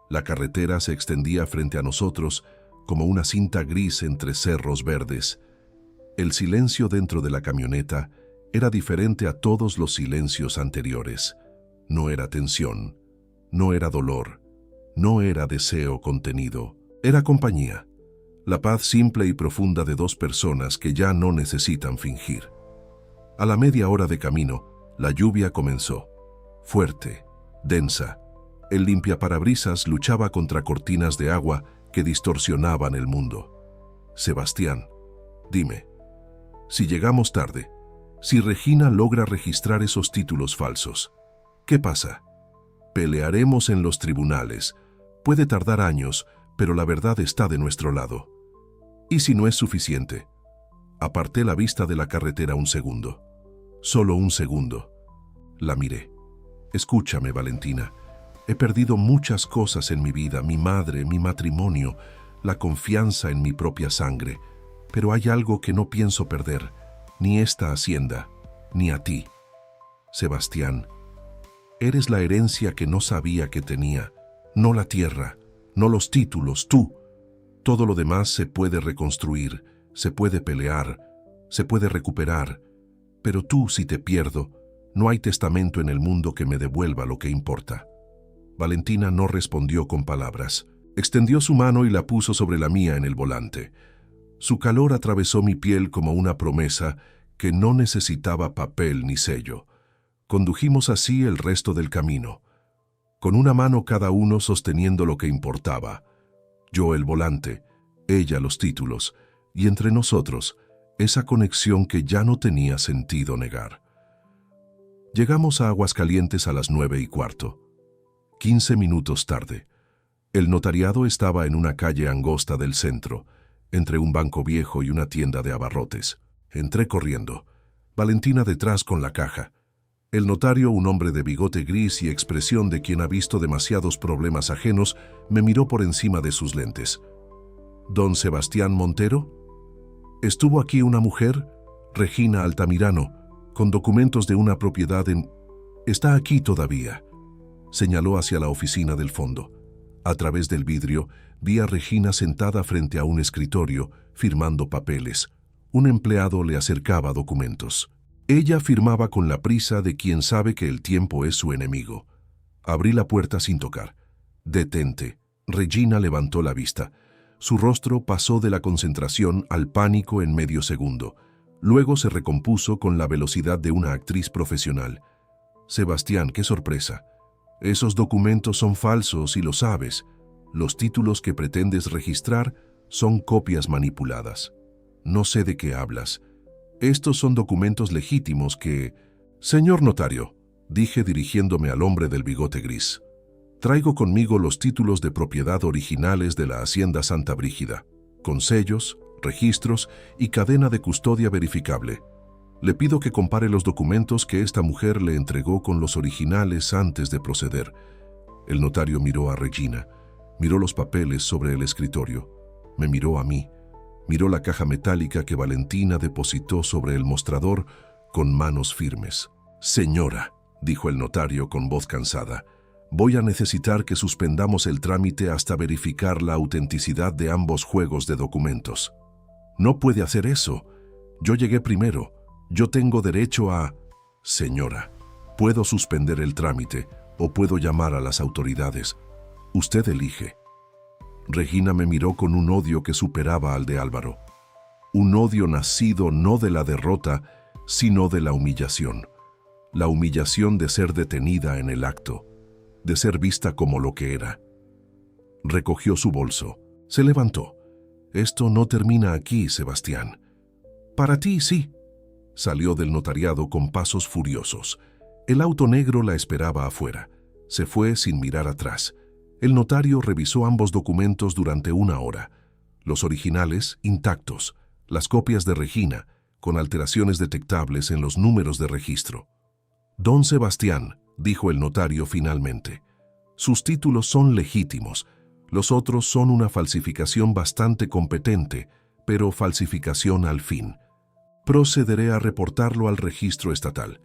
La carretera se extendía frente a nosotros como una cinta gris entre cerros verdes. El silencio dentro de la camioneta era diferente a todos los silencios anteriores. No era tensión, no era dolor, no era deseo contenido, era compañía. La paz simple y profunda de 2 personas que ya no necesitan fingir. A la media hora de camino, la lluvia comenzó. Fuerte, densa. El limpiaparabrisas luchaba contra cortinas de agua que distorsionaban el mundo. «Sebastián, dime, si llegamos tarde, si Regina logra registrar esos títulos falsos, ¿qué pasa? Pelearemos en los tribunales. Puede tardar años, pero la verdad está de nuestro lado. ¿Y si no es suficiente?» Aparté la vista de la carretera un segundo. Solo un segundo. La miré. «Escúchame, Valentina. He perdido muchas cosas en mi vida, mi madre, mi matrimonio, la confianza en mi propia sangre. Pero hay algo que no pienso perder, ni esta hacienda, ni a ti. Sebastián, eres la herencia que no sabía que tenía, no la tierra, no los títulos, tú. Todo lo demás se puede reconstruir, se puede pelear, se puede recuperar. Pero tú, si te pierdo, no hay testamento en el mundo que me devuelva lo que importa». Valentina no respondió con palabras. Extendió su mano y la puso sobre la mía en el volante. Su calor atravesó mi piel como una promesa que no necesitaba papel ni sello. Condujimos así el resto del camino, con una mano cada uno sosteniendo lo que importaba. Yo el volante, ella los títulos, y entre nosotros, esa conexión que ya no tenía sentido negar. Llegamos a Aguascalientes a las 9:15. 15 minutos tarde. El notariado estaba en una calle angosta del centro, entre un banco viejo y una tienda de abarrotes. Entré corriendo. Valentina detrás con la caja. El notario, un hombre de bigote gris y expresión de quien ha visto demasiados problemas ajenos, me miró por encima de sus lentes. «¿Don Sebastián Montero? Estuvo aquí una mujer, Regina Altamirano, con documentos de una propiedad en... Está aquí todavía», señaló hacia la oficina del fondo. A través del vidrio vi a Regina sentada frente a un escritorio, firmando papeles. Un empleado le acercaba documentos. Ella firmaba con la prisa de quien sabe que el tiempo es su enemigo. Abrí la puerta sin tocar. «Detente». Regina levantó la vista. Su rostro pasó de la concentración al pánico en medio segundo. Luego se recompuso con la velocidad de una actriz profesional. «Sebastián, qué sorpresa. Esos documentos son falsos y lo sabes. Los títulos que pretendes registrar son copias manipuladas. No sé de qué hablas. Estos son documentos legítimos que...» «Señor notario», dije dirigiéndome al hombre del bigote gris, «traigo conmigo los títulos de propiedad originales de la Hacienda Santa Brígida, con sellos, registros y cadena de custodia verificable. Le pido que compare los documentos que esta mujer le entregó con los originales antes de proceder. El notario miró a Regina, miró los papeles sobre el escritorio, me miró a mí, miró la caja metálica que Valentina depositó sobre el mostrador con manos firmes. «Señora», dijo el notario con voz cansada, «voy a necesitar que suspendamos el trámite hasta verificar la autenticidad de ambos juegos de documentos». «No puede hacer eso. Yo llegué primero. Yo tengo derecho a...» «Señora, puedo suspender el trámite o puedo llamar a las autoridades. Usted elige». Regina me miró con un odio que superaba al de Álvaro. Un odio nacido no de la derrota, sino de la humillación. La humillación de ser detenida en el acto, de ser vista como lo que era. Recogió su bolso, se levantó. «Esto no termina aquí, Sebastián». «Para ti, sí». Salió del notariado con pasos furiosos. El auto negro la esperaba afuera. Se fue sin mirar atrás. El notario revisó ambos documentos durante 1 hora. Los originales, intactos. Las copias de Regina, con alteraciones detectables en los números de registro. «Don Sebastián», dijo el notario finalmente, «sus títulos son legítimos. Los otros son una falsificación bastante competente, pero falsificación al fin. Procederé a reportarlo al registro estatal».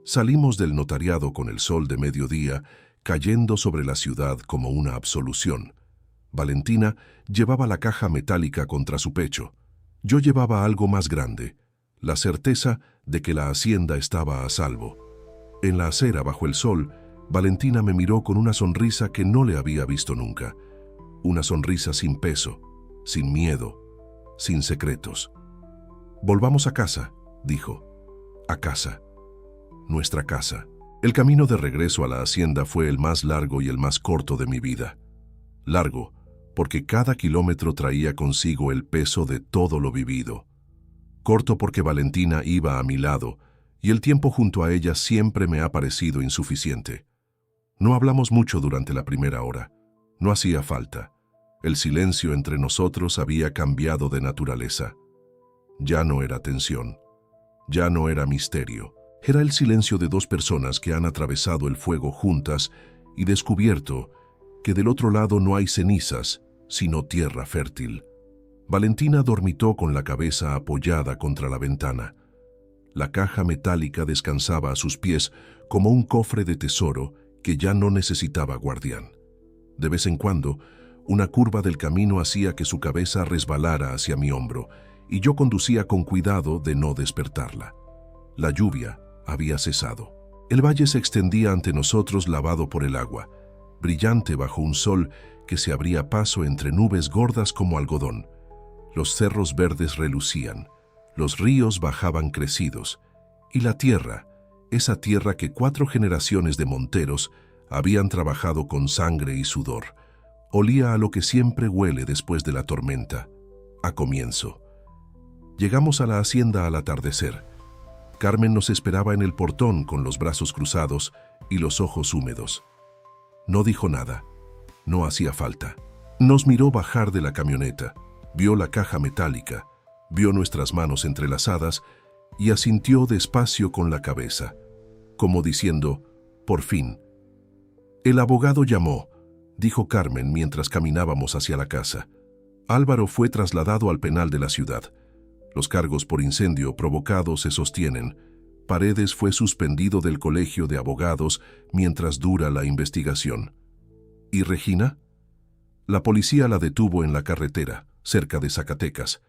Salimos del notariado con el sol de mediodía cayendo sobre la ciudad como una absolución. Valentina llevaba la caja metálica contra su pecho. Yo llevaba algo más grande, la certeza de que la hacienda estaba a salvo. En la acera bajo el sol, Valentina me miró con una sonrisa que no le había visto nunca. Una sonrisa sin peso, sin miedo, sin secretos. «Volvamos a casa», dijo. «A casa. Nuestra casa». El camino de regreso a la hacienda fue el más largo y el más corto de mi vida. Largo, porque cada kilómetro traía consigo el peso de todo lo vivido. Corto porque Valentina iba a mi lado, y el tiempo junto a ella siempre me ha parecido insuficiente. No hablamos mucho durante la primera hora. No hacía falta. El silencio entre nosotros había cambiado de naturaleza. Ya no era tensión. Ya no era misterio. Era el silencio de 2 personas que han atravesado el fuego juntas y descubierto que del otro lado no hay cenizas, sino tierra fértil. Valentina dormitó con la cabeza apoyada contra la ventana. La caja metálica descansaba a sus pies como un cofre de tesoro que ya no necesitaba guardián. De vez en cuando, una curva del camino hacía que su cabeza resbalara hacia mi hombro, y yo conducía con cuidado de no despertarla. La lluvia había cesado. El valle se extendía ante nosotros lavado por el agua, brillante bajo un sol que se abría paso entre nubes gordas como algodón. Los cerros verdes relucían, los ríos bajaban crecidos, y la tierra, esa tierra que 4 generaciones de monteros habían trabajado con sangre y sudor, olía a lo que siempre huele después de la tormenta, a comienzo. Llegamos a la hacienda al atardecer. Carmen nos esperaba en el portón con los brazos cruzados y los ojos húmedos. No dijo nada. No hacía falta. Nos miró bajar de la camioneta, vio la caja metálica, vio nuestras manos entrelazadas y asintió despacio con la cabeza, como diciendo, «Por fin». «El abogado llamó», dijo Carmen mientras caminábamos hacia la casa. «Álvaro fue trasladado al penal de la ciudad. Los cargos por incendio provocado se sostienen. Paredes fue suspendido del colegio de abogados mientras dura la investigación». «¿Y Regina?» «La policía la detuvo en la carretera, cerca de Zacatecas.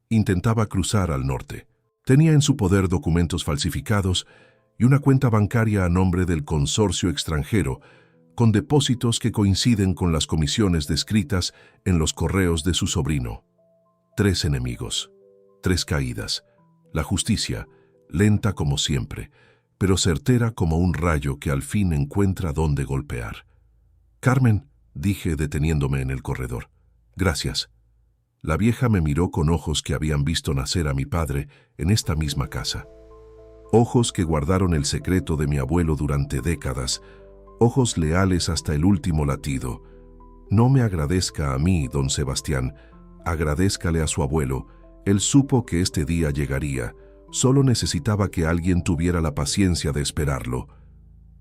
Intentaba cruzar al norte. Tenía en su poder documentos falsificados y una cuenta bancaria a nombre del consorcio extranjero, con depósitos que coinciden con las comisiones descritas en los correos de su sobrino. 3 enemigos, 3 caídas. La justicia, lenta como siempre, pero certera como un rayo que al fin encuentra dónde golpear». «Carmen», dije deteniéndome en el corredor. «Gracias». La vieja me miró con ojos que habían visto nacer a mi padre en esta misma casa. Ojos que guardaron el secreto de mi abuelo durante décadas, ojos leales hasta el último latido. «No me agradezca a mí, don Sebastián, agradézcale a su abuelo. Él supo que este día llegaría, Solo necesitaba que alguien tuviera la paciencia de esperarlo.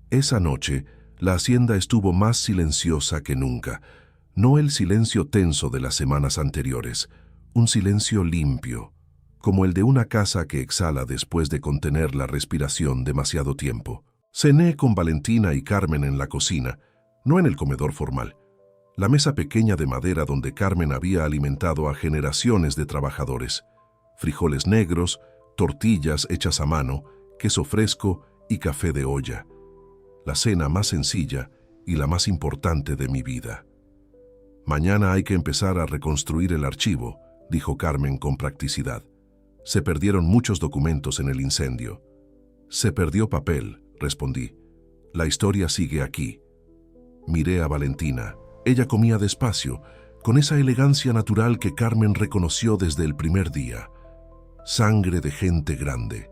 Esa noche, la hacienda estuvo más silenciosa que nunca. No el silencio tenso de las semanas anteriores, un silencio limpio, como el de una casa que exhala después de contener la respiración demasiado tiempo. Cené con Valentina y Carmen en la cocina, no en el comedor formal. La mesa pequeña de madera donde Carmen había alimentado a generaciones de trabajadores. Frijoles negros, tortillas hechas a mano, queso fresco y café de olla. La cena más sencilla y la más importante de mi vida. Mañana hay que empezar a reconstruir el archivo, dijo Carmen con practicidad. Se perdieron muchos documentos en el incendio. Se perdió papel, respondí. La historia sigue aquí. Miré a Valentina. Ella comía despacio, con esa elegancia natural que Carmen reconoció desde el primer día. Sangre de gente grande.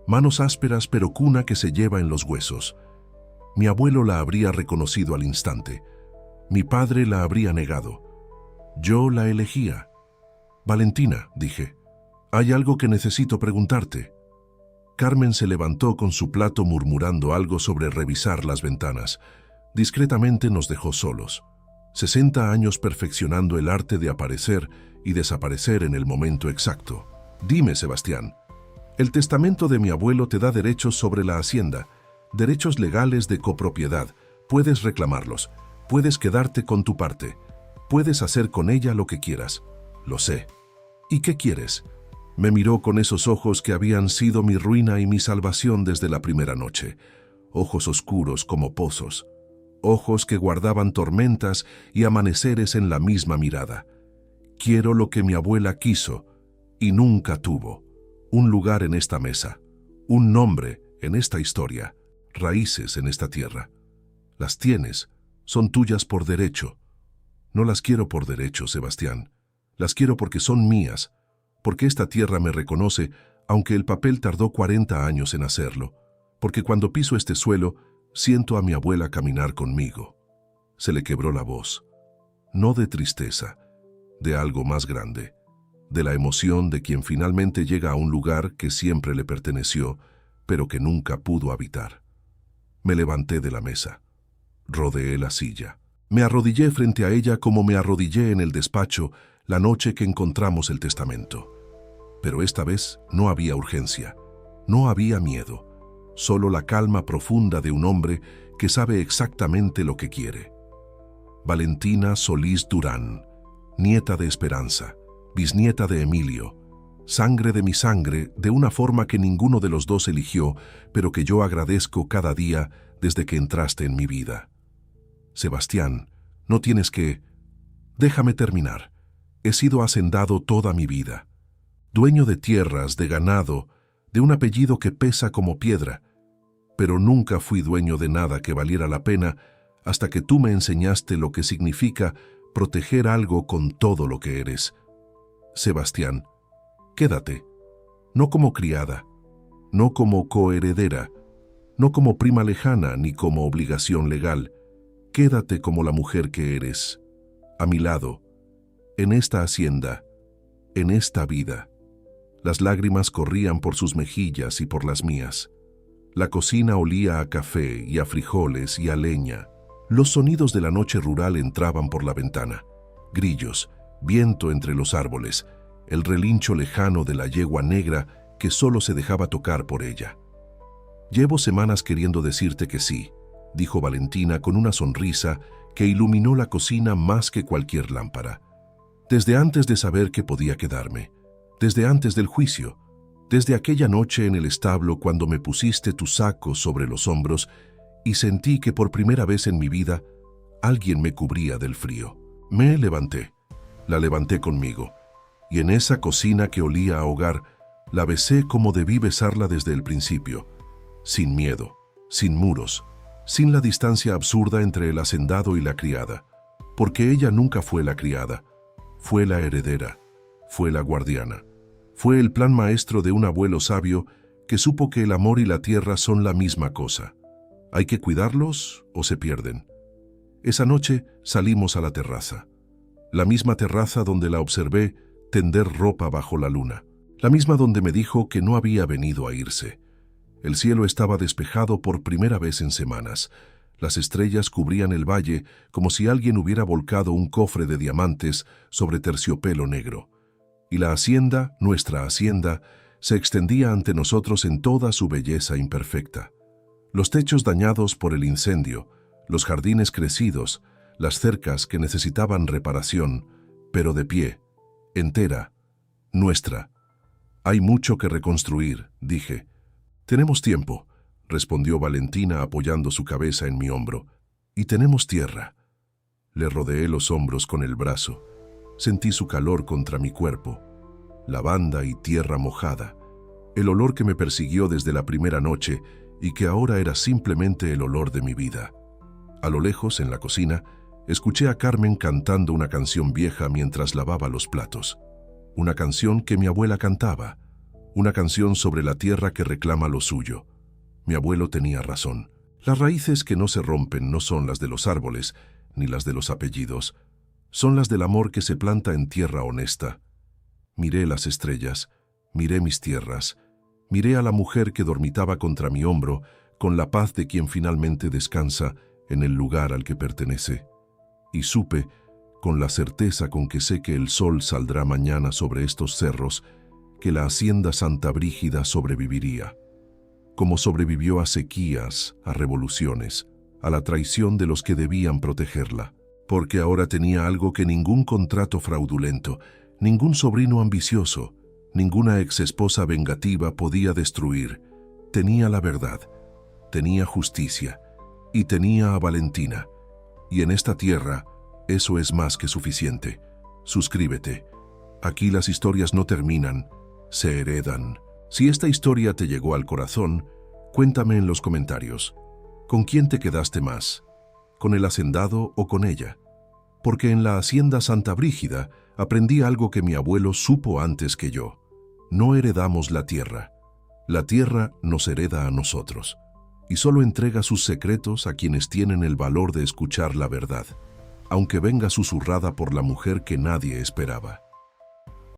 Manos ásperas pero cuna que se lleva en los huesos. Mi abuelo la habría reconocido al instante. Mi padre la habría negado. Yo la elegía. Valentina, dije, hay algo que necesito preguntarte. Carmen se levantó con su plato murmurando algo sobre revisar las ventanas. Discretamente nos dejó solos. 60 años perfeccionando el arte de aparecer y desaparecer en el momento exacto. Dime, Sebastián, el testamento de mi abuelo te da derechos sobre la hacienda, derechos legales de copropiedad. Puedes reclamarlos, puedes quedarte con tu parte, puedes hacer con ella lo que quieras. Lo sé. ¿Y qué quieres? Me miró con esos ojos que habían sido mi ruina y mi salvación desde la primera noche. Ojos oscuros como pozos. Ojos que guardaban tormentas y amaneceres en la misma mirada. Quiero lo que mi abuela quiso y nunca tuvo. Un lugar en esta mesa. Un nombre en esta historia. Raíces en esta tierra. Las tienes. Son tuyas por derecho. No las quiero por derecho, Sebastián. Las quiero porque son mías. Porque esta tierra me reconoce, aunque el papel tardó 40 años en hacerlo. Porque cuando piso este suelo, siento a mi abuela caminar conmigo. Se le quebró la voz. No de tristeza, de algo más grande. De la emoción de quien finalmente llega a un lugar que siempre le perteneció, pero que nunca pudo habitar. Me levanté de la mesa. Rodeé la silla. Me arrodillé frente a ella como me arrodillé en el despacho la noche que encontramos el testamento. Pero esta vez no había urgencia, no había miedo, solo la calma profunda de un hombre que sabe exactamente lo que quiere. Valentina Solís Durán, nieta de Esperanza, bisnieta de Emilio, sangre de mi sangre de una forma que ninguno de los dos eligió, pero que yo agradezco cada día desde que entraste en mi vida. Sebastián, no tienes que... Déjame terminar. He sido hacendado toda mi vida. Dueño de tierras, de ganado, de un apellido que pesa como piedra, pero nunca fui dueño de nada que valiera la pena hasta que tú me enseñaste lo que significa proteger algo con todo lo que eres. Sebastián, quédate, no como criada, no como coheredera, no como prima lejana ni como obligación legal. Quédate como la mujer que eres, a mi lado, en esta hacienda, en esta vida. Las lágrimas corrían por sus mejillas y por las mías. La cocina olía a café y a frijoles y a leña. Los sonidos de la noche rural entraban por la ventana. Grillos, viento entre los árboles, el relincho lejano de la yegua negra que solo se dejaba tocar por ella. Llevo semanas queriendo decirte que sí, dijo Valentina con una sonrisa que iluminó la cocina más que cualquier lámpara. Desde antes de saber que podía quedarme, desde antes del juicio, desde aquella noche en el establo cuando me pusiste tu saco sobre los hombros y sentí que por primera vez en mi vida alguien me cubría del frío. Me levanté, la levanté conmigo, y en esa cocina que olía a hogar, la besé como debí besarla desde el principio, sin miedo, sin muros, sin la distancia absurda entre el hacendado y la criada, porque ella nunca fue la criada, fue la heredera, fue la guardiana, fue el plan maestro de un abuelo sabio que supo que el amor y la tierra son la misma cosa. ¿Hay que cuidarlos o se pierden? Esa noche salimos a la terraza, la misma terraza donde la observé tender ropa bajo la luna. la misma donde me dijo que no había venido a irse. El cielo estaba despejado por primera vez en semanas. Las estrellas cubrían el valle como si alguien hubiera volcado un cofre de diamantes sobre terciopelo negro. Y la hacienda, nuestra hacienda, se extendía ante nosotros en toda su belleza imperfecta. Los techos dañados por el incendio, los jardines crecidos, las cercas que necesitaban reparación, pero de pie, entera, nuestra. Hay mucho que reconstruir, dije. Tenemos tiempo, respondió Valentina apoyando su cabeza en mi hombro. Y tenemos tierra. Le rodeé los hombros con el brazo. Sentí su calor contra mi cuerpo. Lavanda y tierra mojada. El olor que me persiguió desde la primera noche y que ahora era simplemente el olor de mi vida. A lo lejos, en la cocina, escuché a Carmen cantando una canción vieja mientras lavaba los platos. Una canción que mi abuela cantaba. Una canción sobre la tierra que reclama lo suyo. Mi abuelo tenía razón. Las raíces que no se rompen no son las de los árboles, ni las de los apellidos. Son las del amor que se planta en tierra honesta. Miré las estrellas, miré mis tierras, miré a la mujer que dormitaba contra mi hombro con la paz de quien finalmente descansa en el lugar al que pertenece. Y supe, con la certeza con que sé que el sol saldrá mañana sobre estos cerros, que la hacienda Santa Brígida sobreviviría. Como sobrevivió a sequías, a revoluciones, a la traición de los que debían protegerla, porque ahora tenía algo que ningún contrato fraudulento, ningún sobrino ambicioso, ninguna exesposa vengativa podía destruir. Tenía la verdad, tenía justicia y tenía a Valentina. Y en esta tierra, eso es más que suficiente. Suscríbete. Aquí las historias no terminan, se heredan. Si esta historia te llegó al corazón, cuéntame en los comentarios. ¿Con quién te quedaste más? ¿Con el hacendado o con ella? Porque en la hacienda Santa Brígida aprendí algo que mi abuelo supo antes que yo. No heredamos la tierra nos hereda a nosotros, y solo entrega sus secretos a quienes tienen el valor de escuchar la verdad, aunque venga susurrada por la mujer que nadie esperaba.